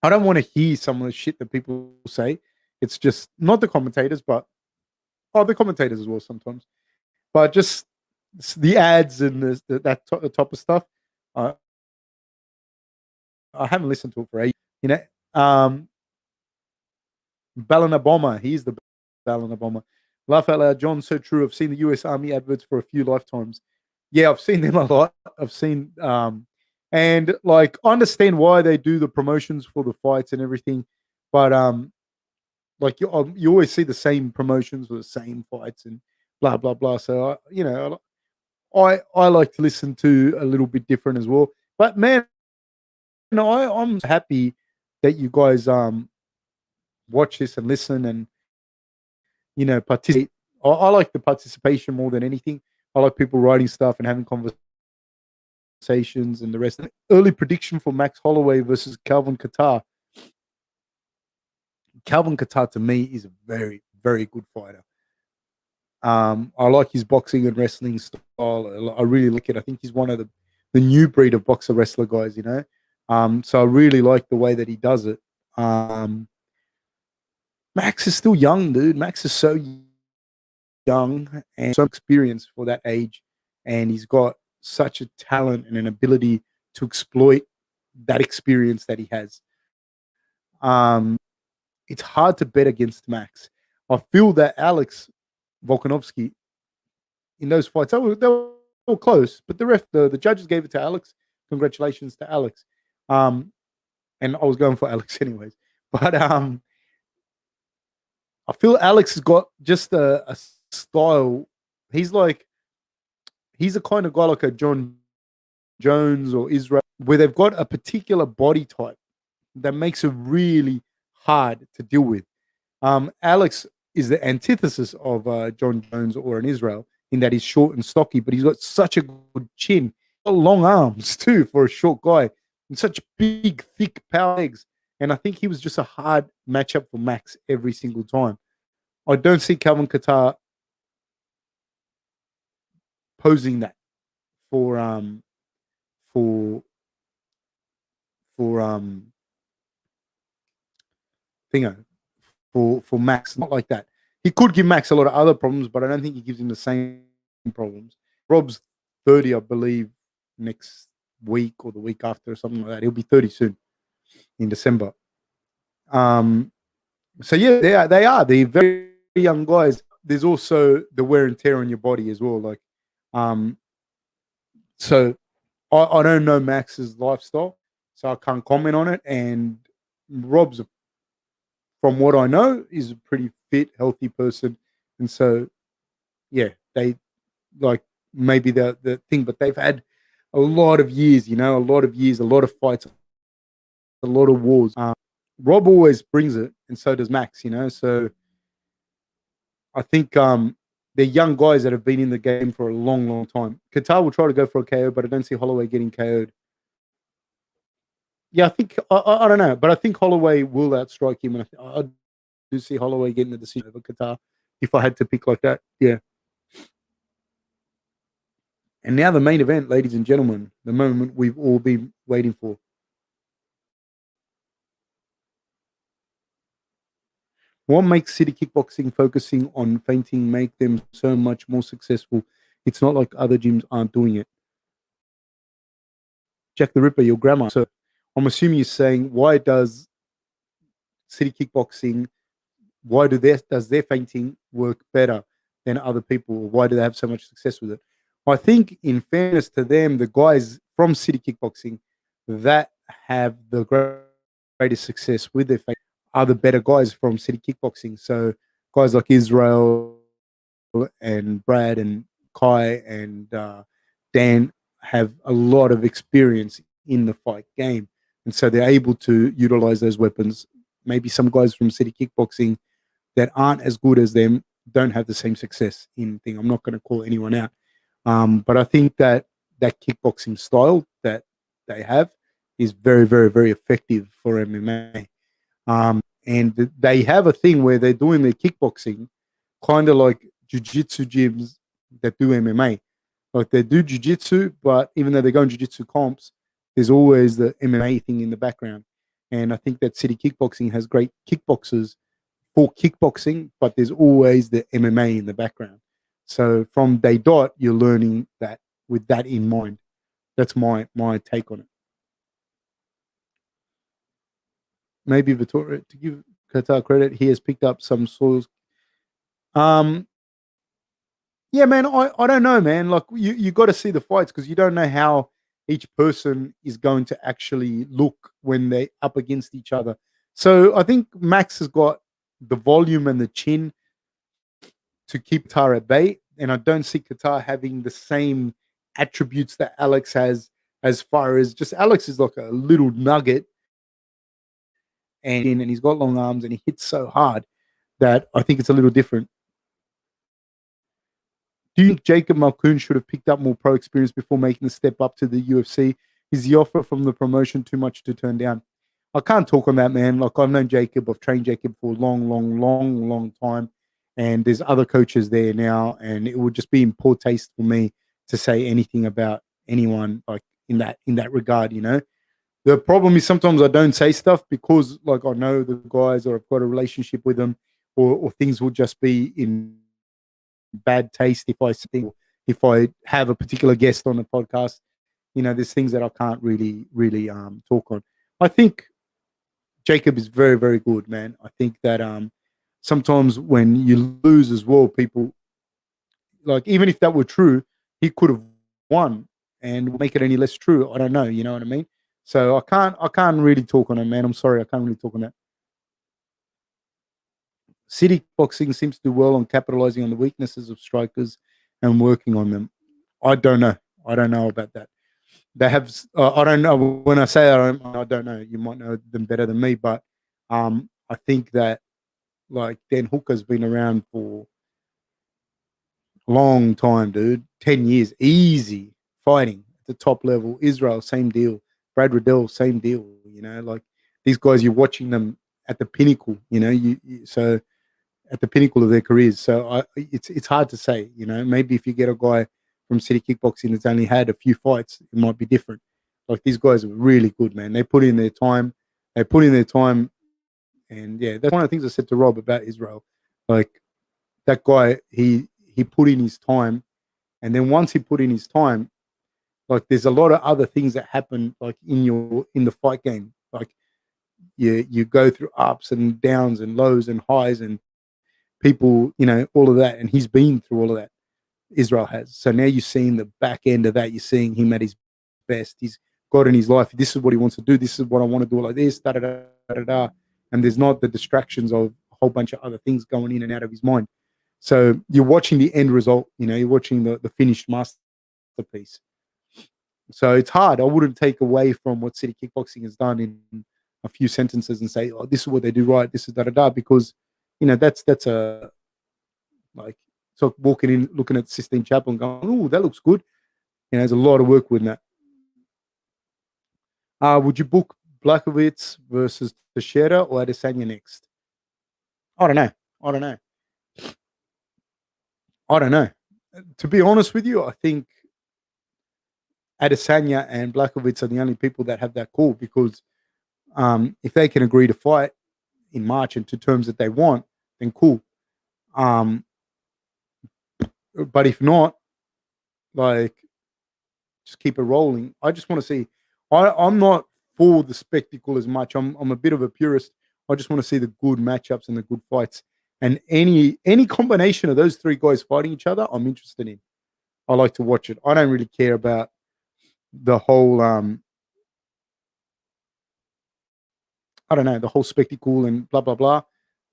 don't want to hear some of the shit that people say. It's just not the commentators, but the commentators as well sometimes. But just the ads and the type of stuff. I haven't listened to it for ages. You know, Ballinabomber. He's the Ballinabomber. Laugh out loud, John. So true. I've seen the US Army adverts for a few lifetimes. Yeah, I've seen them a lot. I've seen, and like, I understand why they do the promotions for the fights and everything, but like you always see the same promotions with the same fights and blah blah blah. So I like to listen to a little bit different as well. But man, I'm happy that you guys watch this and listen and participate. I like the participation more than anything. I like people writing stuff and having conversations and the rest. Early prediction for Max Holloway versus Calvin Kattar. Calvin Kattar to me is a very, very good fighter. I like his boxing and wrestling style. I really like it. I think he's one of the new breed of boxer wrestler guys, so I really like the way that he does it. Max is still young, dude. Max is so young and so experienced for that age, and he's got such a talent and an ability to exploit that experience that he has. It's hard to bet against Max. I feel that Alex Volkanovski in those fights, they were close, but the judges gave it to Alex. Congratulations to Alex. And I was going for Alex anyways, but I feel Alex has got just a style. He's a kind of guy like a John Jones or Israel, where they've got a particular body type that makes it really hard to deal with. Alex is the antithesis of John Jones or an Israel in that he's short and stocky, but he's got such a good chin. got long arms too for a short guy and such big, thick power legs. And I think he was just a hard matchup for Max every single time. I don't see Calvin Qatar posing that for for for Thingo for Max. Not like that. He could give Max a lot of other problems, but I don't think he gives him the same problems. Rob's 30, I believe, next week or the week after or something like that. He'll be 30 soon in December. So yeah, they are. They're very young guys. There's also the wear and tear on your body as well. Like, so I don't know Max's lifestyle, so I can't comment on it. And Rob's, from what I know, is a pretty fit, healthy person. And so, yeah, they like maybe the thing, but they've had a lot of years, a lot of years, a lot of fights, a lot of wars. Rob always brings it, and so does Max, So I think they're young guys that have been in the game for a long, long time. Qatar will try to go for a KO, but I don't see Holloway getting KO'd. Yeah, I think I don't know, but I think Holloway will outstrike him, and I do see Holloway getting the decision over Qatar if I had to pick like that. Yeah. And now the main event, ladies and gentlemen, the moment we've all been waiting for. What makes City Kickboxing focusing on feinting make them so much more successful? It's not like other gyms aren't doing it. Jack the Ripper, your grandma. So I'm assuming you're saying, why does City Kickboxing, does their feinting work better than other people? Why do they have so much success with it? I think, in fairness to them, the guys from City Kickboxing that have the greatest success with their feinting are the better guys from City Kickboxing. So guys like Israel and Brad and Kai and Dan have a lot of experience in the fight game. And so they're able to utilize those weapons. Maybe some guys from City Kickboxing that aren't as good as them don't have the same success in thing. I'm not going to call anyone out. But I think that kickboxing style that they have is very, very, very effective for MMA. And they have a thing where they're doing their kickboxing kind of like jiu-jitsu gyms that do MMA. Like they do jiu-jitsu, but even though they go in jiu-jitsu comps, there's always the MMA thing in the background. And I think that City Kickboxing has great kickboxers for kickboxing, but there's always the MMA in the background. So from day dot, you're learning that with that in mind. That's my take on it. Maybe Vettori, to give Qatar credit, he has picked up some soils. Yeah, man, I don't know, man. Like you got to see the fights because you don't know how each person is going to actually look when they're up against each other. So I think Max has got the volume and the chin to keep Qatar at bay, and I don't see Qatar having the same attributes that Alex has. As far as just Alex is like a little nugget, and he's got long arms and he hits so hard that I think it's a little different. Do you think Jacob Malkoon should have picked up more pro experience before making the step up to the UFC? Is the offer from the promotion too much to turn down? I can't talk on that, man. Like I've known Jacob, I've trained Jacob for a long, long, long, long time, and there's other coaches there now, and it would just be in poor taste for me to say anything about anyone like in that regard. The problem is sometimes I don't say stuff because like I know the guys or I've got a relationship with them, or things will just be in bad taste if I have a particular guest on the podcast. There's things that I can't really talk on. I think Jacob is very, very good, man. I think that sometimes when you lose as well, people like even if that were true, he could have won and make it any less true. I don't know, you know what I mean? So I can't really talk on it, man. I'm sorry, I can't really talk on that. City boxing seems to do well on capitalizing on the weaknesses of strikers and working on them. I don't know. I don't know about that. They have. I don't know. When I say I don't know. You might know them better than me, but I think that like Dan Hooker's been around for a long time, dude. 10 years, easy fighting at the top level. Israel, same deal. Brad Riddell, same deal. Like these guys, you're watching them at the pinnacle. So at the pinnacle of their careers. So it's hard to say. Maybe if you get a guy from City Kickboxing that's only had a few fights, it might be different. Like these guys are really good, man. They put in their time. And yeah, that's one of the things I said to Rob about Israel. Like that guy, he put in his time, and then once he put in his time, like there's a lot of other things that happen, like in the fight game. Like you go through ups and downs and lows and highs and people, all of that, and he's been through all of that. Israel has. So now you're seeing the back end of that. You're seeing him at his best. He's got in his life. This is what he wants to do. This is what I want to do like this. Da da da da da. And there's not the distractions of a whole bunch of other things going in and out of his mind. So you're watching the end result. You're watching the finished masterpiece. So it's hard. I wouldn't take away from what City Kickboxing has done in a few sentences and say, "Oh, this is what they do right. This is da da da," because that's a like it's like walking in, looking at Sistine Chapel and going, "Oh, that looks good." There's a lot of work with that. Would you book Blachowicz versus Teixeira or Adesanya next? I don't know. To be honest with you, I think Adesanya and Blachowicz are the only people that have that call because if they can agree to fight in March and to terms that they want, then cool. But if not, like, just keep it rolling. I just want to see. I'm not for the spectacle as much. I'm a bit of a purist. I just want to see the good matchups and the good fights. And any combination of those three guys fighting each other, I'm interested in. I like to watch it. I don't really care about the whole I don't know, the whole spectacle and blah blah blah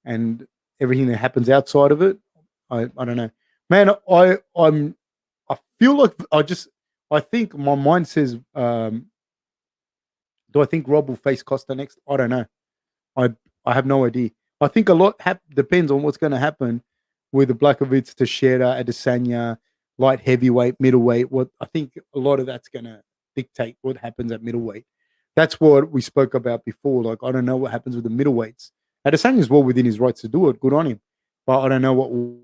and everything that happens outside of it. I don't know. Man, I feel like I think my mind says do I think Rob will face Costa next? I don't know. I have no idea. I think a lot depends on what's going to happen with the Blachowicz, Teixeira, Adesanya, light heavyweight, middleweight. What I think a lot of that's going to dictate what happens at middleweight. That's what we spoke about before. Like I don't know what happens with the middleweights. Adesanya is well within his rights to do it. Good on him, but I don't know what will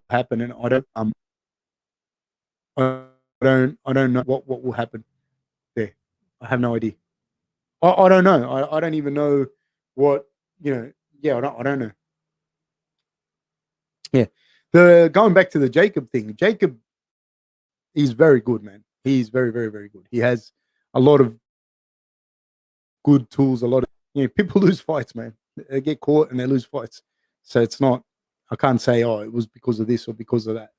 happen, and I don't know what will happen there. I have no idea. I don't know. I don't even know what Yeah, I don't know. Yeah, the going back to the Jacob thing. Jacob, he's very good, man. He's very, very, very good. He has a lot of good tools. A lot of people lose fights, man. They get caught and they lose fights. So it's not. I can't say, oh, it was because of this or because of that.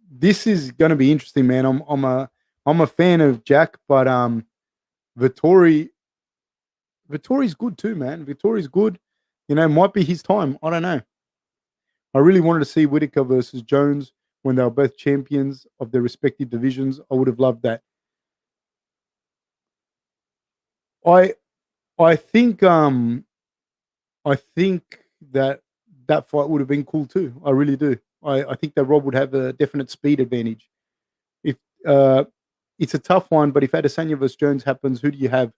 This is going to be interesting, man. I'm a fan of Jack, but Vettori's good too, man. Vettori's good. Might be his time. I don't know. I really wanted to see Whitaker versus Jones when they were both champions of their respective divisions. I would have loved that. I think that fight would have been cool too. I really do. I think that Rob would have a definite speed advantage. If it's a tough one, but if Adesanya versus Jones happens, who do you have?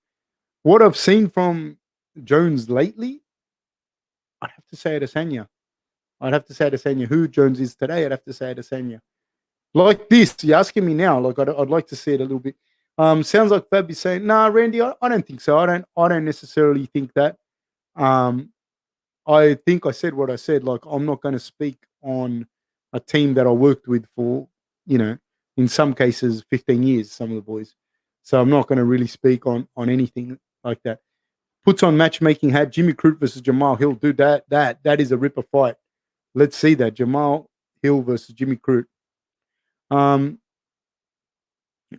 What I've seen from Jones lately, I'd have to say Adesanya. Who Jones is today, I'd have to say Adesanya. Like this, you're asking me now. Like I'd like to see it a little bit. Sounds like Fab is saying, "Nah, Randy, I don't think so. I don't necessarily think that. I think I said what I said. Like I'm not going to speak on a team that I worked with for, in some cases 15 years. Some of the boys, so I'm not going to really speak on anything like that. Puts on matchmaking hat. Jimmy Crute versus Jamahal Hill. Dude, that is a ripper fight. Let's see that Jamahal Hill versus Jimmy Crute.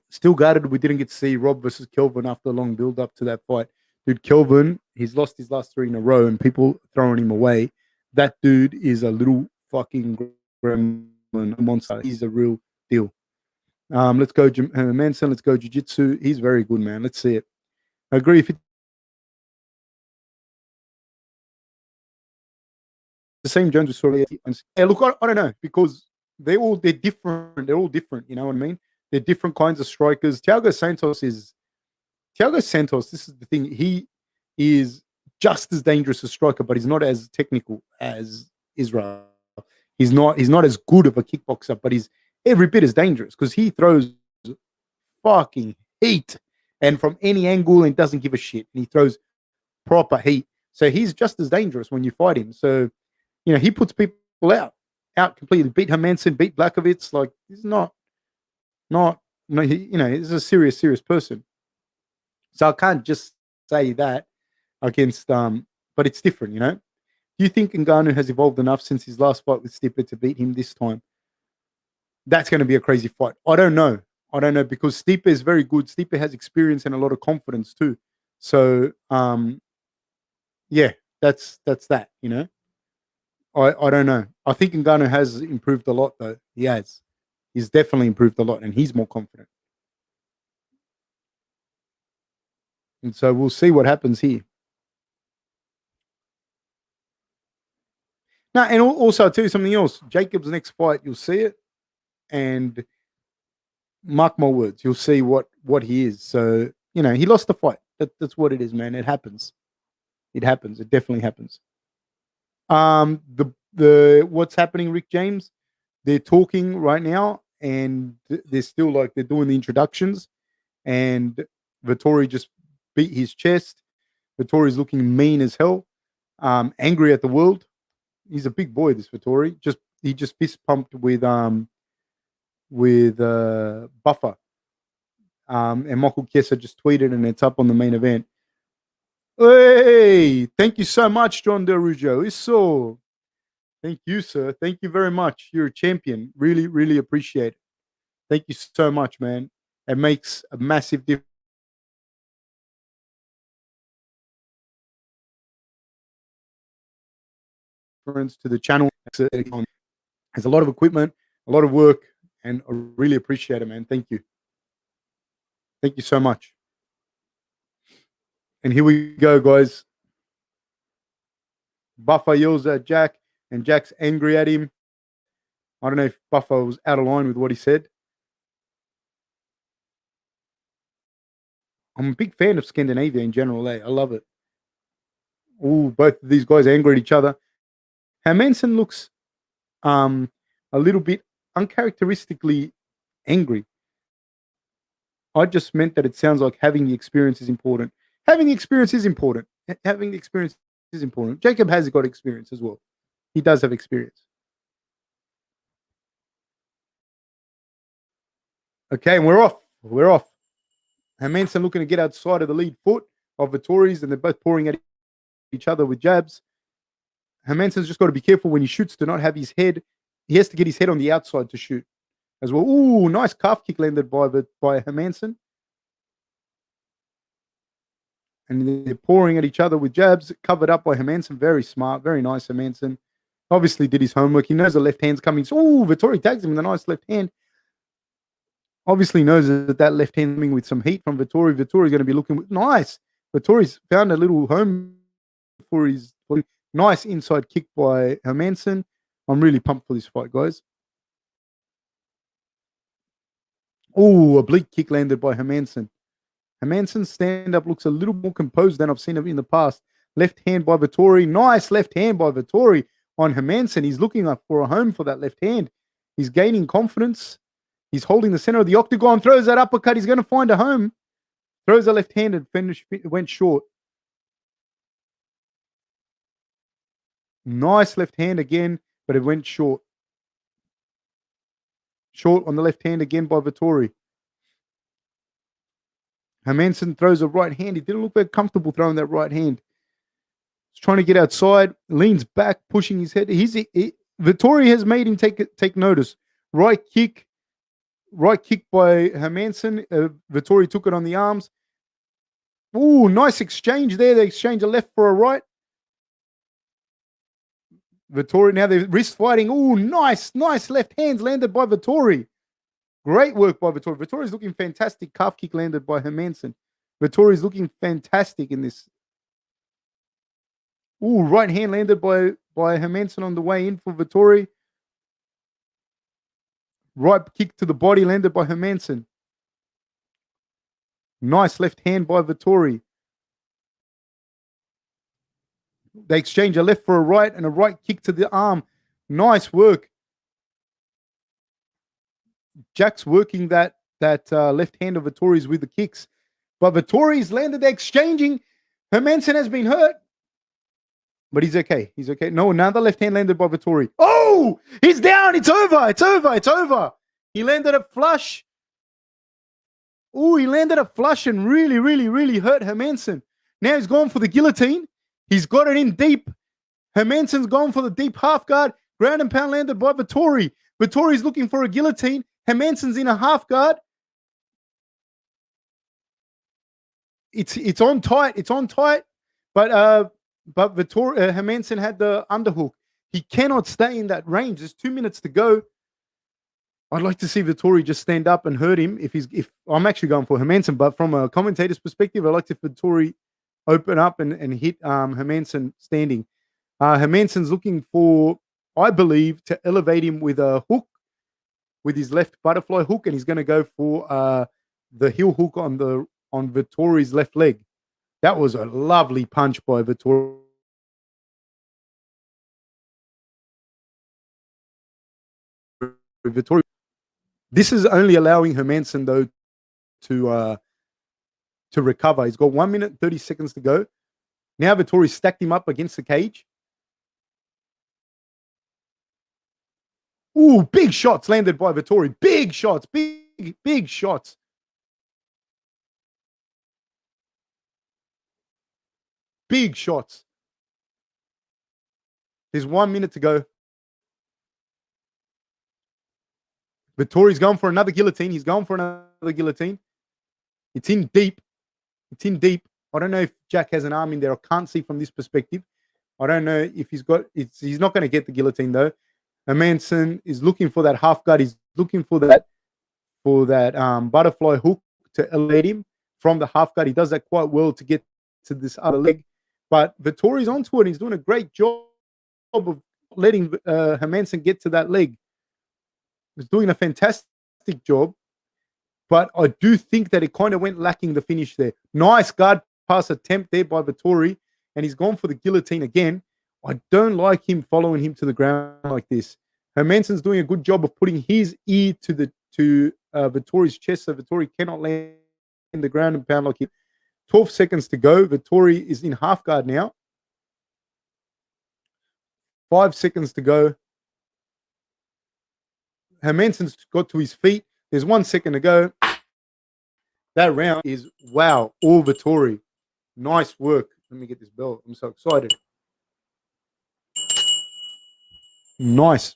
Still gutted we didn't get to see Rob versus Kelvin after a long build up to that fight. Dude, Kelvin, he's lost his last 3 in a row and people throwing him away. That dude is a little fucking gremlin monster. He's a real deal. Let's go Hermansson, let's go Jiu-Jitsu. He's very good, man. Let's see it. I agree. If the same Jones we saw. Yeah, look, I don't know because they're different. They're all different. You know what I mean? They're different kinds of strikers. Thiago Santos. This is the thing. He is just as dangerous a striker, but he's not as technical as Israel. He's not as good of a kickboxer, but he's every bit as dangerous because he throws fucking heat and from any angle and doesn't give a shit. And he throws proper heat. So he's just as dangerous when you fight him. So, you know, he puts people out completely. Beat Hermansson, beat Blachowicz. Like, he's no, he's a serious person. So I can't just say that against, but it's different, you know. Do you think Ngannou has evolved enough since his last fight with Stipe to beat him this time? That's going to be a crazy fight. I don't know because Stipe is very good. Stipe has experience and a lot of confidence too. So, yeah, that's that, you know. I don't know. I think Ngannou has improved a lot though. He has. He's definitely improved a lot and he's more confident. And so we'll see what happens here. Now, and also I'll tell you something else. Jacob's next fight, you'll see it. And mark my words, you'll see what he is. So, you know, he lost the fight. That's what it is, man. It happens. It happens. It definitely happens. The what's happening, Rick James? They're talking right now, and they're still like they're doing the introductions. And Vettori just beat his chest. Vettori's looking mean as hell, angry at the world. He's a big boy, this Vettori. He just fist pumped with Buffer. And Michael Chiesa just tweeted, and it's up on the main event. Hey, thank you so much, John Derujo. Isso. Thank you, sir. Thank you very much. You're a champion. Really, really appreciate it. Thank you so much, man. It makes a massive difference to the channel. There's a lot of equipment, a lot of work, and I really appreciate it, man. Thank you. Thank you so much. And here we go, guys. Buffer yells at Jack, and Jack's angry at him. I don't know if Buffer was out of line with what he said. I'm a big fan of Scandinavia in general. I love it. Oh, both of these guys are angry at each other. Hermansson looks a little bit uncharacteristically angry. I just meant that it sounds like having the experience is important. Having the experience is important. Having the experience is important. Jacob has got experience as well. He does have experience. Okay, and we're off. We're off. Hermansson looking to get outside of the lead foot of Vettori's, and they're both pouring at each other with jabs. Hermansson's just got to be careful when he shoots to not have his head. He has to get his head on the outside to shoot as well. Ooh, nice calf kick landed by Hermansson. And they're pouring at each other with jabs, covered up by Hermansson. Very smart, very nice Hermansson. Obviously did his homework. He knows the left hand's coming. Ooh, Vettori tags him with a nice left hand. Obviously knows that left hand coming with some heat from Vettori. Vettori's going to be looking nice. Vettori's found a little home for his nice inside kick by Hermansson. I'm really pumped for this fight, guys. Oh, a oblique kick landed by Hermansson. Hermansson's stand-up looks a little more composed than I've seen him in the past. Left hand by Vettori. Nice left hand by Vettori on Hermansson. He's looking up for a home for that left hand. He's gaining confidence. He's holding the center of the octagon, throws that uppercut. He's going to find a home. Throws a left hand and went short. Nice left hand again, but it went short. Short on the left hand again by Vettori. Hermansson throws a right hand. He didn't look very comfortable throwing that right hand. He's trying to get outside, leans back, pushing his head. Vettori has made him take notice. Right kick by Hermansson. Vettori took it on the arms. Ooh, nice exchange there. They exchange a left for a right. Vettori, now they're wrist fighting. Ooh, nice left hands landed by Vettori. Great work by Vettori. Vettori's looking fantastic. Calf kick landed by Hermansson. Vettori's looking fantastic in this. Ooh, right hand landed by by Hermansson on the way in for Vettori. Right kick to the body landed by Hermansson. Nice left hand by Vettori. They exchange a left for a right and a right kick to the arm. Nice work. Jack's working that left hand of Vettori's with the kicks. But Vettori's landed, they're exchanging. Hermansson has been hurt. But he's okay. He's okay. No, another left hand landed by Vettori. Oh, he's down. It's over. It's over. It's over. He landed a flush. Oh, he landed a flush and really, really, really hurt Hermansson. Now he's gone for the guillotine. He's got it in deep. Hermansson's gone for the deep half guard. Ground and pound landed by Vettori. Vettori's looking for a guillotine. Hermansson's in a half guard. It's on tight. It's on tight. But Vettori, Hermansson had the underhook. He cannot stay in that range. There's 2 minutes to go. I'd like to see Vettori just stand up and hurt him. If I'm actually going for Hermansson, but from a commentator's perspective, I'd like to Vettori open up and hit Hermansson standing. Hermansson's looking for, I believe, to elevate him with a hook, with his left butterfly hook, and he's going to go for the heel hook on Vettori's left leg. That was a lovely punch by Vettori. Vettori. This is only allowing Hermansson, though, to recover. He's got 1 minute, 30 seconds to go. Now Vettori stacked him up against the cage. Ooh, big shots landed by Vettori. Big shots, big shots. Big shots. There's 1 minute to go. Vettori's going for another guillotine. He's going for another guillotine. It's in deep. It's in deep. I don't know if Jack has an arm in there. I can't see from this perspective. I don't know if he's got. He's not going to get the guillotine though. Hermansson is looking for that half guard. He's looking for that butterfly hook to elevate him from the half guard. He does that quite well to get to this other leg. But Vettori's onto it. He's doing a great job of letting Hermansson get to that leg. He's doing a fantastic job. But I do think that it kind of went lacking the finish there. Nice guard pass attempt there by Vettori. And he's gone for the guillotine again. I don't like him following him to the ground like this. Hermansson's doing a good job of putting his ear to Vettori's chest, so Vettori cannot land in the ground and pound like him. 12 seconds to go. Vettori is in half guard now. 5 seconds to go. Hermansson's got to his feet. There's 1 second to go. That round is, wow, all Vettori. Nice work. Let me get this belt. I'm so excited. Nice.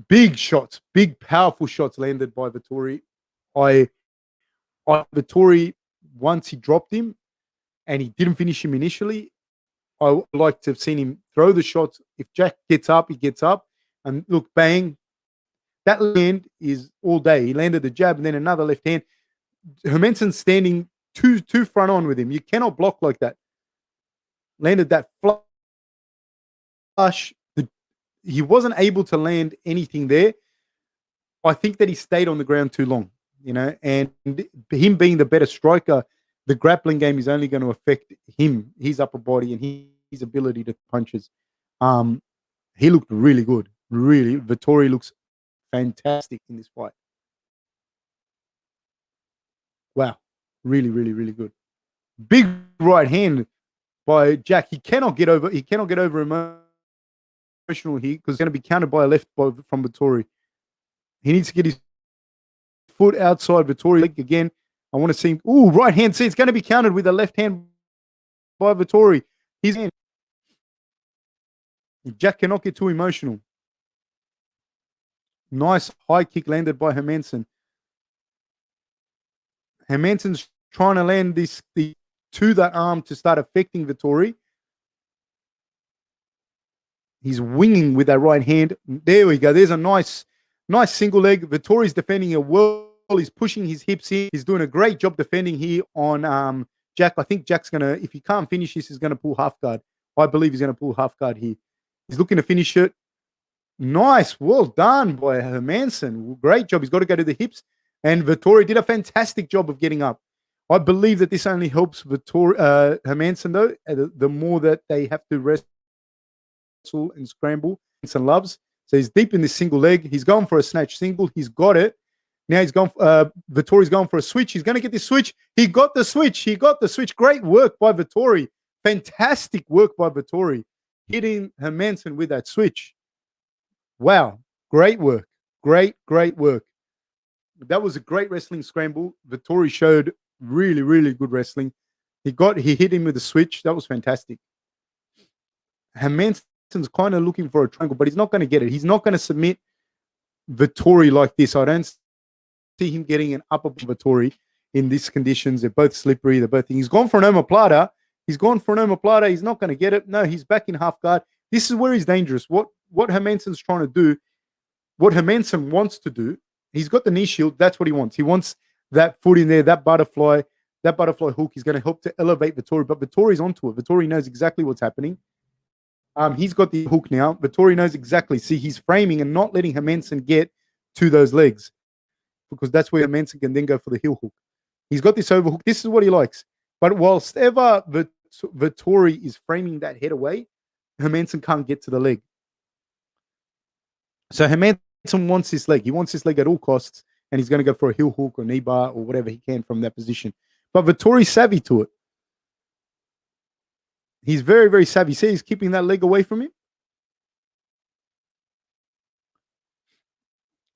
Big shots, big powerful shots landed by Vettori. Vettori, once he dropped him and he didn't finish him initially, I would like to have seen him throw the shots. If Jack gets up, he gets up. And look, bang. That land is all day. He landed the jab and then another left hand. Hermansson's standing two front on with him. You cannot block like that. Landed that flush. He wasn't able to land anything there. I think that he stayed on the ground too long, and him being the better striker, the grappling game is only going to affect him, his upper body, and his ability to punches. He looked really good. Really, Vettori looks fantastic in this fight. Wow. Really, really, really good. Big right hand by Jack. He cannot get over emotional here because he's going to be countered by a left from Vettori. He needs to get his foot outside Vettori leg again. I want to see him. Ooh, right hand. See, it's going to be countered with a left hand by Vettori. His hand. Jack cannot get too emotional. Nice high kick landed by Hermansson. Hermansson's trying to land to that arm to start affecting Vettori. He's winging with that right hand. There we go. There's a nice single leg. Vettori's defending it well. He's pushing his hips in. He's doing a great job defending here on Jack, I think Jack's going to, if he can't finish this, he's going to pull half guard. I believe he's going to pull half guard here. He's looking to finish it. Nice. Well done by Hermansson. Great job. He's got to go to the hips. And Vettori did a fantastic job of getting up. I believe that this only helps Hermansson, though, the more that they have to wrestle and scramble. Hermansson loves. So he's deep in this single leg. He's going for a snatch single. He's got it. Now he's gone. Vettori's going for a switch. He's going to get this switch. He got the switch. He got the switch. Great work by Vettori. Fantastic work by Vettori. Hitting Hermansson with that switch. Wow. Great work. Great work. That was a great wrestling scramble. Vettori showed really, really good wrestling. He hit him with a switch. That was fantastic. Hermansson's kind of looking for a triangle, but he's not going to get it. He's not going to submit Vettori like this. I don't see him getting an upper Vettori in these conditions. They're both slippery. He's gone for an omoplata. He's not going to get it. No, he's back in half guard. This is where he's dangerous. What Hermansson's trying to do, what Hermansson wants to do, he's got the knee shield. That's what he wants. He wants that foot in there, that butterfly hook. He's going to help to elevate Vettori, but Vettori's onto it. Vettori knows exactly what's happening. He's got the hook now. Vettori knows exactly. See, he's framing and not letting Hermansson get to those legs because that's where Hermansson can then go for the heel hook. He's got this overhook. This is what he likes. But whilst ever Vettori is framing that head away, Hermansson can't get to the leg. So Hermansson wants this leg. He wants this leg at all costs, and he's going to go for a heel hook or knee bar or whatever he can from that position. But Vettori's savvy to it. He's very, very savvy. See, he's keeping that leg away from him.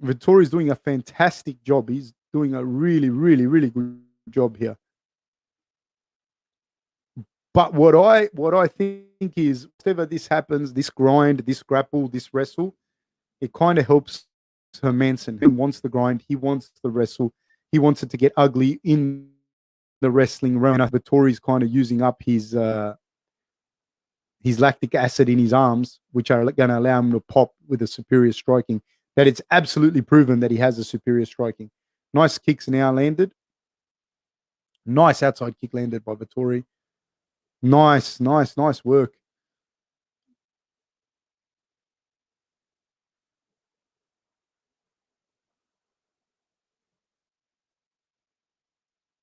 Vettori's doing a fantastic job. He's doing a really, really, really good job here. But what I think is, whatever this happens, this grind, this grapple, this wrestle, it kind of helps Hermansson. He wants the grind. He wants the wrestle. He wants it to get ugly in the wrestling realm. Vettori's kind of using up his lactic acid in his arms, which are going to allow him to pop with a superior striking. That it's absolutely proven that he has a superior striking. Nice kicks now landed. Nice outside kick landed by Vettori. Nice work.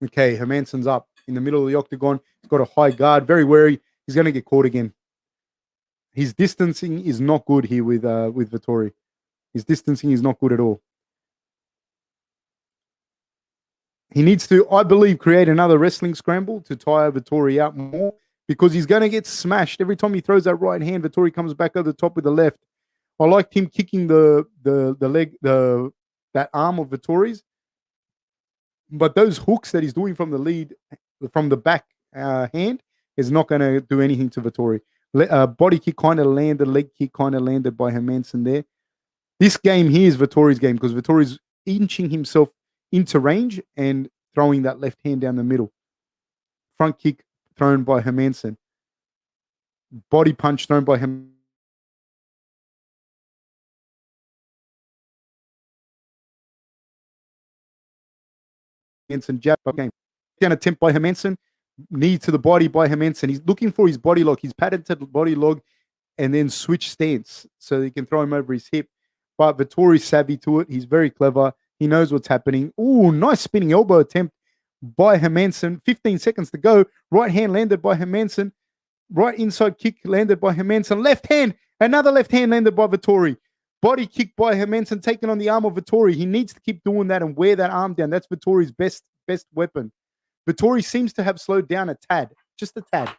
Okay, Hermansson's up in the middle of the octagon. He's got a high guard, very wary. He's going to get caught again. His distancing is not good here with Vettori. His distancing is not good at all. He needs to, I believe, create another wrestling scramble to tire Vettori out more because he's going to get smashed. Every time he throws that right hand, Vettori comes back over the top with the left. I liked him kicking the leg, that arm of Vettori's. But those hooks that he's doing from the lead, from the back hand, is not going to do anything to Vettori. Body kick kind of landed, leg kick kind of landed by Hermansson there. This game here is Vettori's game because Vettori's inching himself into range and throwing that left hand down the middle. Front kick thrown by Hermansson. Body punch thrown by him. Hermansson jab game. An attempt by Hermansson. Knee to the body by Hermansson. He's looking for his body lock, his patented body lock, and then switch stance so he can throw him over his hip. But Vettori's savvy to it. He's very clever. He knows what's happening. Ooh, nice spinning elbow attempt by Hermansson. 15 seconds to go. Right hand landed by Hermansson. Right inside kick landed by Hermansson. Left hand. Another left hand landed by Vettori. Body kick by Hermansson taking on the arm of Vettori. He needs to keep doing that and wear that arm down. That's Vettori's best weapon. Vettori seems to have slowed down a tad. Just a tad.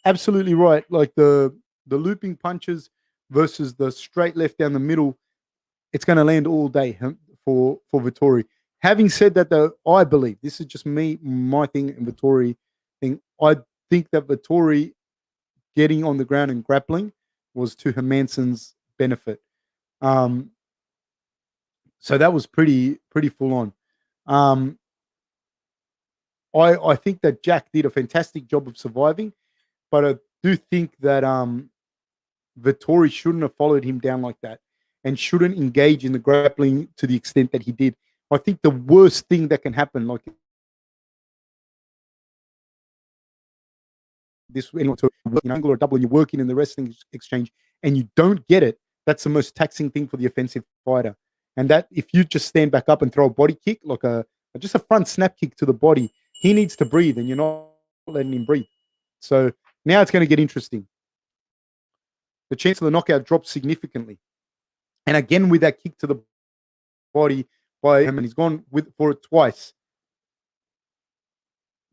Absolutely right. Like the looping punches versus the straight left down the middle, it's going to land all day for Vettori. Having said that, though, I believe, this is just me, my thing, and Vettori thing, I think that Vettori getting on the ground and grappling was to Hermansson's benefit. So that was pretty full on. I think that Jack did a fantastic job of surviving, but I do think that Vettori shouldn't have followed him down like that and shouldn't engage in the grappling to the extent that he did. I think the worst thing that can happen, like this anyone to angle or double, and you're working in the wrestling exchange, and you don't get it. That's the most taxing thing for the offensive fighter. And that if you just stand back up and throw a body kick, like just a front snap kick to the body, he needs to breathe, and you're not letting him breathe. So now it's going to get interesting. The chance of the knockout drops significantly. And again, with that kick to the body by him, and he's gone for it twice.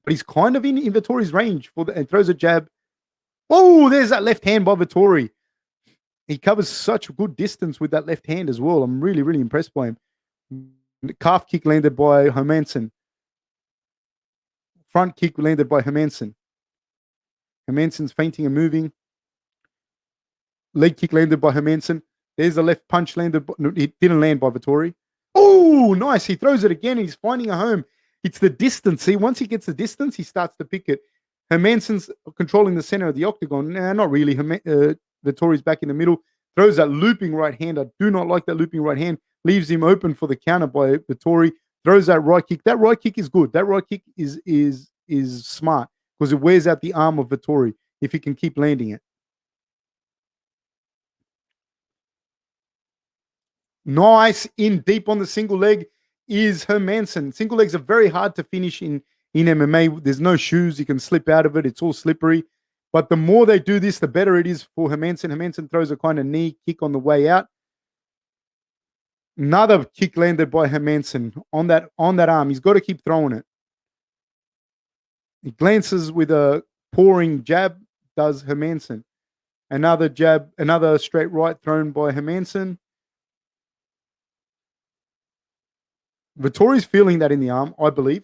But he's kind of in Vettori's range and throws a jab. Oh, there's that left hand by Vettori. He covers such a good distance with that left hand as well. I'm really, really impressed by him. The calf kick landed by Hermansson. Front kick landed by Hermansson. Hermansson's feinting and moving. Leg kick landed by Hermansson. There's a left punch landed. No, it didn't land by Vettori. Oh, nice. He throws it again. He's finding a home. It's the distance. See, once he gets the distance, he starts to pick it. Hermansson's controlling the center of the octagon. Nah, not really. Vettori's back in the middle. Throws that looping right hand. I do not like that looping right hand. Leaves him open for the counter by Vettori. Throws that right kick. That right kick is good. That right kick is smart because it wears out the arm of Vettori if he can keep landing it. Nice in deep on the single leg is Hermansson. Single legs are very hard to finish in MMA. There's no shoes. You can slip out of it. It's all slippery. But the more they do this, the better it is for Hermansson. Hermansson throws a kind of knee kick on the way out. Another kick landed by Hermansson on that arm. He's got to keep throwing it. He glances with a pouring jab, does Hermansson. Another jab, another straight right thrown by Hermansson. Vettori's feeling that in the arm, I believe.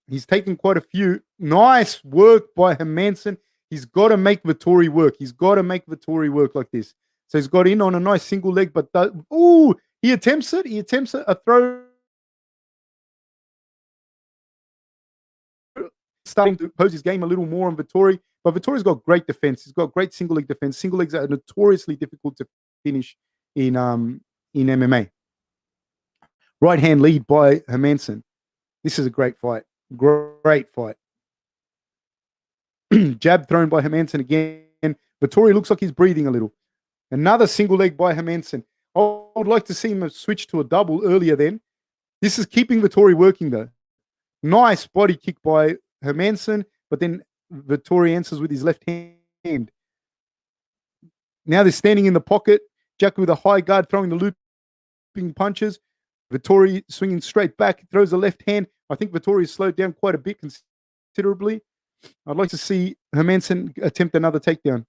He's taken quite a few. Nice work by Hermansson. He's got to make Vettori work. He's got to make Vettori work like this. So he's got in on a nice single leg, but he attempts it. He attempts a throw. Starting to pose his game a little more on Vettori, but Vettori's got great defense. He's got great single leg defense. Single legs are notoriously difficult to finish in MMA. Right hand lead by Hermansson. This is a great fight. Great fight. Jab thrown by Hermansson again. Vettori looks like he's breathing a little. Another single leg by Hermansson. I would like to see him switch to a double earlier then. This is keeping Vettori working though. Nice body kick by Hermansson, but then Vettori answers with his left hand. Now they're standing in the pocket. Jack with a high guard throwing the looping punches. Vettori swinging straight back, throws a left hand. I think Vettori is slowed down quite a bit considerably. I'd like to see Hermansson attempt another takedown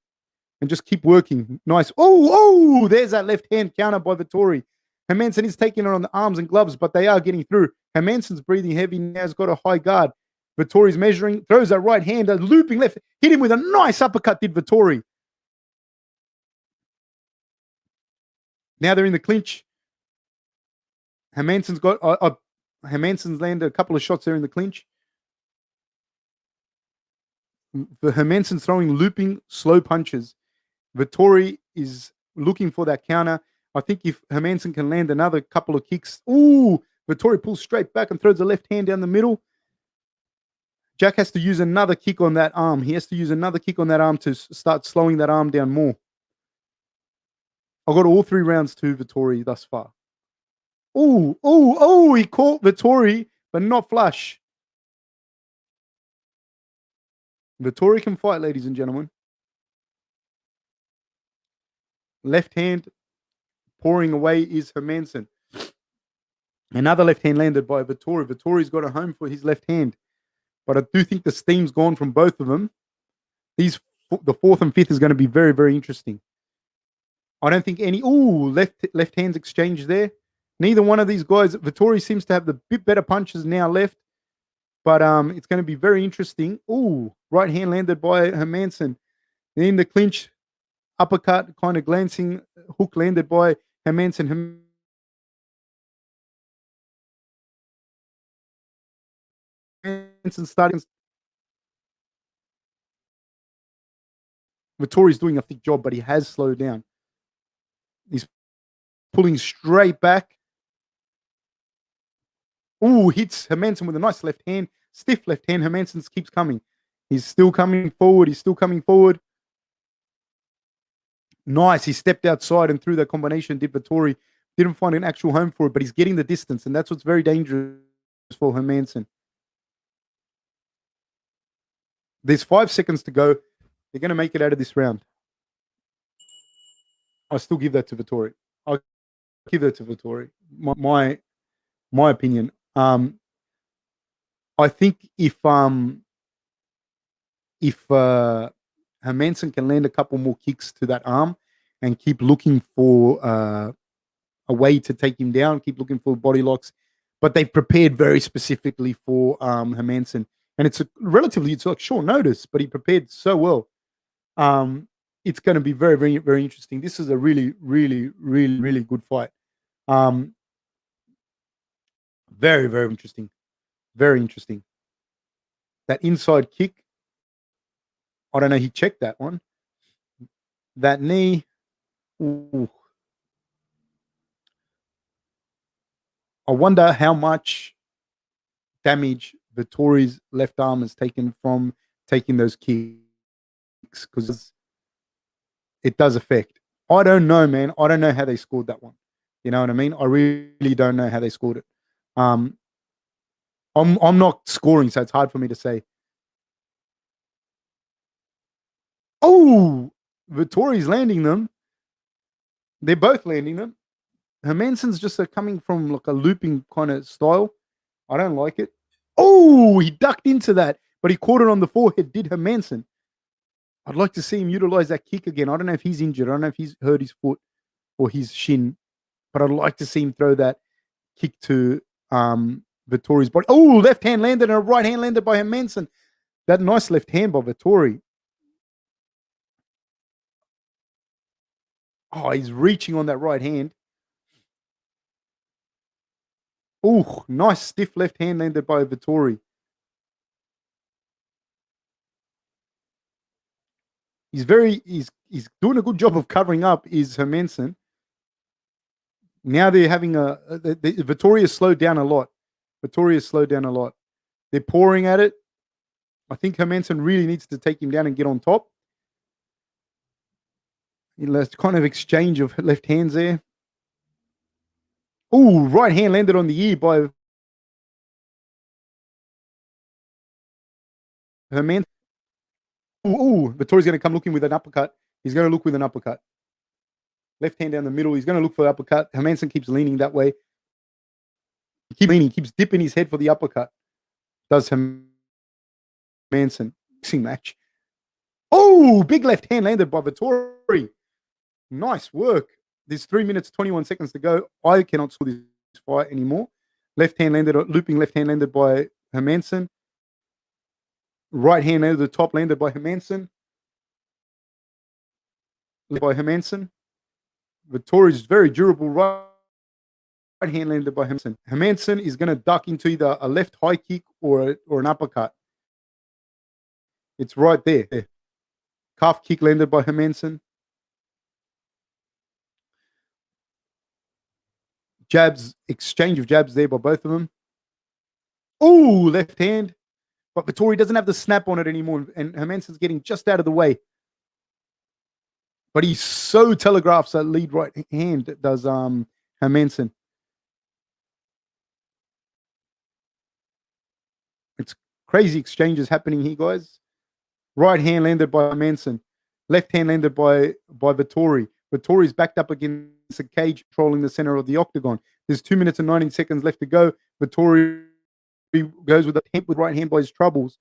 and just keep working. Nice. Oh, there's that left hand counter by Vettori. Hermansson is taking it on the arms and gloves, but they are getting through. Hermansson's breathing heavy now. He's got a high guard. Vettori's measuring, throws that right hand, a looping left. Hit him with a nice uppercut, did Vettori. Now they're in the clinch. Hermansson's landed a couple of shots there in the clinch. Hermansson's throwing looping slow punches. Vettori is looking for that counter. I think if Hermansson can land another couple of kicks, Vettori pulls straight back and throws a left hand down the middle. Jack has to use another kick on that arm. He has to use another kick on that arm to start slowing that arm down more. I've got all 3 rounds to Vettori thus far. He caught Vettori, but not flush. Vettori can fight, ladies and gentlemen. Left hand pouring away is Hermansson. Another left hand landed by Vettori. Vettori's got a home for his left hand. But I do think the steam's gone from both of them. The 4th and 5th is going to be very, very interesting. I don't think any... left hands exchange there. Neither one of these guys... Vettori seems to have the bit better punches now left. But it's going to be very interesting. Right hand landed by Hermansson. In the clinch, uppercut, kind of glancing hook landed by Hermansson. Starting. Vettori's doing a thick job, but he has slowed down. He's pulling straight back. Hits Hermansson with a nice left hand. Stiff left hand. Hermansson keeps coming. He's still coming forward. He's still coming forward. Nice. He stepped outside and threw that combination. Did Vettori. Didn't find an actual home for it, but he's getting the distance, and that's what's very dangerous for Hermansson. There's 5 seconds to go. They're going to make it out of this round. I still give that to Vettori. I'll give that to Vettori. My opinion. I think if Hermansson can land a couple more kicks to that arm and keep looking for a way to take him down, keep looking for body locks, but they've prepared very specifically for Hermansson, and it's like short notice, but he prepared so well. It's going to be very, very, very interesting. This is a really, really, really, really good fight. Very, very interesting. Very interesting. That inside kick, I don't know. He checked that one. That knee. Ooh. I wonder how much damage Vettori's left arm has taken from taking those kicks, because it does affect. I don't know, man. I don't know how they scored that one. You know what I mean? I really don't know how they scored it. I'm not scoring, so it's hard for me to say. Oh, Vettori's landing them. They're both landing them. Hermansson's just coming from like a looping kind of style. I don't like it. Oh, he ducked into that, but he caught it on the forehead. Did Hermansson? I'd like to see him utilize that kick again. I don't know if he's injured. I don't know if he's hurt his foot or his shin, but I'd like to see him throw that kick to Vettori's body. Oh, left hand landed and a right hand landed by Hermansson. That nice left hand by Vettori. Oh, he's reaching on that right hand. Oh, nice stiff left hand landed by Vettori. He's doing a good job of covering up. Is Hermansson. Now they're having Vettori has slowed down a lot. They're pouring at it. I think Hermansson really needs to take him down and get on top. That's kind of exchange of left hands there. Oh, right hand landed on the ear by Hermansson. Oh, Vettori's going to come looking with an uppercut. He's going to look with an uppercut. Left hand down the middle. He's going to look for the uppercut. Hermansson keeps leaning that way. He keeps leaning, keeps dipping his head for the uppercut. Does Hermansson. Boxing match. Oh, big left hand landed by Vettori. Nice work. There's 3 minutes, 21 seconds to go. I cannot score this fight anymore. Left hand landed, looping left hand landed by Hermansson. Right hand over the top landed by Hermansson. Vettori is very durable. Right hand landed by Hermansson. Hermansson is going to duck into either a left high kick or an uppercut. It's right there. Calf kick landed by Hermansson. Jabs, exchange of jabs there by both of them. Oh, left hand. But Vettori doesn't have the snap on it anymore, and Hermansson's getting just out of the way. But he so telegraphs that lead right hand, does Hermansson. It's crazy exchanges happening here, guys. Right hand landed by Hermansson. Left hand landed by Vettori. Vettori's backed up against a cage controlling the center of the octagon. There's 2 minutes and 19 seconds left to go. Vettori goes with a hit with right hand by his troubles.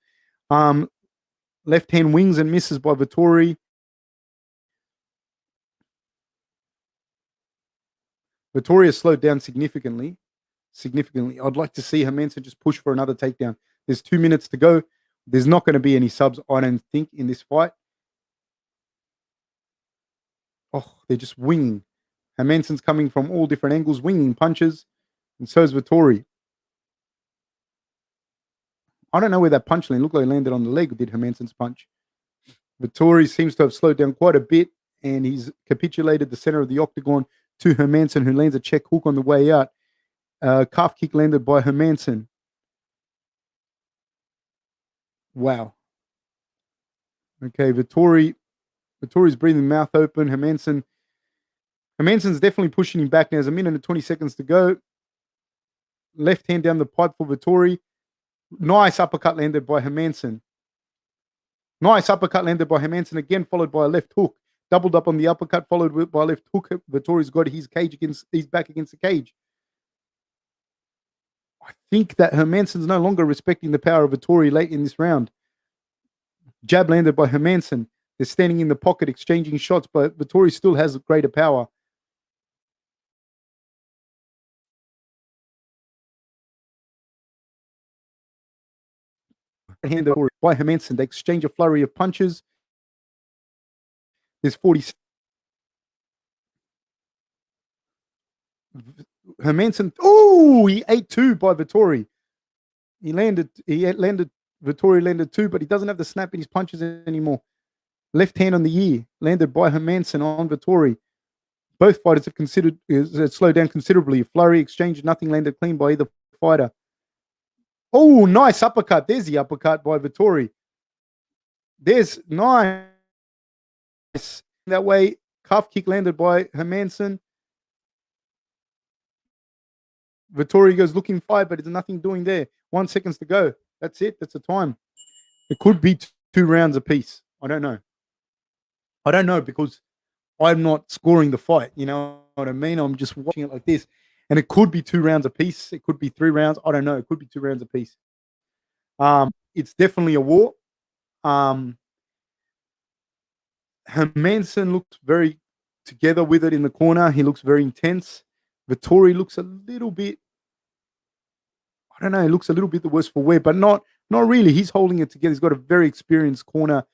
Left hand wings and misses by Vettori. Vettori has slowed down significantly. I'd like to see Hermansson just push for another takedown. There's 2 minutes to go. There's not going to be any subs, I don't think, in this fight. Oh, they're just winging. Hermansson's coming from all different angles, winging punches, and so is Vettori. I don't know where that punch landed. Looked like it landed on the leg, did Hermansson's punch. Vettori seems to have slowed down quite a bit, and he's capitulated the center of the octagon to Hermansson, who lands a check hook on the way out. Calf kick landed by Hermansson. Wow. Okay, Vettori's breathing mouth open. Hermansson's definitely pushing him back now. There's a minute and 20 seconds to go. Left hand down the pipe for Vettori. Nice uppercut landed by Hermansson. Nice uppercut landed by Hermansson again, followed by a left hook. Doubled up on the uppercut, followed by a left hook. Vettori's got his back against the cage. I think that Hermansson's no longer respecting the power of Vettori late in this round. Jab landed by Hermansson. They're standing in the pocket, exchanging shots, but Vettori still has greater power. Hand by Hermansson. They exchange a flurry of punches. There's 40. Hermansson. Oh, he ate two by Vettori. Vettori landed two, but he doesn't have the snap in his punches anymore. Left hand on the ear, landed by Hermansson on Vettori. Both fighters have slowed down considerably. Flurry exchange, nothing landed clean by either fighter. Oh, nice uppercut. There's the uppercut by Vettori. There's nice. That way, calf kick landed by Hermansson. Vettori goes looking fight, but there's nothing doing there. 1 second to go. That's it. That's the time. It could be 2 rounds apiece. I don't know. I don't know because I'm not scoring the fight. You know what I mean? I'm just watching it like this. And it could be 2 rounds apiece. It could be 3 rounds. I don't know. It could be 2 rounds apiece. It's definitely a war. Hermansson looks very together with it in the corner. He looks very intense. Vettori looks a little bit, I don't know, he looks a little bit the worse for wear, but not really. He's holding it together. He's got a very experienced corner.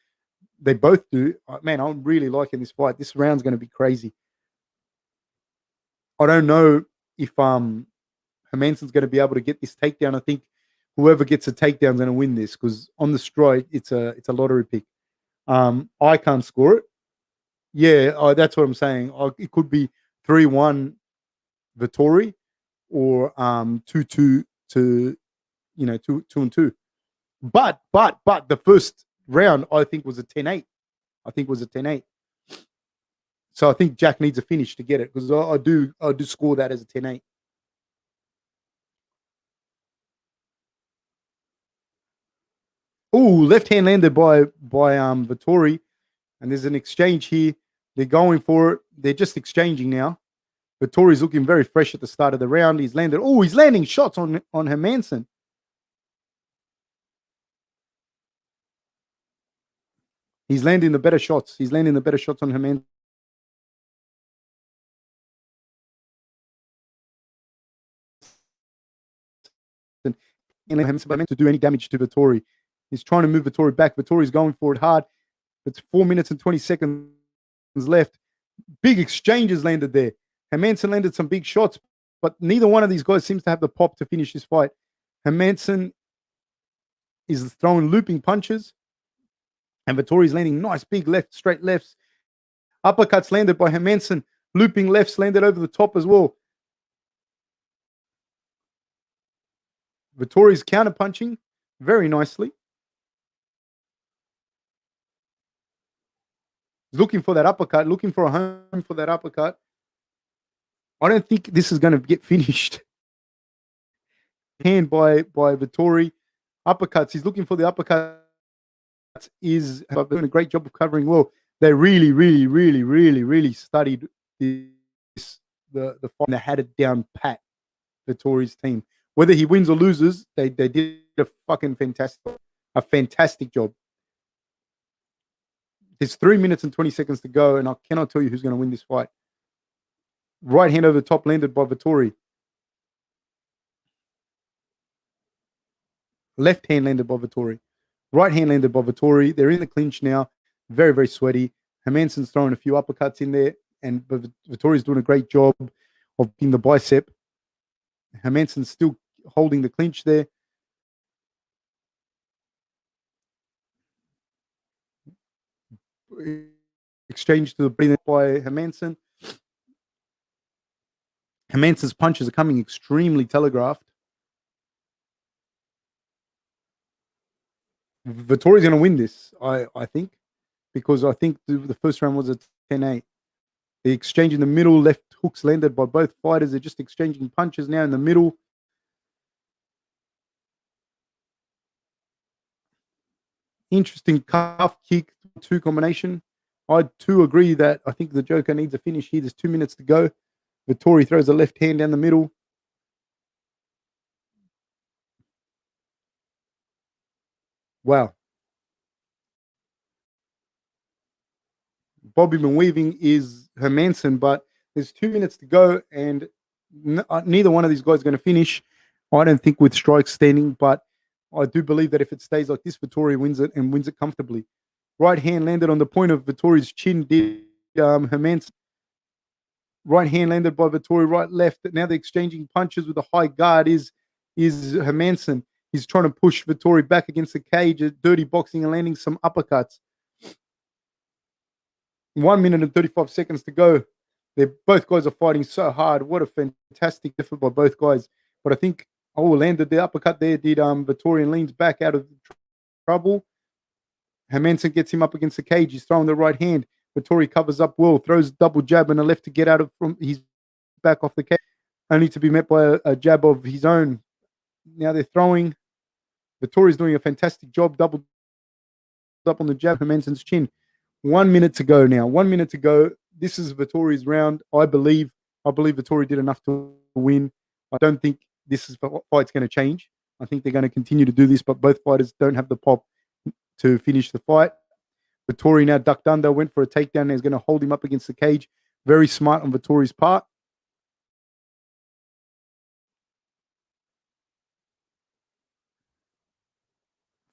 They both do. Man, I'm really liking this fight. This round's going to be crazy. I don't know if Hermansson's going to be able to get this takedown. I think whoever gets a takedown is going to win this because on the strike, it's a lottery pick. I can't score it. Yeah, that's what I'm saying. It could be 3-1 Vettori or 2-2 to 2-2. But the first round I think was a 10-8. So I think Jack needs a finish to get it because I do score that as a 10-8. Oh, left hand landed by Vettori, and there's an exchange here. They're going for it. They're just exchanging now. Vettori's looking very fresh at the start of the round. He's landing shots on Hermansson. He's landing the better shots. On Hermansson. And Hermansson to do any damage to Vettori. He's trying to move Vettori back. Vettori's going for it hard. It's 4 minutes and 20 seconds left. Big exchanges landed there. Hermansson landed some big shots, but neither one of these guys seems to have the pop to finish this fight. Hermansson is throwing looping punches, and Vettori's landing nice big straight lefts. Uppercuts landed by Hermansson. Looping lefts landed over the top as well. Vettori's counter-punching very nicely. He's looking for that uppercut, looking for a home for that uppercut. I don't think this is going to get finished. Hand by Vettori. Uppercuts. He's looking for the uppercuts. Is doing a great job of covering well. They really studied the fight. They had it down pat. Vettori's team. Whether he wins or loses, they did a fucking fantastic job. There's 3 minutes and 20 seconds to go, and I cannot tell you who's going to win this fight. Right hand over the top landed by Vettori. Left hand landed by Vettori. Right hand landed by Vettori. They're in the clinch now. Very, very sweaty. Hermansson's throwing a few uppercuts in there, but Vettori's doing a great job of being the bicep. Hermansson's still holding the clinch there. Exchange to the breathing by Hermansson. Hermansson's punches are coming extremely telegraphed. Vettori's going to win this, I think. because I think the first round was a 10-8. The exchange in the middle, left hooks landed by both fighters. They're just exchanging punches now in the middle. Interesting calf kick, 2 combination. I too agree that I think the Joker needs a finish here. There's 2 minutes to go. Vettori throws a left hand down the middle. Wow. Bobby weaving is Hermansson, but there's 2 minutes to go, and neither one of these guys is going to finish. I don't think with strikes standing, but I do believe that if it stays like this, Vettori wins it and wins it comfortably. Right hand landed on the point of Vettori's chin. Did Hermansson. Right hand landed by Vettori. Right left. Now they're exchanging punches with a high guard. Is Hermansson? He's trying to push Vettori back against the cage. Dirty boxing and landing some uppercuts. 1 minute and 35 seconds to go. Both guys are fighting so hard. What a fantastic effort by both guys. But I think landed the uppercut there. Did Vettori, and leans back out of trouble. Hermansson gets him up against the cage. He's throwing the right hand. Vettori covers up well, throws a double jab and a left to get out of from his back off the cage, only to be met by a jab of his own. Now they're throwing. Vettori's doing a fantastic job, double up on the jab, Hermansson's chin. 1 minute to go now. 1 minute to go. This is Vettori's round. I believe Vettori did enough to win. I don't think this fight's going to change. I think they're going to continue to do this, but both fighters don't have the pop to finish the fight. Vettori now ducked under, went for a takedown, and is going to hold him up against the cage. Very smart on Vettori's part.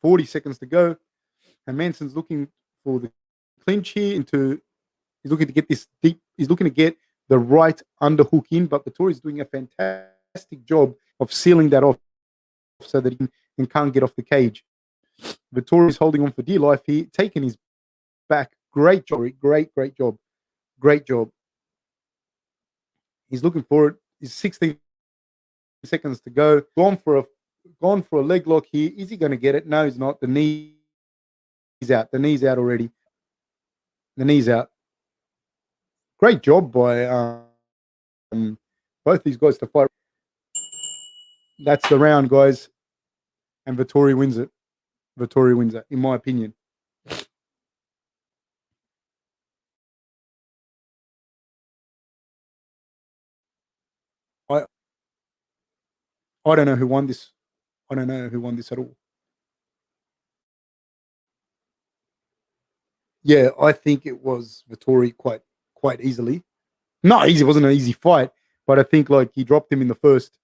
$40 seconds to go. And Hermansson's looking for the clinch here he's looking to get this deep. He's looking to get the right underhook in, but Vettori's doing a fantastic job of sealing that off so that he can't get off the cage. Vettori's holding on for dear life here, taking his back. Great job. Great job. He's looking for it. He's 16 seconds to go. Gone for a leg lock here. Is he going to get it? No, he's not. The knee's out. The knee's out already. The knee's out. Great job by both these guys to fight. That's the round, guys. And Vettori wins it. In my opinion. I don't know who won this. I don't know who won this at all. Yeah, I think it was Vettori quite easily. Not easy, it wasn't an easy fight, but I think like he dropped him in the first.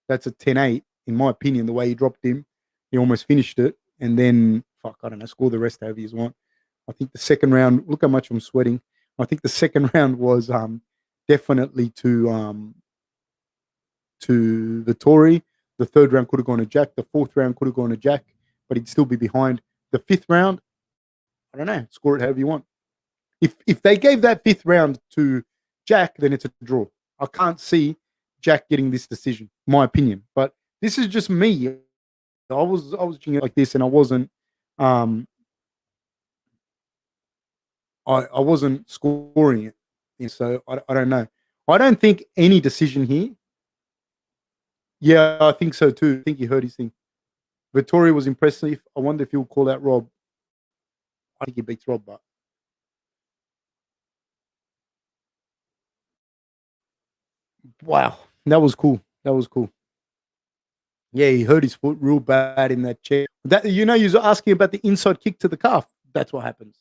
That's a 10-8, in my opinion, the way he dropped him. He almost finished it. And then, I don't know, score the rest however you want. I think the second round, look how much I'm sweating. I think the second round was definitely to Vettori. The third round could have gone to Jack. The fourth round could have gone to Jack, but he'd still be behind. The fifth round, I don't know. Score it however you want. If they gave that fifth round to Jack, then it's a draw. I can't see Jack getting this decision, my opinion. But this is just me. I was doing it like this, and I wasn't. I wasn't scoring it, and so I don't know. I don't think any decision here. Yeah, I think so too. I think he heard his thing. Vettori was impressive. I wonder if he'll call out Rob. I think he beats Rob, but wow, that was cool. Yeah, he hurt his foot real bad in that chair. That you're asking about the inside kick to the calf. That's what happens.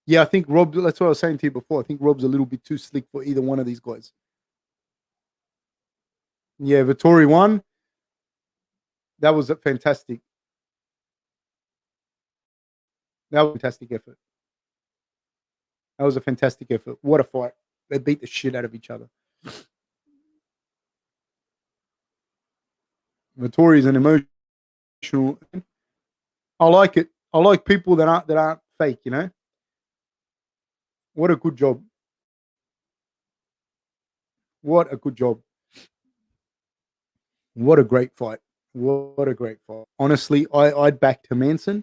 Yeah, I think Rob. That's what I was saying to you before. I think Rob's a little bit too slick for either one of these guys. Yeah, Vettori won. That was a fantastic. That was a fantastic effort. That was a fantastic effort. What a fight. They beat the shit out of each other. Vettori is an emotional. I like it. I like people that aren't fake. What a good job. What a good job. What a great fight. What a great fight. Honestly, I'd backed Hermansson,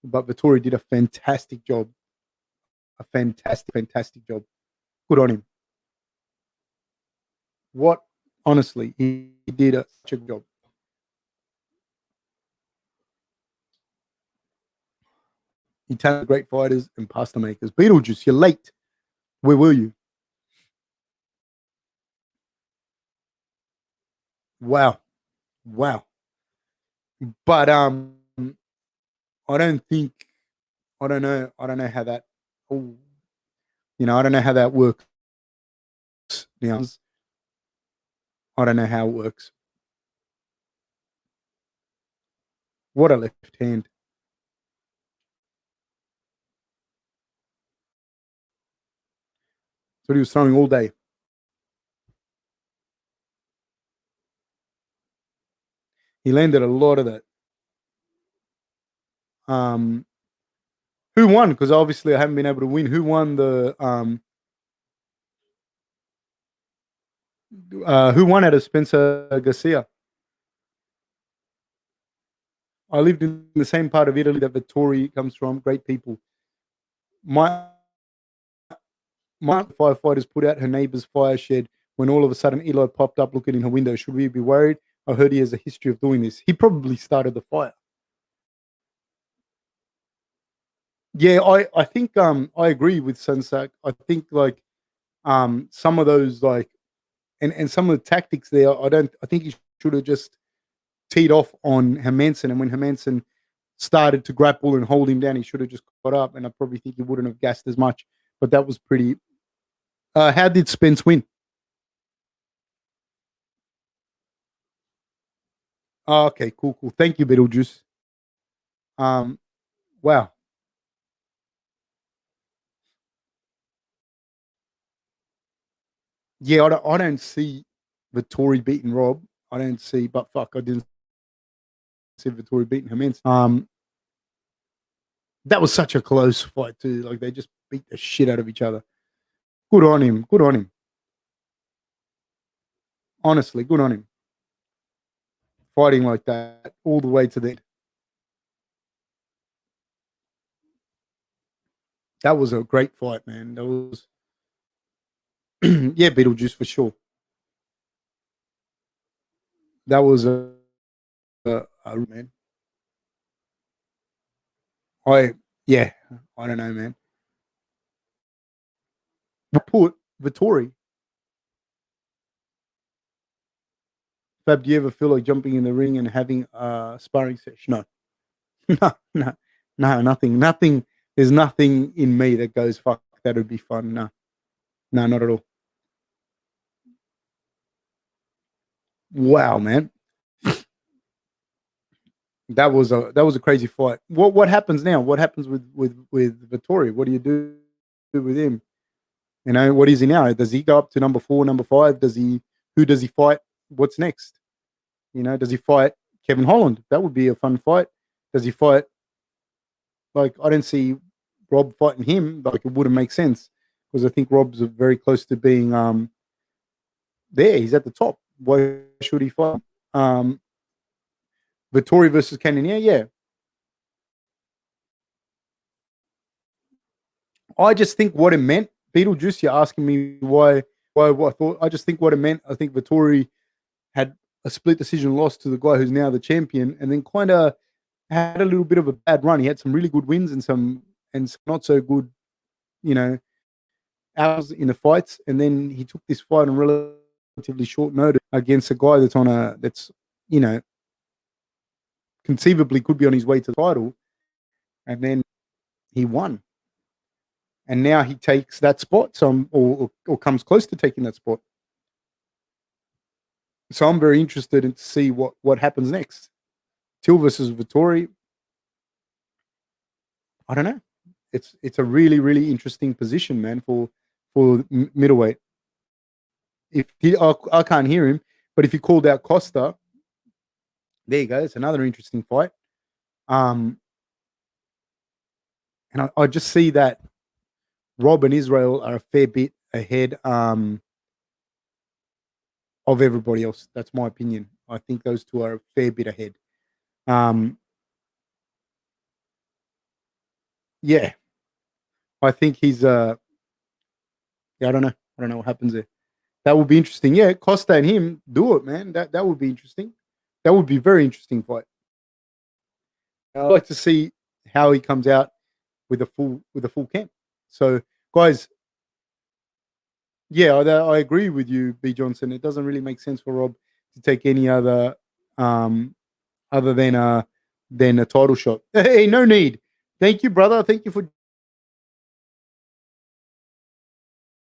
but Vettori did a fantastic job. A fantastic job. Good on him. What, honestly, he did such a good job. He talented great fighters and pasta makers. Beetlejuice, you're late. Where were you? Wow. Wow. But I don't think I don't know how that oh, I don't know how that works now. I don't know how it works. What a left hand. That's what he was throwing all day. He landed a lot of that. Um, who won? Because obviously I haven't been able to win. Who won the who won out of Spencer Garcia? I lived in the same part of Italy that Vettori comes from. Great people. My firefighters put out her neighbor's fire shed when all of a sudden Eli popped up looking in her window. Should we be worried? I heard he has a history of doing this. He probably started the fire. Yeah, I think I agree with Sunsak. I think like some of those like and some of the tactics there, I think he should have just teed off on Hermansson, and when Hermansson started to grapple and hold him down, he should have just caught up, and I probably think he wouldn't have gassed as much. But that was pretty. How did Spence win? Oh, okay, cool. Thank you, Beetlejuice. Um, wow. Yeah, I don't see Vettori beating Rob. I don't see, but fuck, I didn't see Vettori beating Hermansson. That was such a close fight too. Like they just beat the shit out of each other. Good on him. Good on him. Honestly, good on him. Fighting like that all the way to the end. That was a great fight, man. That was yeah, Beetlejuice for sure. That was a man. I yeah, I don't know, man. Put Vettori. Fab, do you ever feel like jumping in the ring and having a sparring session? No, nothing. There's nothing in me that goes fuck. That would be fun. No, not at all. Wow, man, that was a crazy fight. What happens now? What happens with Vettori? What do you do with him? You know, what is he now? Does he go up to number 4, number 5? Does he? Who does he fight? What's next? You know, does he fight Kevin Holland? That would be a fun fight. Does he fight? Like, I don't see Rob fighting him. Like, it wouldn't make sense because I think Rob's very close to being there. He's at the top. Why should he fight? Vettori versus Cannonier, yeah. I just think what it meant, Beetlejuice, you're asking me why what I thought. I just think what it meant, I think Vettori had a split decision loss to the guy who's now the champion, and then kind of had a little bit of a bad run. He had some really good wins and some not so good, you know, hours in the fights, and then he took this fight on relatively short notice against a guy that's you know conceivably could be on his way to the title, and then he won, and now he takes that spot, or comes close to taking that spot. So I'm very interested in to see what happens next. Till versus Vettori. I don't know. It's a really interesting position, man, for middleweight. If I can't hear him, but if he called out Costa, there you go. It's another interesting fight. And I just see that Rob and Israel are a fair bit ahead of everybody else. That's my opinion. I think those two are a fair bit ahead. Yeah, I think he's yeah, I don't know. I don't know what happens there. That would be interesting. Yeah, Costa and him do it, man. That would be interesting. That would be very interesting fight. I'd like to see how he comes out with a full camp. So, guys, yeah, I agree with you, B Johnson. It doesn't really make sense for Rob to take any other other than a title shot. Hey, no need. Thank you, brother. Thank you for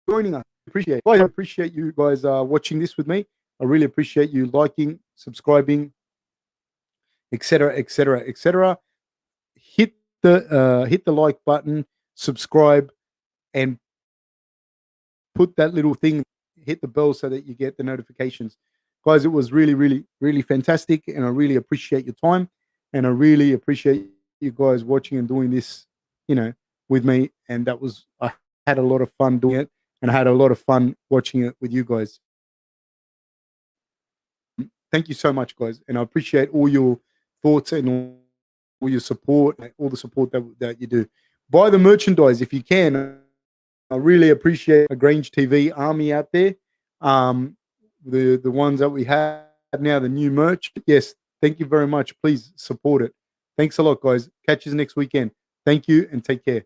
joining us. Appreciate it. I appreciate you guys watching this with me. I really appreciate you liking, subscribing, etc., etc., etc. Hit the like button, subscribe, and put that little thing, hit the bell so that you get the notifications. Guys, it was really, really, really fantastic, and I really appreciate your time, and I really appreciate you guys watching and doing this, with me. And I had a lot of fun doing it, and I had a lot of fun watching it with you guys. Thank you so much, guys, and I appreciate all your thoughts and all your support, all the support that you do. Buy the merchandise if you can. I really appreciate a Grange TV army out there. The ones that we have now, the new merch. Yes, thank you very much. Please support it. Thanks a lot, guys. Catch you next weekend. Thank you and take care.